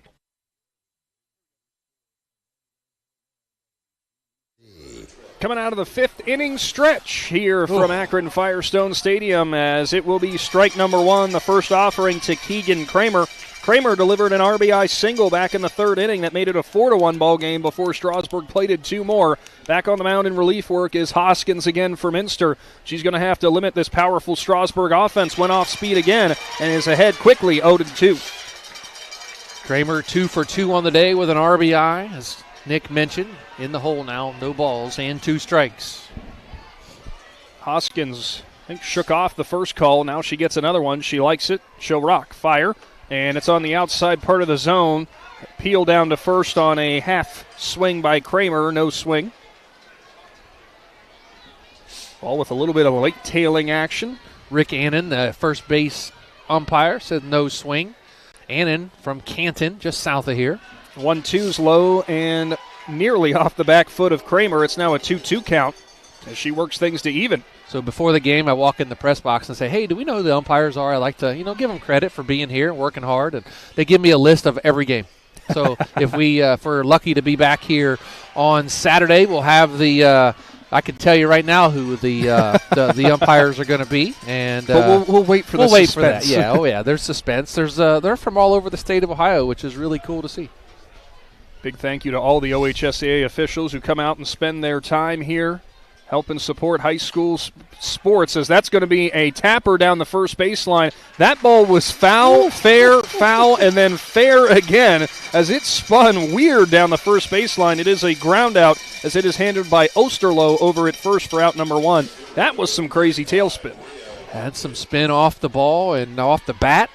Coming out of the 5th inning stretch here from Akron Firestone Stadium, as it will be strike number 1, the first offering to Keegan Kramer. Kramer delivered an RBI single back in the 3rd inning that made it a 4-1 ball game before Strasburg plated 2 more. Back on the mound in relief work is Hoskins again for Minster. She's going to have to limit this powerful Strasburg offense. Went off speed again and is ahead quickly 0-2. Kramer 2 for 2 on the day with an RBI, as Nick mentioned. In the hole now, no balls and 2 strikes. Hoskins, I think, shook off the first call. Now she gets another one. She likes it. She'll rock. Fire. And it's on the outside part of the zone. Peel down to first on a half swing by Kramer. No swing. Ball with a little bit of late tailing action. Rick Annan, the first base umpire, said no swing. Annan from Canton, just south of here. 1-2's low and nearly off the back foot of Kramer. It's now a 2-2 count as she works things to even. So before the game, I walk in the press box and say, hey, do we know who the umpires are? I like to, give them credit for being here and working hard. And they give me a list of every game. So if we're lucky to be back here on Saturday, we'll have the I can tell you right now who the umpires are going to be, and but we'll wait for suspense. For that. Yeah, there's suspense. They're from all over the state of Ohio, which is really cool to see. Big thank you to all the OHSAA officials who come out and spend their time here helping support high school sports, as that's going to be a tapper down the first baseline. That ball was foul, fair, foul, and then fair again as it spun weird down the first baseline. It is a ground out as it is handled by Osterloh over at first for out number 1. That was some crazy tailspin. Had some spin off the ball and off the bat.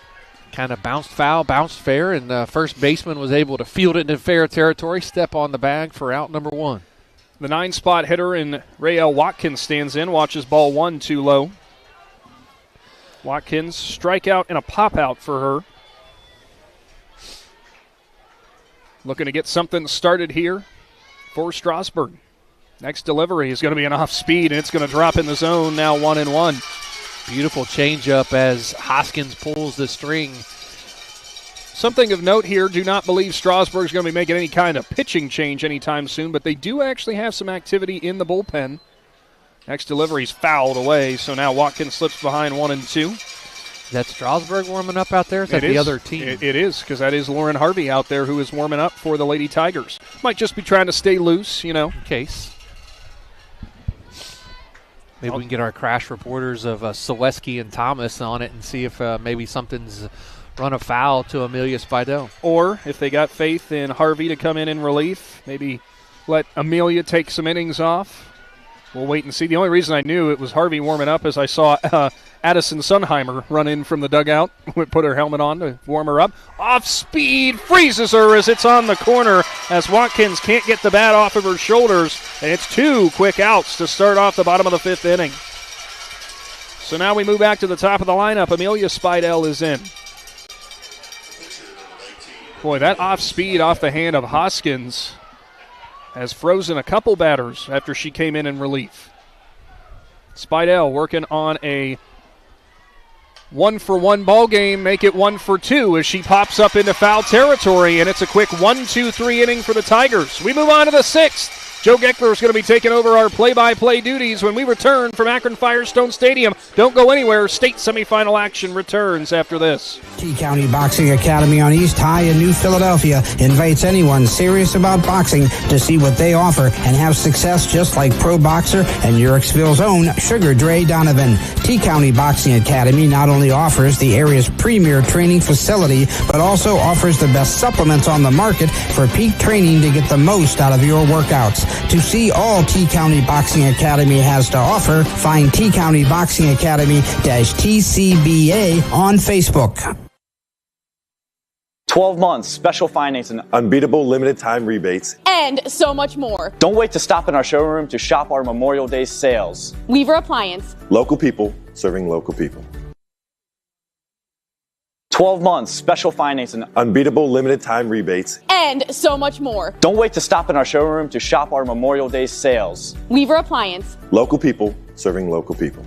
Kind of bounced foul, bounced fair, and the first baseman was able to field it into fair territory, step on the bag for out number 1. The 9-spot hitter in Rael Watkins stands in, watches ball 1 too low. Watkins, strikeout and a pop-out for her. Looking to get something started here for Strasburg. Next delivery is going to be an off-speed, and it's going to drop in the zone, now 1-1. Beautiful changeup as Hoskins pulls the string. Something of note here, do not believe Strasburg's going to be making any kind of pitching change anytime soon, but they do actually have some activity in the bullpen. Next delivery's fouled away, so now Watkins slips behind 1-2. Is that Strasburg warming up out there? Is that the other team? It is, because that is Lauren Harvey out there who is warming up for the Lady Tigers. Might just be trying to stay loose, In case. Maybe we can get our crash reporters of Selesky and Thomas on it and see if maybe something's run afoul to Amelia Spidell. Or if they got faith in Harvey to come in relief, maybe let Amelia take some innings off. We'll wait and see. The only reason I knew it was Harvey warming up is I saw Addison Sunheimer run in from the dugout, put her helmet on to warm her up. Off speed, freezes her as it's on the corner as Watkins can't get the bat off of her shoulders, and it's 2 quick outs to start off the bottom of the 5th inning. So now we move back to the top of the lineup. Amelia Spidell is in. Boy, that off speed off the hand of Hoskins has frozen a couple batters after she came in relief. Spidell working on a 1-for-1 ball game, make it 1-for-2 as she pops up into foul territory, and it's a quick 1-2-3 inning for the Tigers. We move on to the 6th. Joe Geckler is going to be taking over our play-by-play duties when we return from Akron Firestone Stadium. Don't go anywhere. State semifinal action returns after this. T-County Boxing Academy on East High in New Philadelphia invites anyone serious about boxing to see what they offer and have success just like pro boxer and Urixville's own Sugar Dre Donovan. T-County Boxing Academy not only offers the area's premier training facility, but also offers the best supplements on the market for peak training to get the most out of your workouts. To see all T-County Boxing Academy has to offer, find T-County Boxing Academy-TCBA on Facebook. 12 months, special financing, unbeatable limited time rebates, and so much more. Don't wait to stop in our showroom to shop our Memorial Day sales. Weaver Appliance. Local people serving local people. 12 months, special financing, unbeatable limited time rebates, and so much more. Don't wait to stop in our showroom to shop our Memorial Day sales. Weaver Appliance. Local people serving local people.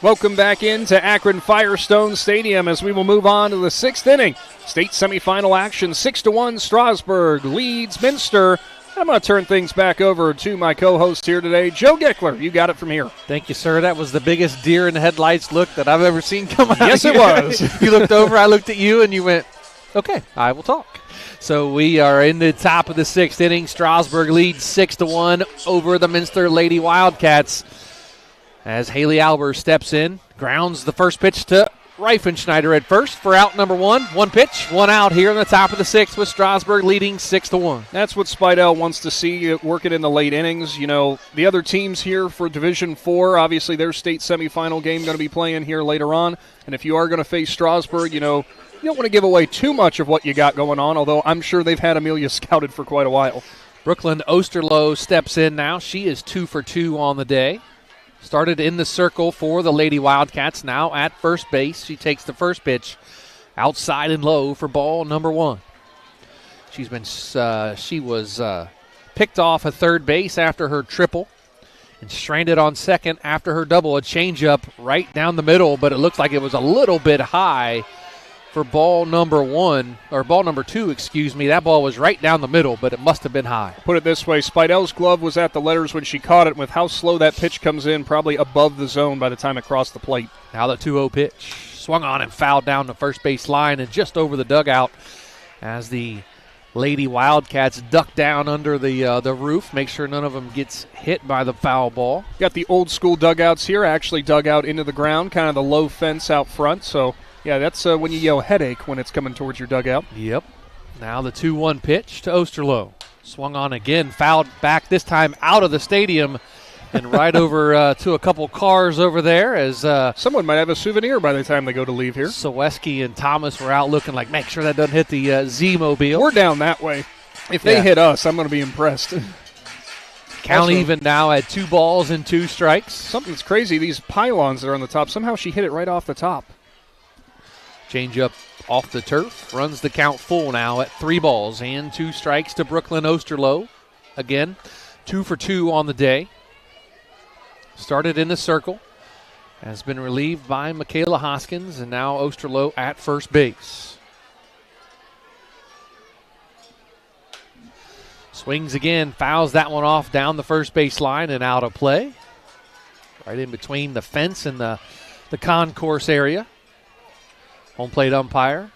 Welcome back into Akron Firestone Stadium as we will move on to the 6th inning. State semifinal action, 6-1 Strasburg leads Minster. I'm going to turn things back over to my co-host here today, Joe Geckler. You got it from here. Thank you, sir. That was the biggest deer in the headlights look that I've ever seen come out. Yes, it was. You looked over, I looked at you, and you went, okay, I will talk. So we are in the top of the 6th inning. Strasburg leads 6-1 over the Minster Lady Wildcats. As Haley Albers steps in, grounds the first pitch to Reifenschneider at first for out number 1. 1 pitch, 1 out here in the top of the 6th with Strasburg leading 6-1. That's what Spidell wants to see, working in the late innings. You know, the other teams here for Division 4, obviously their state semifinal game going to be playing here later on. And if you are going to face Strasburg, you know, you don't want to give away too much of what you got going on, although I'm sure they've had Amelia scouted for quite a while. Brooklyn Osterloh steps in now. She is 2 for 2 on the day. Started in the circle for the Lady Wildcats, now at first base. She takes the first pitch outside and low for ball number 1. She was picked off at third base after her triple and stranded on second after her double. A changeup right down the middle, but it looked like it was a little bit high for ball number two, excuse me. That ball was right down the middle, but it must have been high. Put it this way, Spidell's glove was at the letters when she caught it. With how slow that pitch comes in, probably above the zone by the time it crossed the plate. Now the 2-0 pitch. Swung on and fouled down the first base line and just over the dugout as the Lady Wildcats duck down under the roof, make sure none of them gets hit by the foul ball. Got the old school dugouts here, actually dug out into the ground, kind of the low fence out front. So, yeah, that's when you yell headache when it's coming towards your dugout. Yep. Now the 2-1 pitch to Osterloh. Swung on again, fouled back, this time out of the stadium and right over to a couple cars over there as someone might have a souvenir by the time they go to leave here. Saweski and Thomas were out looking like, make sure that doesn't hit the Z-Mobile. We're down that way. If they hit us, I'm going to be impressed. Count also, even now at 2 balls and 2 strikes. Something's crazy. These pylons that are on the top, somehow she hit it right off the top. Change up off the turf. Runs the count full now at 3 balls and 2 strikes to Brooklyn Osterloh. Again, 2 for 2 on the day. Started in the circle. Has been relieved by Michaela Hoskins, and now Osterloh at first base. Swings again, fouls that one off down the first base line and out of play. Right in between the fence and the concourse area. Home plate umpire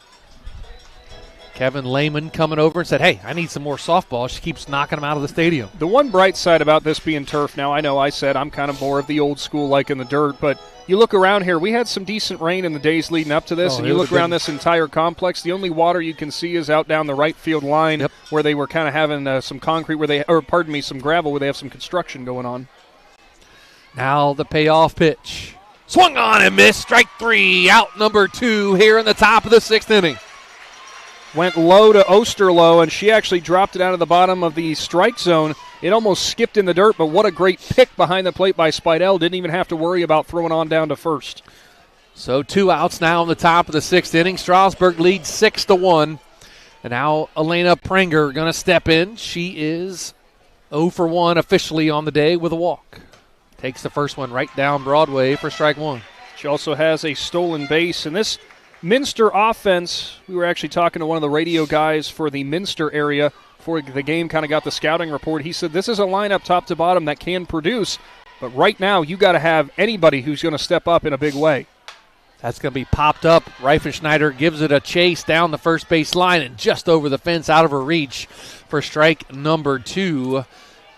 Kevin Lehman coming over and said, hey, I need some more softball. She keeps knocking them out of the stadium. The one bright side about this being turf, now I know I said I'm kind of more of the old school like in the dirt, but you look around here, we had some decent rain in the days leading up to this, and you look around this entire complex, the only water you can see is out down the right field line where they were kind of having some concrete some gravel where they have some construction going on. Now the payoff pitch. Swung on and missed. Strike 3, out number 2 here in the top of the 6th inning. Went low to Osterloh, and she actually dropped it out of the bottom of the strike zone. It almost skipped in the dirt, but what a great pick behind the plate by Spidell. Didn't even have to worry about throwing on down to first. So 2 outs now in the top of the 6th inning. Strasburg leads 6-1. And now Elena Prenger going to step in. She is 0 for 1 officially on the day with a walk. Takes the first one right down Broadway for strike 1. She also has a stolen base, and this Minster offense, we were actually talking to one of the radio guys for the Minster area before the game, kind of got the scouting report. He said this is a lineup top to bottom that can produce, but right now you got to have anybody who's going to step up in a big way. That's going to be popped up. Reifenschneider gives it a chase down the first base line and just over the fence out of her reach for strike number 2.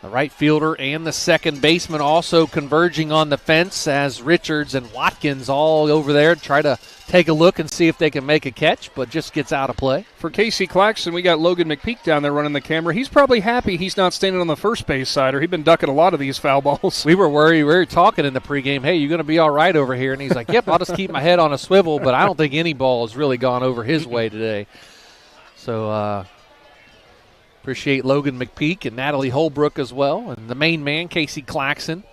The right fielder and the second baseman also converging on the fence as Richards and Watkins all over there try to take a look and see if they can make a catch, but just gets out of play. For Casey Claxon, we got Logan McPeek down there running the camera. He's probably happy he's not standing on the first base side, or he'd been ducking a lot of these foul balls. We were worried. We were talking in the pregame, hey, you going to be all right over here? And he's like, yep, I'll just keep my head on a swivel, but I don't think any ball has really gone over his way today. So, appreciate Logan McPeek and Natalie Holbrook as well. And the main man, Casey Claxon.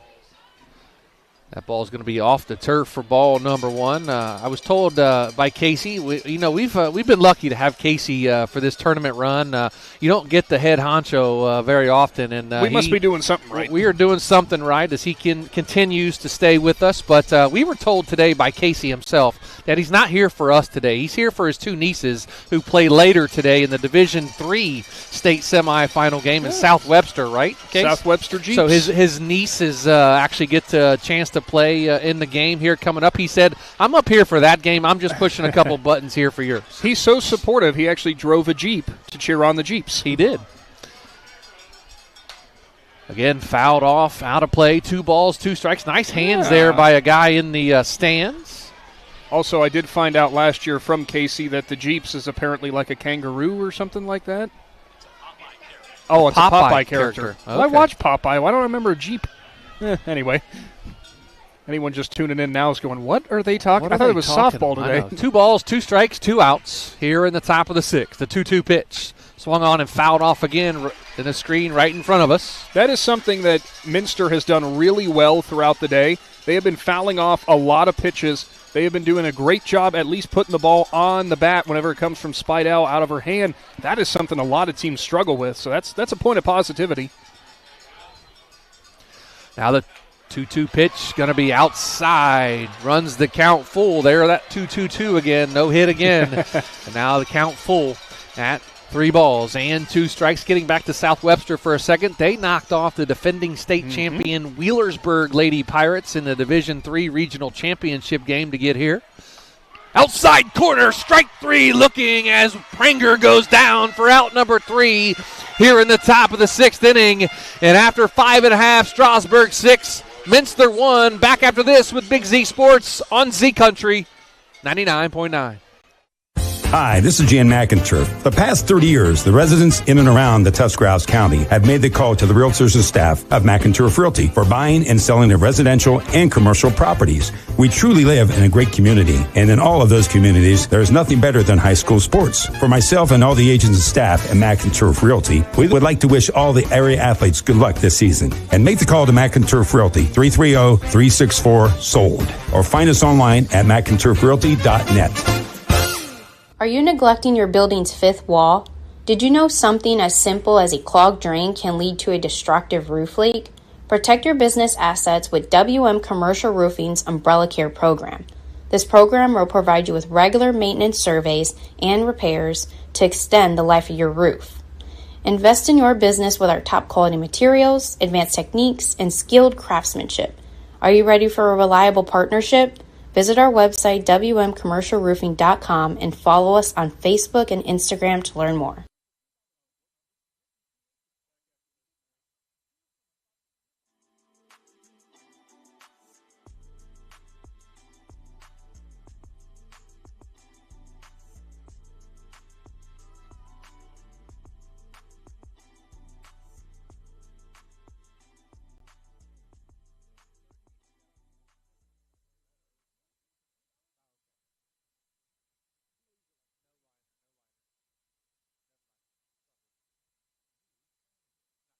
That ball is going to be off the turf for ball number 1. I was told by Casey, we've been lucky to have Casey for this tournament run. You don't get the head honcho very often, and we must be doing something right. We are doing something right as he continues to stay with us. But we were told today by Casey himself that he's not here for us today. He's here for his 2 nieces who play later today in the Division III state semifinal game in South Webster, right, Case? South Webster Jeeps. So his nieces actually get a chance to play in the game here coming up. He said, I'm up here for that game. I'm just pushing a couple buttons here for yours. He's so supportive, he actually drove a Jeep to cheer on the Jeeps. He did. Again, fouled off, out of play, 2 balls, 2 strikes. Nice hands there by a guy in the stands. Also, I did find out last year from Casey that the Jeeps is apparently like a kangaroo or something like that. Oh, it's a Popeye character. Okay. Well, I watched Popeye. Why don't I remember a Jeep? Anyway. Anyone just tuning in now is going, what are they talking about? I thought it was softball today. 2 balls, 2 strikes, 2 outs here in the top of the 6th. The 2-2 pitch. Swung on and fouled off again in the screen right in front of us. That is something that Minster has done really well throughout the day. They have been fouling off a lot of pitches. They have been doing a great job at least putting the ball on the bat whenever it comes from Spidell out of her hand. That is something a lot of teams struggle with, so that's a point of positivity. Now the 2-2 pitch going to be outside. Runs the count full there. That 2-2-2 again. No hit again. And now the count full at 3 balls and 2 strikes. Getting back to South Webster for a second. They knocked off the defending state champion Wheelersburg Lady Pirates in the Division III regional championship game to get here. Outside corner, strike 3 looking as Pranger goes down for out number 3 here in the top of the 6th inning. And after 5.5, Strasburg 6, Minster 1. Back after this with Big Z Sports on Z Country 99.9. Hi, this is Jan McIntyre. The past 30 years, the residents in and around the Tuscarawas County have made the call to the realtors and staff of McIntyre Realty for buying and selling their residential and commercial properties. We truly live in a great community, and in all of those communities, there is nothing better than high school sports. For myself and all the agents and staff at McIntyre Realty, we would like to wish all the area athletes good luck this season. And make the call to McIntyre Realty, 330-364-SOLD, or find us online at McIntyreRealty.net. Are you neglecting your building's 5th wall? Did you know something as simple as a clogged drain can lead to a destructive roof leak? Protect your business assets with WM Commercial Roofing's Umbrella Care program. This program will provide you with regular maintenance surveys and repairs to extend the life of your roof. Invest in your business with our top quality materials, advanced techniques, and skilled craftsmanship. Are you ready for a reliable partnership? Visit our website, wmcommercialroofing.com, and follow us on Facebook and Instagram to learn more.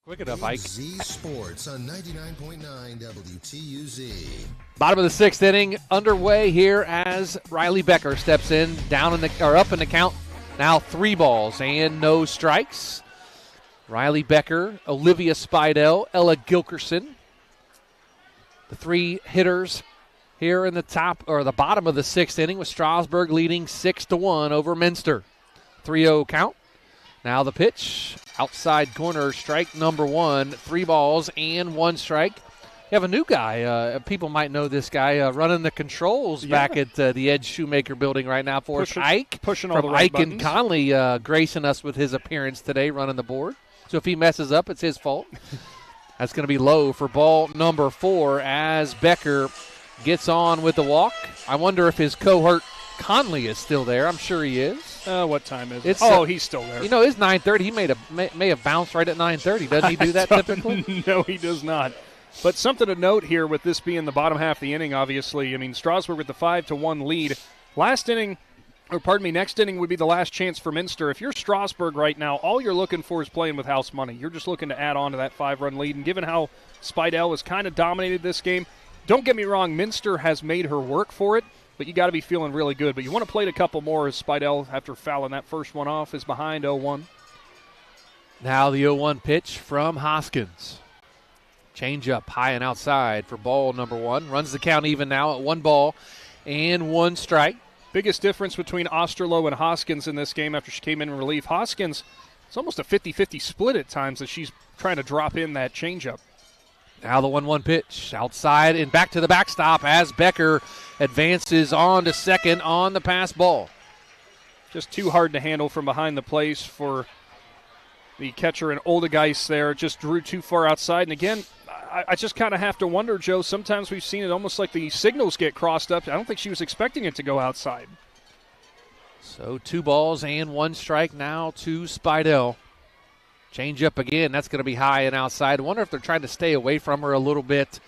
Quick enough, Ike. Z Sports on 99.9 WTUZ. Bottom of the 6th inning underway here as Riley Becker steps in, up in the count. Now 3 balls and no strikes. Riley Becker, Olivia Spidell, Ella Gilkerson. The 3 hitters here in the bottom of the 6th inning with Strasburg leading 6-1 over Minster. 3-0 count. Now the pitch, outside corner, strike number 1, 3 balls and 1 strike. You have a new guy. People might know this guy running the controls back at the Ed Shoemaker building right now for us. Ike. Pushing all the right Ike buttons. and Conley gracing us with his appearance today running the board. So if he messes up, it's his fault. That's going to be low for ball number 4 as Becker gets on with the walk. I wonder if his cohort Conley is still there. I'm sure he is. What time is it? It's, he's still there. You know, it's 9:30. He may have bounced right at 9:30. Doesn't he do that typically? No, he does not. But something to note here with this being the bottom half of the inning, obviously. I mean, Strasbourg with the 5-1 lead. Next inning would be the last chance for Minster. If you're Strasbourg right now, all you're looking for is playing with house money. You're just looking to add on to that 5-run lead. And given how Spidell has kind of dominated this game, don't get me wrong, Minster has made her work for it. But you got to be feeling really good. But you want to play it a couple more as Spidell, after fouling that first one off, is behind 0-1. Now the 0-1 pitch from Hoskins. Change up high and outside for ball number 1. Runs the count even now at 1 ball and 1 strike. Biggest difference between Osterloh and Hoskins in this game after she came in relief. Hoskins, it's almost a 50-50 split at times as she's trying to drop in that changeup. Now the 1-1 pitch outside and back to the backstop as Becker advances on to second on the pass ball. Just too hard to handle from behind the plate for the catcher and Oldegeist there. Just drew too far outside. And again, I just kind of have to wonder, Joe, sometimes we've seen it almost like the signals get crossed up. I don't think she was expecting it to go outside. So 2 balls and 1 strike now to Spidell. Change up again. That's going to be high and outside. I wonder if they're trying to stay away from her a little bit.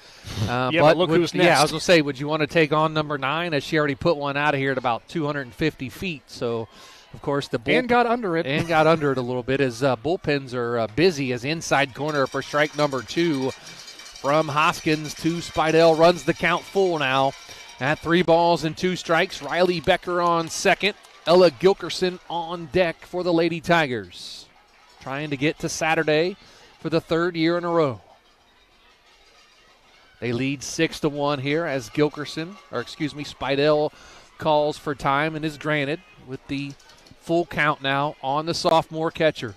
But look who's next. Yeah, I was going to say, would you want to take on number 9 as she already put one out of here at about 250 feet? So, of course, and got under it. And got under it a little bit as bullpens are busy as inside corner for strike number 2 from Hoskins to Spidell. Runs the count full now at 3 balls and 2 strikes. Riley Becker on second. Ella Gilkerson on deck for the Lady Tigers. Trying to get to Saturday for the 3rd year in a row. They lead 6-1 here as Spidell calls for time and is granted with the full count now on the sophomore catcher.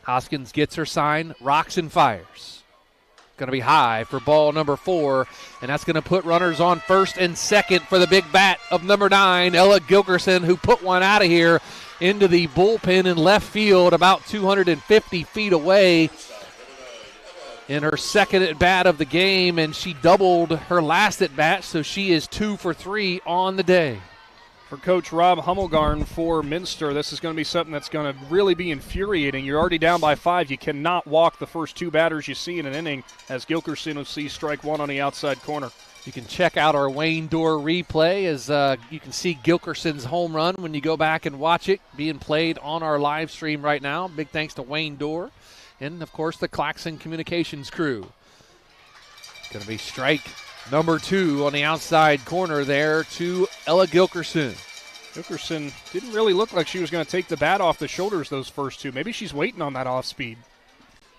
Hoskins gets her sign, rocks and fires. Going to be high for ball number 4, and that's going to put runners on first and second for the big bat of number 9, Ella Gilkerson, who put one out of here into the bullpen in left field about 250 feet away in her second at-bat of the game, and she doubled her last at-bat, so she is 2 for 3 on the day. For Coach Rob Hummelgarn for Minster, this is going to be something that's going to really be infuriating. You're already down by 5. You cannot walk the first 2 batters you see in an inning, as Gilkerson will see strike 1 on the outside corner. You can check out our Wayne Dorr replay as you can see Gilkerson's home run when you go back and watch it being played on our live stream right now. Big thanks to Wayne Dorr and, of course, the Claxon Communications crew. Going to be strike number 2 on the outside corner there to Ella Gilkerson. Gilkerson didn't really look like she was going to take the bat off the shoulders those first 2. Maybe she's waiting on that off speed.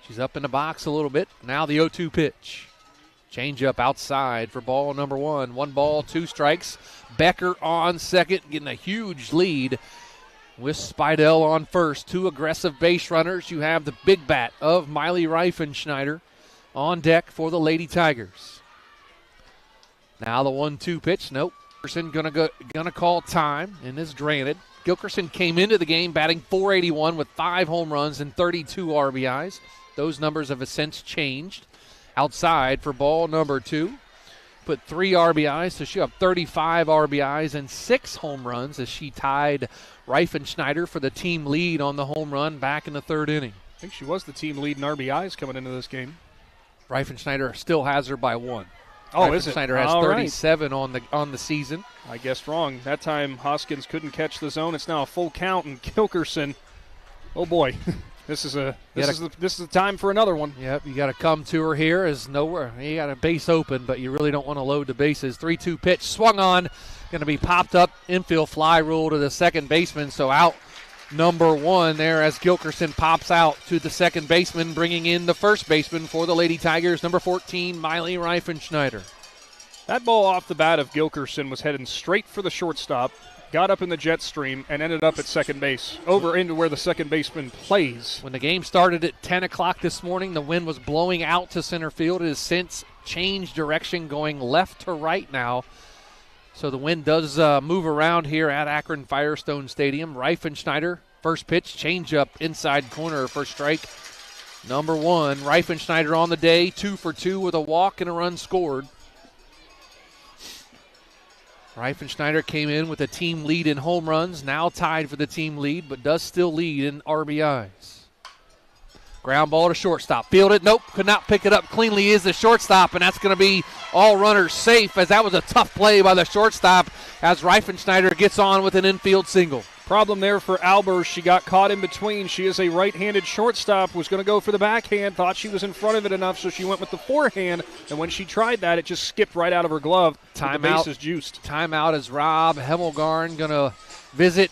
She's up in the box a little bit. Now the 0-2 pitch. Change up outside for ball number 1. 1 ball, 2 strikes. Becker on second, getting a huge lead with Spidell on first. 2 aggressive base runners. You have the big bat of Miley Reifenschneider on deck for the Lady Tigers. Now the 1-2 pitch. Nope. Gilkerson gonna call time and is granted. Gilkerson came into the game batting .481 with 5 home runs and 32 RBIs. Those numbers have since changed. Outside for ball number 2. Put 3 RBIs, so she'll have 35 RBIs and 6 home runs as she tied Reifenschneider for the team lead on the home run back in the 3rd inning. I think she was the team lead in RBIs coming into this game. Reifenschneider still has her by 1. Oh, is it? Reifenschneider has 37 on the season. I guessed wrong. That time Hoskins couldn't catch the zone. It's now a full count, and Gilkerson, oh boy, this is the time for another one. Yep, you got to come to her here. Is nowhere. You got a base open, but you really don't want to load the bases. 3-2 pitch swung on, going to be popped up, infield fly rule to the second baseman. So out number 1 there as Gilkerson pops out to the second baseman, bringing in the first baseman for the Lady Tigers, number 14, Miley Reifenschneider. That ball off the bat of Gilkerson was heading straight for the shortstop, got up in the jet stream, and ended up at second base, over into where the second baseman plays. When the game started at 10 o'clock this morning, the wind was blowing out to center field. It has since changed direction, going left to right now. So the wind does move around here at Akron Firestone Stadium. Reifenschneider, first pitch, changeup inside corner for strike number 1. Reifenschneider on the day, 2 for 2 with a walk and a run scored. Reifenschneider came in with a team lead in home runs, now tied for the team lead, but does still lead in RBIs. Ground ball to shortstop. Fielded. Nope. Could not pick it up cleanly. Is the shortstop, and that's going to be all runners safe, as that was a tough play by the shortstop as Reifenschneider gets on with an infield single. Problem there for Albers. She got caught in between. She is a right-handed shortstop, was going to go for the backhand, thought she was in front of it enough, so she went with the forehand, and when she tried that, it just skipped right out of her glove. Timeout. The base is juiced. Timeout as Rob Hemmelgarn going to visit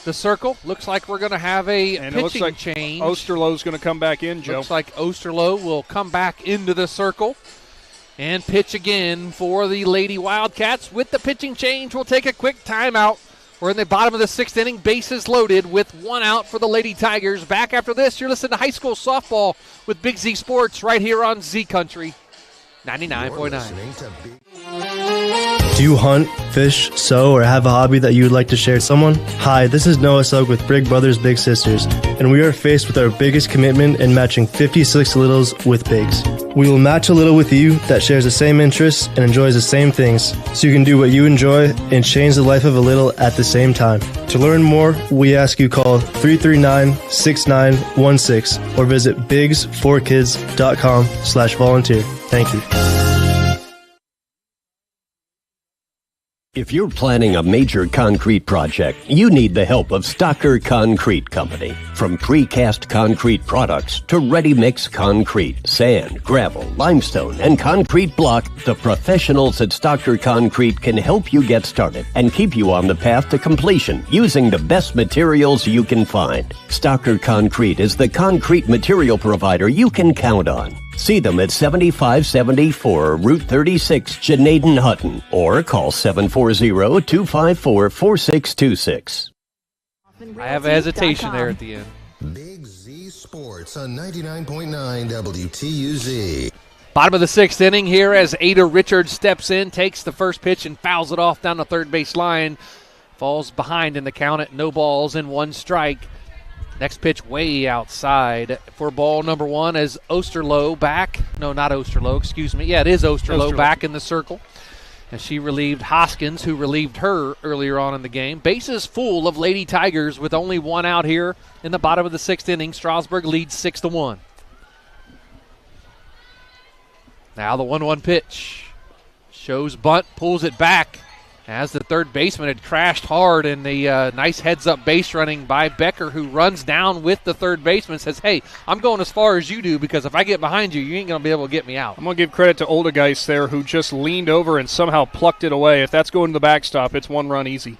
the circle. Looks like we're going to have a pitching change. Osterloh's going to come back in, Joe. Looks like Osterloh will come back into the circle and pitch again for the Lady Wildcats. With the pitching change, we'll take a quick timeout. We're in the bottom of the 6th inning, bases loaded with 1 out for the Lady Tigers. Back after this, you're listening to high school softball with Big Z Sports right here on Z Country 99.9. Do you hunt, fish, sew, or have a hobby that you would like to share with someone? Hi, this is Noah Sugg with Big Brothers Big Sisters, and we are faced with our biggest commitment in matching 56 littles with bigs. We will match a little with you that shares the same interests and enjoys the same things, so you can do what you enjoy and change the life of a little at the same time. To learn more, we ask you call 339-6916 or visit bigs4kids.com/volunteer. Thank you. If you're planning a major concrete project, you need the help of Stocker Concrete Company. From precast concrete products to ready-mix concrete, sand, gravel, limestone, and concrete block, the professionals at Stocker Concrete can help you get started and keep you on the path to completion using the best materials you can find. Stocker Concrete is the concrete material provider you can count on. See them at 7574 Route 36, Janaden-Hutton, or call 740-254-4626. I have a hesitation there at the end. Big Z Sports on 99.9 WTUZ. Bottom of the 6th inning here as Ada Richards steps in, takes the first pitch and fouls it off down the third base line. Falls behind in the count at no balls and 1 strike. Next pitch way outside for ball number 1 as Osterloh back. No, not Osterloh, excuse me. Yeah, it is Osterloh back in the circle. And she relieved Hoskins, who relieved her earlier on in the game. Bases full of Lady Tigers with only 1 out here in the bottom of the 6th inning. Strasburg leads 6-1. Now the 1-1 pitch. Shows bunt, pulls it back as the third baseman had crashed hard, and the nice heads-up base running by Becker, who runs down with the third baseman, says, hey, I'm going as far as you do because if I get behind you, you ain't going to be able to get me out. I'm going to give credit to Oldegeist there, who just leaned over and somehow plucked it away. If that's going to the backstop, it's 1 run easy.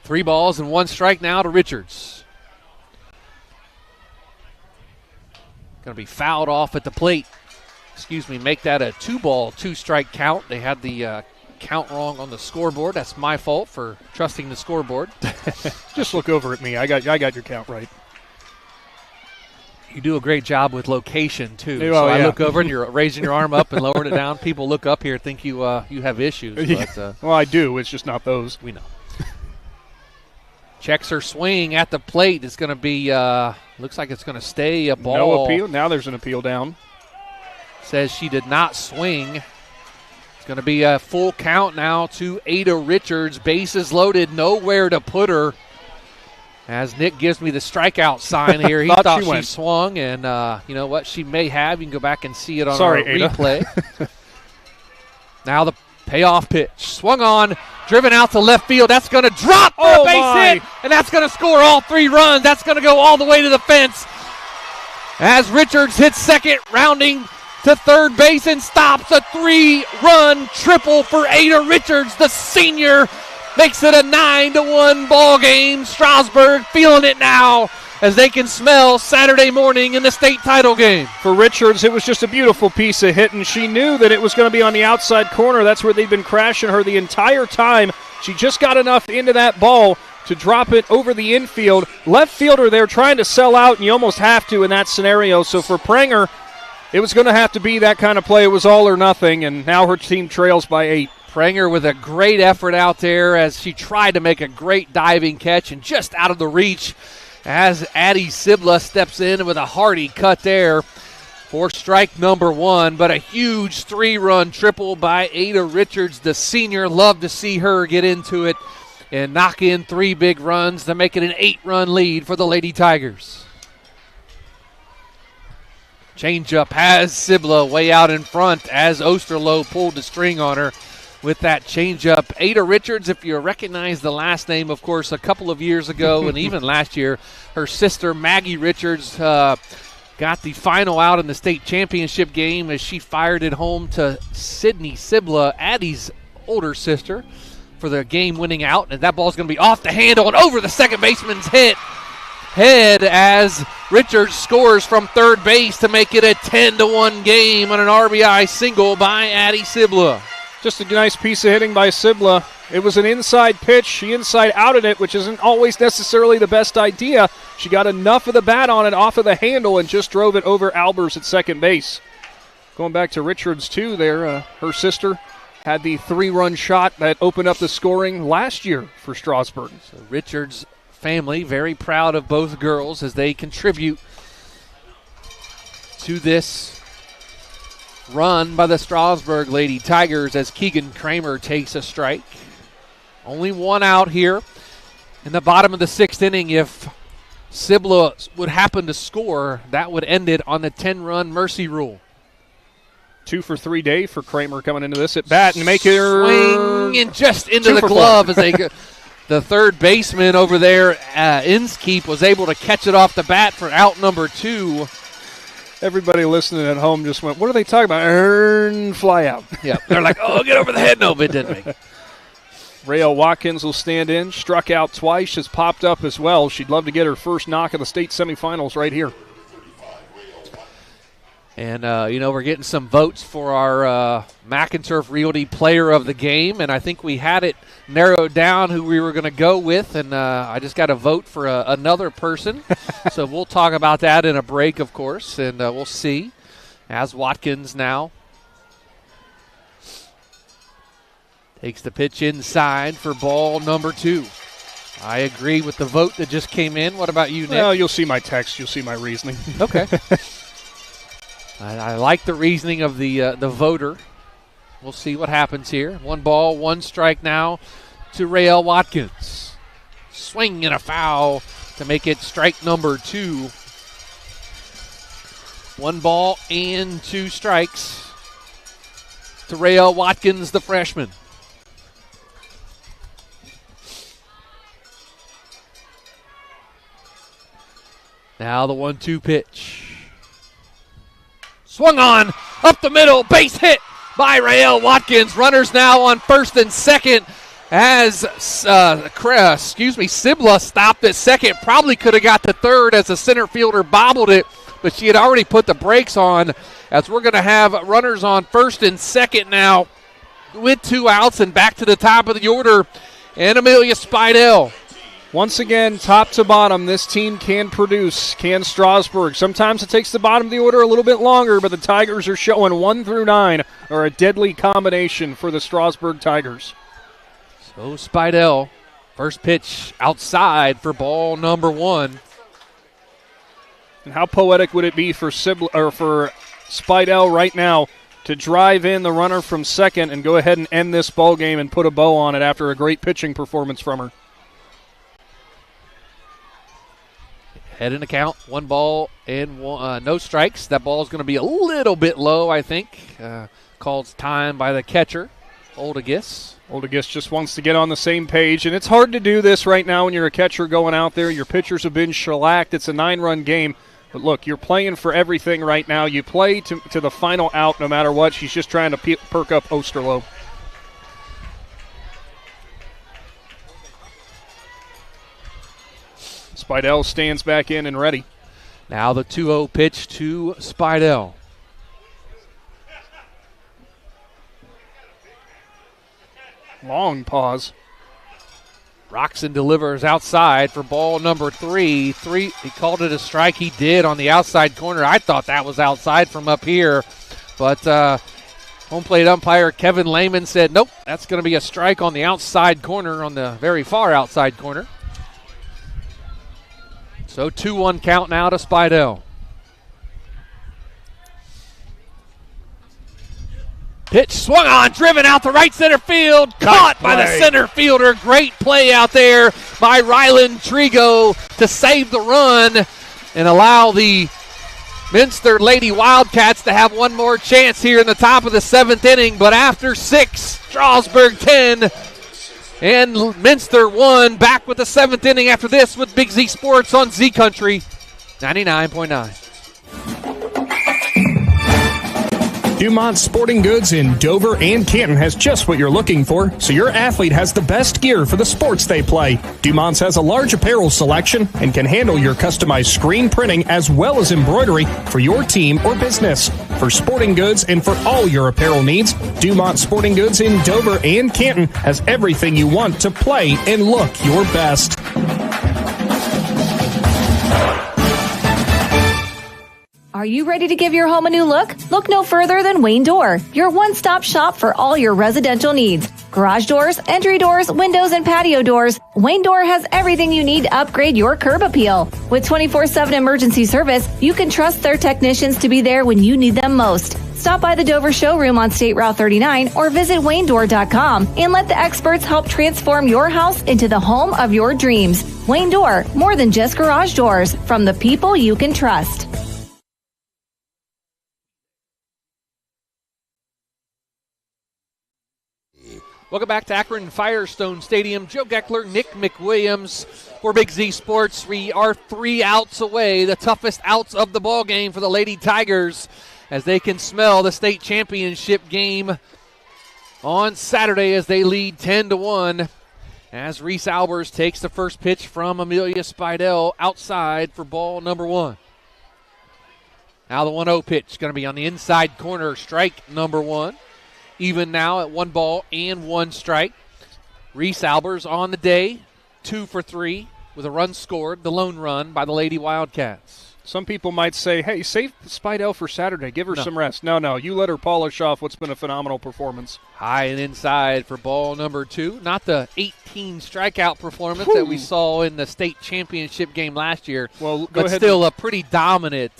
3 balls and 1 strike now to Richards. Going to be fouled off at the plate. Make that a 2-ball, 2-strike count. They had the count wrong on the scoreboard. That's my fault for trusting the scoreboard. Just look over at me. I got your count right. You do a great job with location, too. Oh, I look over and you're raising your arm up and lowering it down. People look up here and think you have issues. But, well, I do. It's just not those. We know. Checks her swing at the plate. It's going to be, looks like it's going to stay a ball. No appeal. Now there's an appeal down. Says she did not swing. It's going to be a full count now to Ada Richards. Bases loaded, nowhere to put her. As Nick gives me the strikeout sign here, he thought she swung, and you know what? She may have. You can go back and see it on our replay. Now the payoff pitch. Swung on, driven out to left field. That's going to drop for a base hit, and that's going to score all 3 runs. That's going to go all the way to the fence. As Richards hits second, rounding to third base and stops a 3-run triple for Ada Richards. The senior makes it a 9-1 ball game. Strasburg feeling it now as they can smell Saturday morning in the state title game. For Richards, it was just a beautiful piece of hitting. She knew that it was going to be on the outside corner. That's where they'd been crashing her the entire time. She just got enough into that ball to drop it over the infield. Left fielder there trying to sell out, and you almost have to in that scenario. So for Prenger, it was going to have to be that kind of play. It was all or nothing, and now her team trails by 8. Prenger with a great effort out there as she tried to make a great diving catch and just out of the reach as Addie Sibla steps in with a hearty cut there for strike number 1. But a huge 3-run triple by Ada Richards, the senior. Love to see her get into it and knock in 3 big runs to make it an 8-run lead for the Lady Tigers. Changeup has Sibla way out in front as Osterloh pulled the string on her with that changeup. Ada Richards, if you recognize the last name, of course, a couple of years ago and even last year, her sister Maggie Richards got the final out in the state championship game as she fired it home to Sydney Sibla, Addie's older sister, for the game-winning out. And that ball's going to be off the handle and over the second baseman's head as Richards scores from third base to make it a 10-1 game on an RBI single by Addie Sibla. Just a nice piece of hitting by Sibla. It was an inside pitch. She inside-outed it, which isn't always necessarily the best idea. She got enough of the bat on it off of the handle and just drove it over Albers at second base. Going back to Richards, too, there, her sister had the 3-run shot that opened up the scoring last year for Strasburg. So Richards' family very proud of both girls as they contribute to this run by the Strasburg Lady Tigers as Keegan Kramer takes a strike. Only 1 out here in the bottom of the 6th inning. If Sibla would happen to score, that would end it on the 10-run mercy rule. 2 for 3 day for Kramer coming into this at bat and make it swing and just into the glove as they go. The third baseman over there, Inskeep, was able to catch it off the bat for out number 2. Everybody listening at home just went, what are they talking about? Fly out. Yeah, they're like, oh, get over the head. No, it didn't make. Rael Watkins will stand in. Struck out twice, has popped up as well. She'd love to get her first knock of the state semifinals right here. And, we're getting some votes for our McInturf Realty Player of the Game, and I think we had it narrowed down who we were going to go with, and I just got a vote for another person. So we'll talk about that in a break, of course, and we'll see. As Watkins now takes the pitch inside for ball number 2. I agree with the vote that just came in. What about you, Nick? Well, you'll see my text. You'll see my reasoning. Okay. I like the reasoning of the voter. We'll see what happens here. 1 ball, 1 strike now to Rael Watkins. Swing and a foul to make it strike number 2. 1 ball and 2 strikes to Rael Watkins, the freshman. Now the 1-2 pitch. Swung on, up the middle, base hit by Rael Watkins. Runners now on first and second as, Sibla stopped at second. Probably could have got to third as the center fielder bobbled it, but she had already put the brakes on, as we're going to have runners on first and second now with 2 outs, and back to the top of the order, and Amelia Spidell. Once again, top to bottom, this team can produce, can Strasburg. Sometimes it takes the bottom of the order a little bit longer, but the Tigers are showing 1 through 9 are a deadly combination for the Strasburg Tigers. So Spidell, first pitch outside for ball number 1. And how poetic would it be for Spidell right now to drive in the runner from second and go ahead and end this ball game and put a bow on it after a great pitching performance from her. Head in the count, 1 ball and no strikes. That ball is going to be a little bit low, I think. Called time by the catcher, Oldagis. Oldagis just wants to get on the same page, and it's hard to do this right now when you're a catcher going out there. Your pitchers have been shellacked. It's a 9-run game. But look, you're playing for everything right now. You play to the final out no matter what. She's just trying to perk up Osterloh. Spidell stands back in and ready. Now the 2-0 pitch to Spidell. Long pause. Roxon delivers outside for ball number 3. He called it a strike. He did on the outside corner. I thought that was outside from up here, but home plate umpire Kevin Lehman said, nope, that's going to be a strike on the outside corner, on the very far outside corner. So 2-1 count now to Spidell. Pitch swung on, driven out to right center field, caught by the center fielder. Great play out there by Rylan Trigo to save the run and allow the Minster Lady Wildcats to have one more chance here in the top of the 7th inning. But after 6, Strasburg 10 and Minster 1. Back with the 7th inning after this with Big Z Sports on Z Country 99.9. Dumont Sporting Goods in Dover and Canton has just what you're looking for, so your athlete has the best gear for the sports they play. Dumont's has a large apparel selection and can handle your customized screen printing as well as embroidery for your team or business. For sporting goods and for all your apparel needs, Dumont Sporting Goods in Dover and Canton has everything you want to play and look your best. Are you ready to give your home a new look? Look no further than Wayne Door, your one-stop shop for all your residential needs. Garage doors, entry doors, windows, and patio doors. Wayne Door has everything you need to upgrade your curb appeal. With 24/7 emergency service, you can trust their technicians to be there when you need them most. Stop by the Dover showroom on State Route 39 or visit WayneDoor.com and let the experts help transform your house into the home of your dreams. Wayne Door, more than just garage doors, from the people you can trust. Welcome back to Akron Firestone Stadium. Joe Geckler, Nick McWilliams for Big Z Sports. We are 3 outs away, the toughest outs of the ball game for the Lady Tigers, as they can smell the state championship game on Saturday as they lead 10-1. As Reese Albers takes the first pitch from Amelia Spidell outside for ball number 1. Now the 1-0 pitch going to be on the inside corner, strike number 1. Even now at 1 ball and 1 strike. Reese Albers on the day, 2 for 3 with a run scored, the lone run by the Lady Wildcats. Some people might say, hey, save Spidell for Saturday. Give her some rest. No, you let her polish off what's been a phenomenal performance. High and inside for ball number 2. Not the 18 strikeout performance that we saw in the state championship game last year, but still a pretty dominant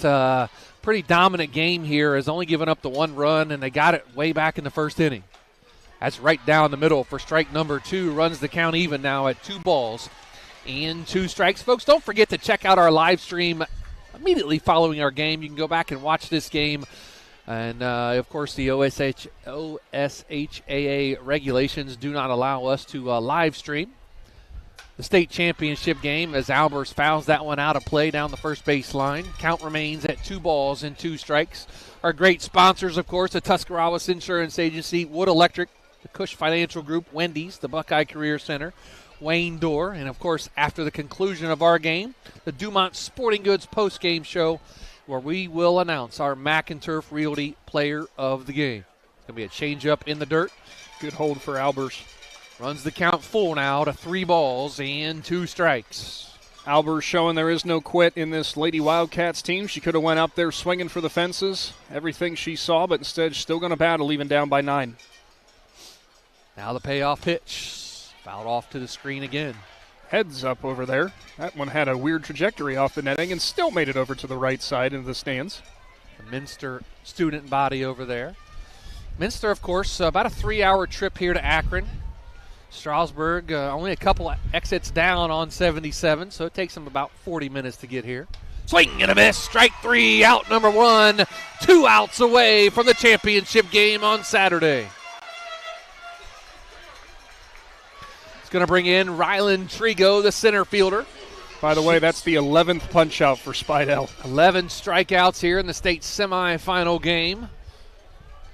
game here. Has only given up the 1 run, and they got it way back in the first inning. That's right down the middle for strike number 2. Runs the count even now at 2 balls and 2 strikes. Folks, don't forget to check out our live stream immediately following our game. You can go back and watch this game. And, of course, the OHSAA regulations do not allow us to live stream the state championship game as Albers fouls that one out of play down the first base line. Count remains at 2 balls and 2 strikes. Our great sponsors, of course, the Tuscarawas Insurance Agency, Wood Electric, the Cush Financial Group, Wendy's, the Buckeye Career Center, Wayne Dorr, and, of course, after the conclusion of our game, the Dumont Sporting Goods postgame show where we will announce our McInturf Realty Player of the Game. It's going to be a changeup in the dirt. Good hold for Albers. Runs the count full now to 3 balls and 2 strikes. Albers showing there is no quit in this Lady Wildcats team. She could have went up there swinging for the fences, everything she saw, but instead she's still going to battle even down by 9. Now the payoff pitch. Fouled off to the screen again. Heads up over there. That one had a weird trajectory off the netting and still made it over to the right side into the stands. The Minster student body over there. Minster, of course, about a 3-hour trip here to Akron. Strasburg, only a couple exits down on 77, so it takes them about 40 minutes to get here. Swing and a miss. Strike 3, out number 1. 2 outs away from the championship game on Saturday. Going to bring in Rylan Trigo, the center fielder. By the way, that's the 11th punch out for Spidell. 11 strikeouts here in the state semifinal game.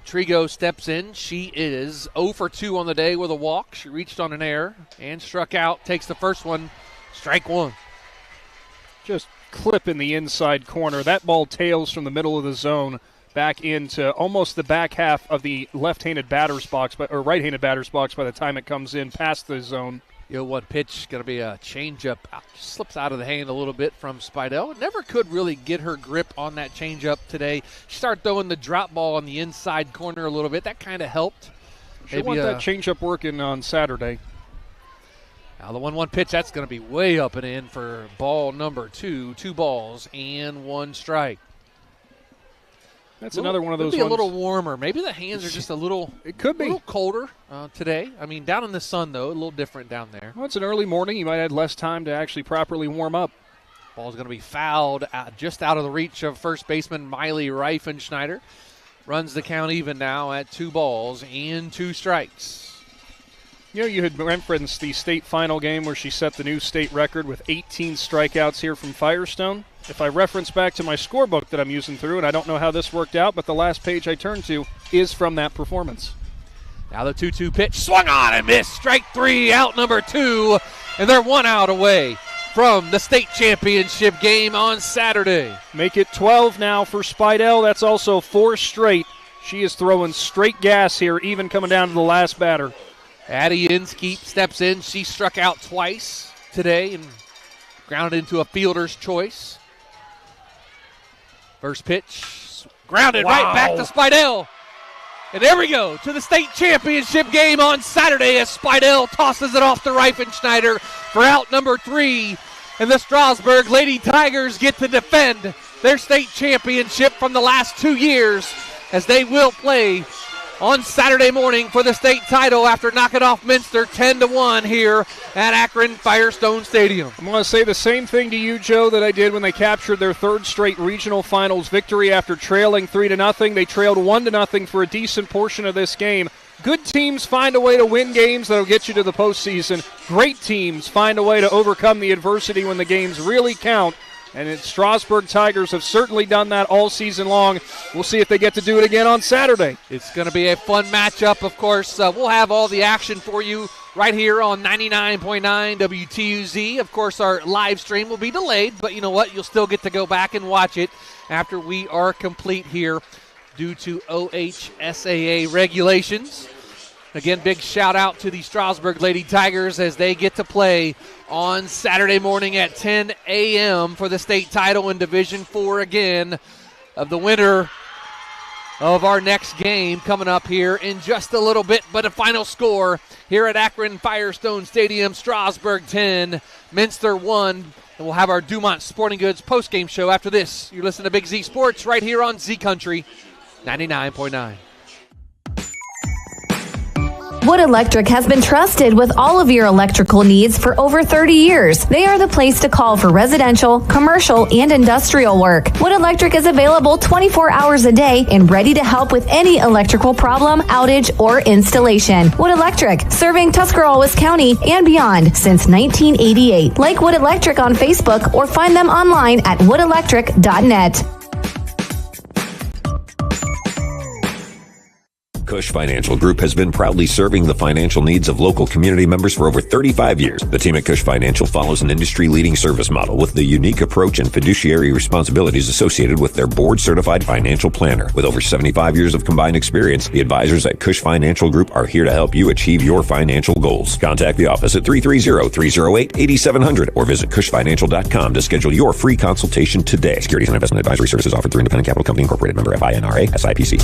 Trigo steps in. She is 0 for 2 on the day with a walk. She reached on an error and struck out. Takes the first one. Strike 1. Just clip in the inside corner. That ball tails from the middle of the zone back into almost the back half of the left-handed batter's box, or right-handed batter's box by the time it comes in past the zone. 0-1 pitch, going to be a changeup. Slips out of the hand a little bit from Spidell. Never could really get her grip on that changeup today. She started throwing the drop ball on the inside corner a little bit. That kind of helped. She'll want that changeup working on Saturday. Now the 1-1 pitch, that's going to be way up and in for ball number 2. 2 balls and 1 strike. That's another one of those ones. It'll be a little warmer. Maybe the hands are just a little. It could be a little colder today. I mean, down in the sun though, a little different down there. Well, it's an early morning. You might have less time to actually properly warm up. Ball's going to be fouled just out of the reach of first baseman Miley Reifenschneider. Runs the count even now at 2 balls and 2 strikes. You know, you had referenced the state final game where she set the new state record with 18 strikeouts here from Firestone. If I reference back to my scorebook that I'm using through, and I don't know how this worked out, but the last page I turned to is from that performance. Now the 2-2 pitch, swung on and missed. Strike 3, out number 2, and they're 1 out away from the state championship game on Saturday. Make it 12 now for Spidell. That's also 4 straight. She is throwing straight gas here, even coming down to the last batter. Addie Inskeep steps in. She struck out twice today and grounded into a fielder's choice. First pitch, grounded right back to Spidell. And there we go, to the state championship game on Saturday as Spidell tosses it off to Reifenschneider for out number 3. And the Strasburg Lady Tigers get to defend their state championship from the last 2 years as they will play on Saturday morning for the state title after knocking off Minster 10-1 here at Akron Firestone Stadium. I'm going to say the same thing to you, Joe, that I did when they captured their 3rd straight regional finals victory after trailing 3-0. They trailed 1-0 for a decent portion of this game. Good teams find a way to win games that will get you to the postseason. Great teams find a way to overcome the adversity when the games really count. And the Strasburg Tigers have certainly done that all season long. We'll see if they get to do it again on Saturday. It's going to be a fun matchup, of course. We'll have all the action for you right here on 99.9 WTUZ. Of course, our live stream will be delayed, but you know what? You'll still get to go back and watch it after we are complete here due to OHSAA regulations. Again, big shout out to the Strasburg Lady Tigers as they get to play on Saturday morning at 10 a.m. for the state title in Division 4 again, of the winner of our next game coming up here in just a little bit. But a final score here at Akron Firestone Stadium: Strasburg 10, Minster 1. And we'll have our Dumont Sporting Goods postgame show after this. You're listening to Big Z Sports right here on Z Country 99.9. Wood Electric has been trusted with all of your electrical needs for over 30 years. They are the place to call for residential, commercial, and industrial work. Wood Electric is available 24 hours a day and ready to help with any electrical problem, outage, or installation. Wood Electric, serving Tuscarawas County and beyond since 1988. Like Wood Electric on Facebook or find them online at woodelectric.net. Cush Financial Group has been proudly serving the financial needs of local community members for over 35 years. The team at Cush Financial follows an industry-leading service model with the unique approach and fiduciary responsibilities associated with their board-certified financial planner. With over 75 years of combined experience, the advisors at Cush Financial Group are here to help you achieve your financial goals. Contact the office at 330-308-8700 or visit cushfinancial.com to schedule your free consultation today. Securities and investment advisory services offered through Independent Capital Company Incorporated, member FINRA, SIPC.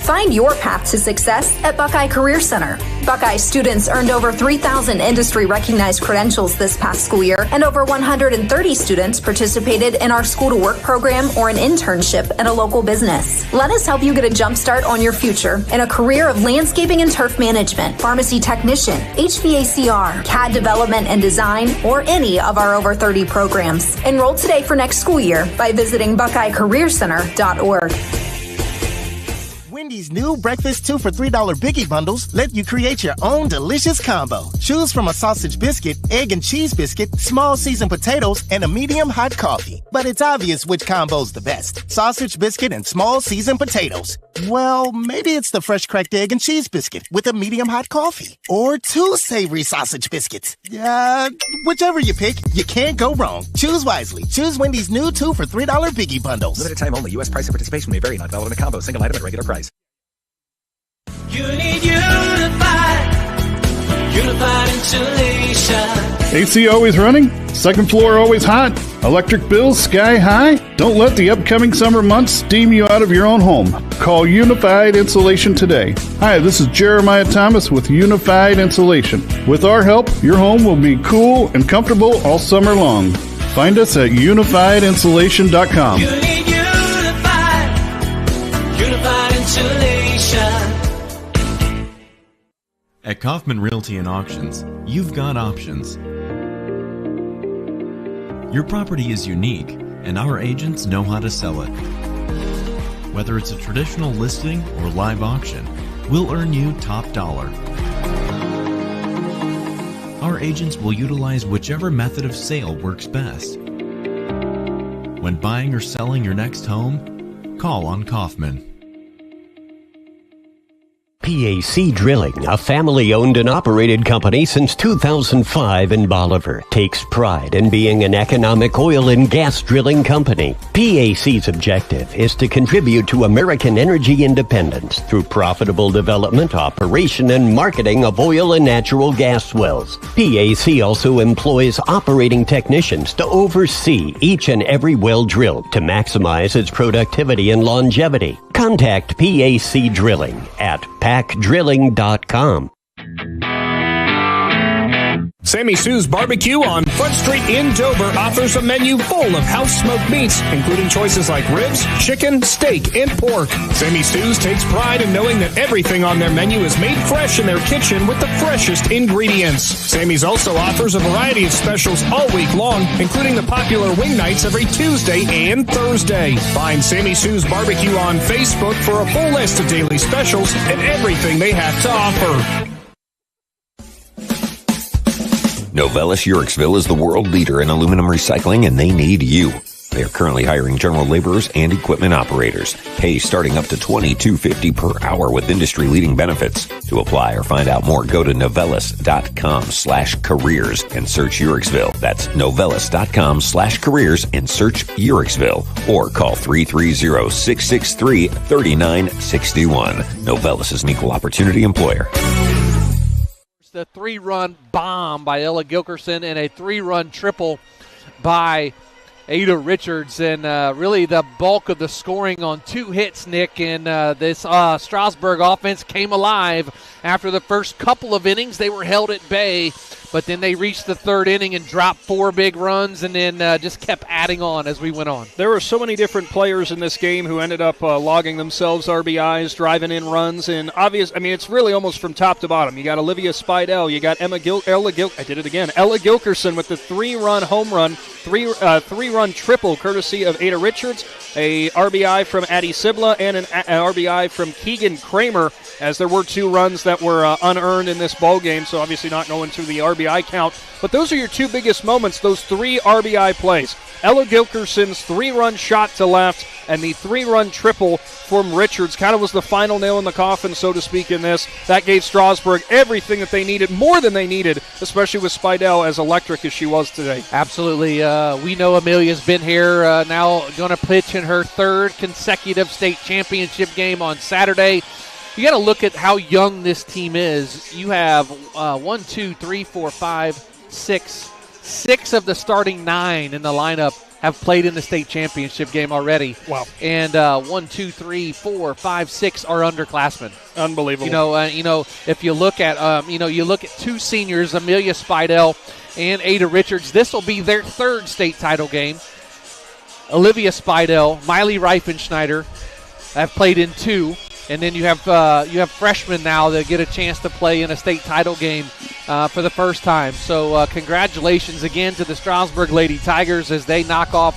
Find your path to success at Buckeye Career Center. Buckeye students earned over 3,000 industry-recognized credentials this past school year, and over 130 students participated in our School to Work program or an internship at a local business. Let us help you get a jump start on your future in a career of landscaping and turf management, pharmacy technician, HVACR, CAD development and design, or any of our over 30 programs. Enroll today for next school year by visiting BuckeyeCareerCenter.org. Wendy's new breakfast 2 for $3 Biggie Bundles let you create your own delicious combo. Choose from a sausage biscuit, egg and cheese biscuit, small seasoned potatoes, and a medium hot coffee. But it's obvious which combo's the best. Sausage biscuit and small seasoned potatoes. Well, maybe it's the fresh cracked egg and cheese biscuit with a medium hot coffee. Or 2 savory sausage biscuits. Whichever you pick, you can't go wrong. Choose wisely. Choose Wendy's new 2 for $3 Biggie Bundles. Limited time only. U.S. price and participation may vary. Not valid in a combo. Single item at regular price. You need unified insulation. AC always running? Second floor always hot? Electric bills sky high? Don't let the upcoming summer months steam you out of your own home. Call Unified Insulation today. Hi, this is Jeremiah Thomas with Unified Insulation. With our help, your home will be cool and comfortable all summer long. Find us at unifiedinsulation.com. You need unified insulation. At Kaufman Realty and Auctions, you've got options. Your property is unique, and our agents know how to sell it. Whether it's a traditional listing or live auction, we'll earn you top dollar. Our agents will utilize whichever method of sale works best. When buying or selling your next home, call on Kaufman. PAC Drilling, a family-owned and operated company since 2005 in Bolivar, takes pride in being an economic oil and gas drilling company. PAC's objective is to contribute to American energy independence through profitable development, operation, and marketing of oil and natural gas wells. PAC also employs operating technicians to oversee each and every well drilled to maximize its productivity and longevity. Contact PAC Drilling at pacdrilling.com. Sammy Sue's Barbecue on Front Street in Dover offers a menu full of house-smoked meats, including choices like ribs, chicken, steak, and pork. Sammy Sue's takes pride in knowing that everything on their menu is made fresh in their kitchen with the freshest ingredients. Sammy's also offers a variety of specials all week long, including the popular wing nights every Tuesday and Thursday. Find Sammy Sue's Barbecue on Facebook for a full list of daily specials and everything they have to offer. Novelis Yorksville is the world leader in aluminum recycling, and they need you. They are currently hiring general laborers and equipment operators. Pay starting up to $22.50 per hour with industry-leading benefits. To apply or find out more, go to novellis.com/careers and search Uriksville. That's novellis.com/careers and search Uriksville. Or call 330-663-3961. Novellis is an equal opportunity employer. The 3-run bomb by Ella Gilkerson and a 3-run triple by Ada Richards, and really the bulk of the scoring on 2 hits, Nick, and this Strasburg offense came alive after the first couple of innings. They were held at bay, but then they reached the 3rd inning and dropped 4 big runs, and then just kept adding on as we went on. There were so many different players in this game who ended up logging themselves RBIs, driving in runs, and it's really almost from top to bottom. You got Olivia Spidell, you got Ella Gilkerson with the 3-run home run, 3-run triple courtesy of Ada Richards, a RBI from Addie Sibla, and an RBI from Keegan Kramer, as there were 2 runs that were unearned in this ball game, so obviously not going through the RBI count. But those are your 2 biggest moments, those 3 RBI plays. Ella Gilkerson's 3-run shot to left and the 3-run triple from Richards kind of was the final nail in the coffin, so to speak, in this. That gave Strasburg everything that they needed, more than they needed, especially with Spidell as electric as she was today. Absolutely. We know Amelia's been here now, going to pitch in her 3rd consecutive state championship game on Saturday. You got to look at how young this team is. You have 6 of the starting 9 in the lineup have played in the state championship game already. Wow. And 6 are underclassmen. Unbelievable. If you look at you look at 2 seniors, Amelia Spidell and Ada Richards. This will be their 3rd state title game. Olivia Spidell, Miley Reifenschneider have played in 2. And then you have freshmen now that get a chance to play in a state title game for the first time. So congratulations again to the Strasburg Lady Tigers as they knock off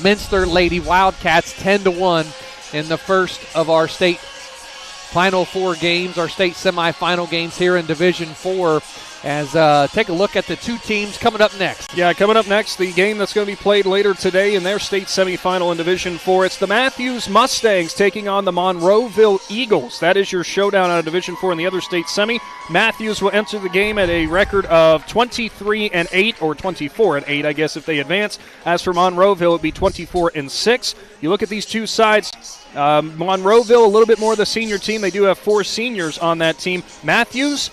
Minster Lady Wildcats 10-1 in the first of our state Final 4 games, our state semifinal games here in Division 4. As take a look at the 2 teams coming up next. Yeah, coming up next, the game that's going to be played later today in their state semifinal in Division 4. It's the Matthews Mustangs taking on the Monroeville Eagles. That is your showdown out of Division 4 in the other state semi. Matthews will enter the game at a record of 23-8, or 24-8, I guess, if they advance. As for Monroeville, it would be 24-6. You look at these 2 sides. Monroeville, a little bit more of the senior team. They do have 4 seniors on that team. Matthews,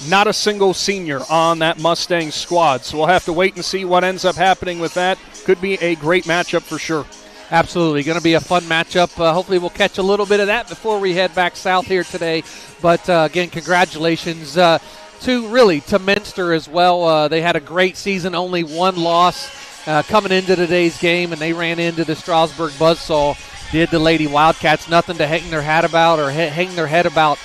not a single senior on that Mustang squad. So we'll have to wait and see what ends up happening with that. Could be a great matchup for sure. Absolutely. Going to be a fun matchup. Hopefully we'll catch a little bit of that before we head back south here today. But, again, congratulations to Minster as well. They had a great season, only 1 loss coming into today's game, and they ran into the Strasburg Buzzsaw. Did the Lady Wildcats nothing to hang their hat about or hang their head about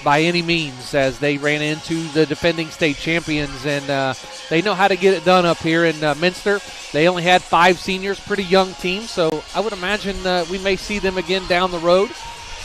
by any means, as they ran into the defending state champions, and they know how to get it done up here in Minster. They only had 5 seniors, pretty young team, so I would imagine we may see them again down the road,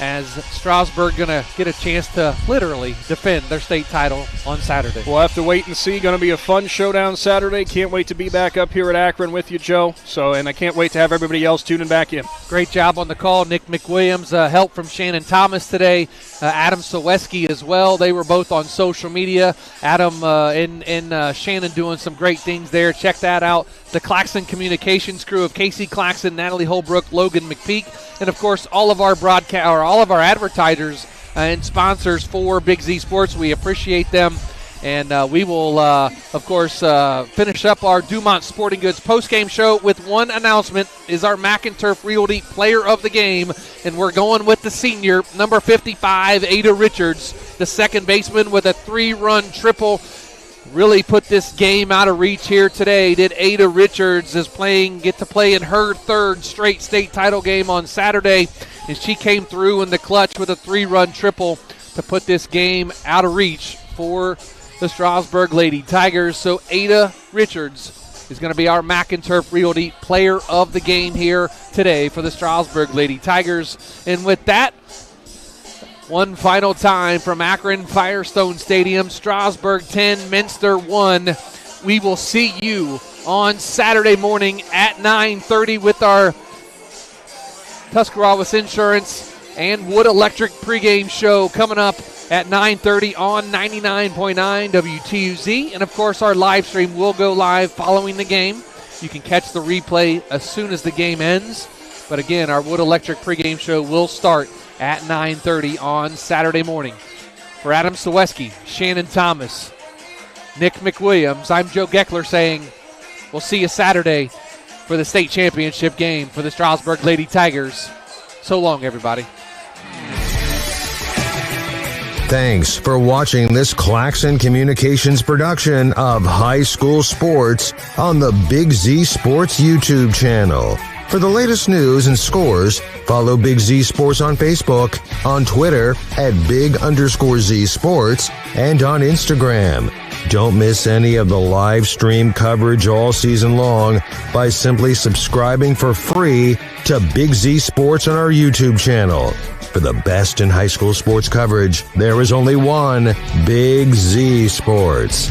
as Strasburg going to get a chance to literally defend their state title on Saturday. We'll have to wait and see. Going to be a fun showdown Saturday. Can't wait to be back up here at Akron with you, Joe. And I can't wait to have everybody else tuning back in. Great job on the call, Nick McWilliams. Help from Shannon Thomas today. Adam Soweski as well. They were both on social media. Adam and Shannon doing some great things there. Check that out. The Claxon Communications crew of Casey Claxon, Natalie Holbrook, Logan McPeek, and of course all of our all of our advertisers and sponsors for Big Z Sports. We appreciate them. And we will, of course, finish up our Dumont Sporting Goods postgame show with one announcement. Is our McInturf Realty Player of the Game. And we're going with the senior, number 55, Ada Richards, the second baseman with a 3-run triple. Really put this game out of reach here today. Did Ada Richards get to play in her 3rd straight state title game on Saturday. And she came through in the clutch with a 3-run triple to put this game out of reach for the Strasburg Lady Tigers. So Ada Richards is going to be our McInturf Realty Player of the Game here today for the Strasburg Lady Tigers. And with that, one final time from Akron Firestone Stadium, Strasburg 10, Minster 1. we will see you on Saturday morning at 9:30 with our Tuscarawas Insurance and Wood Electric pregame show coming up at 9:30 on 99.9 WTUZ. And, of course, our live stream will go live following the game. You can catch the replay as soon as the game ends. But, again, our Wood Electric pregame show will start at 9:30 on Saturday morning. For Adam Saweski, Shannon Thomas, Nick McWilliams, I'm Joe Geckler saying we'll see you Saturday for the state championship game for the Strasburg Lady Tigers. So long, everybody. Thanks for watching this Claxon Communications production of High School Sports on the Big Z Sports YouTube channel. For the latest news and scores, follow Big Z Sports on Facebook, on Twitter at @Big_Z Sports, and on Instagram. Don't miss any of the live stream coverage all season long by simply subscribing for free to Big Z Sports on our YouTube channel. For the best in high school sports coverage, there is only one Big Z Sports.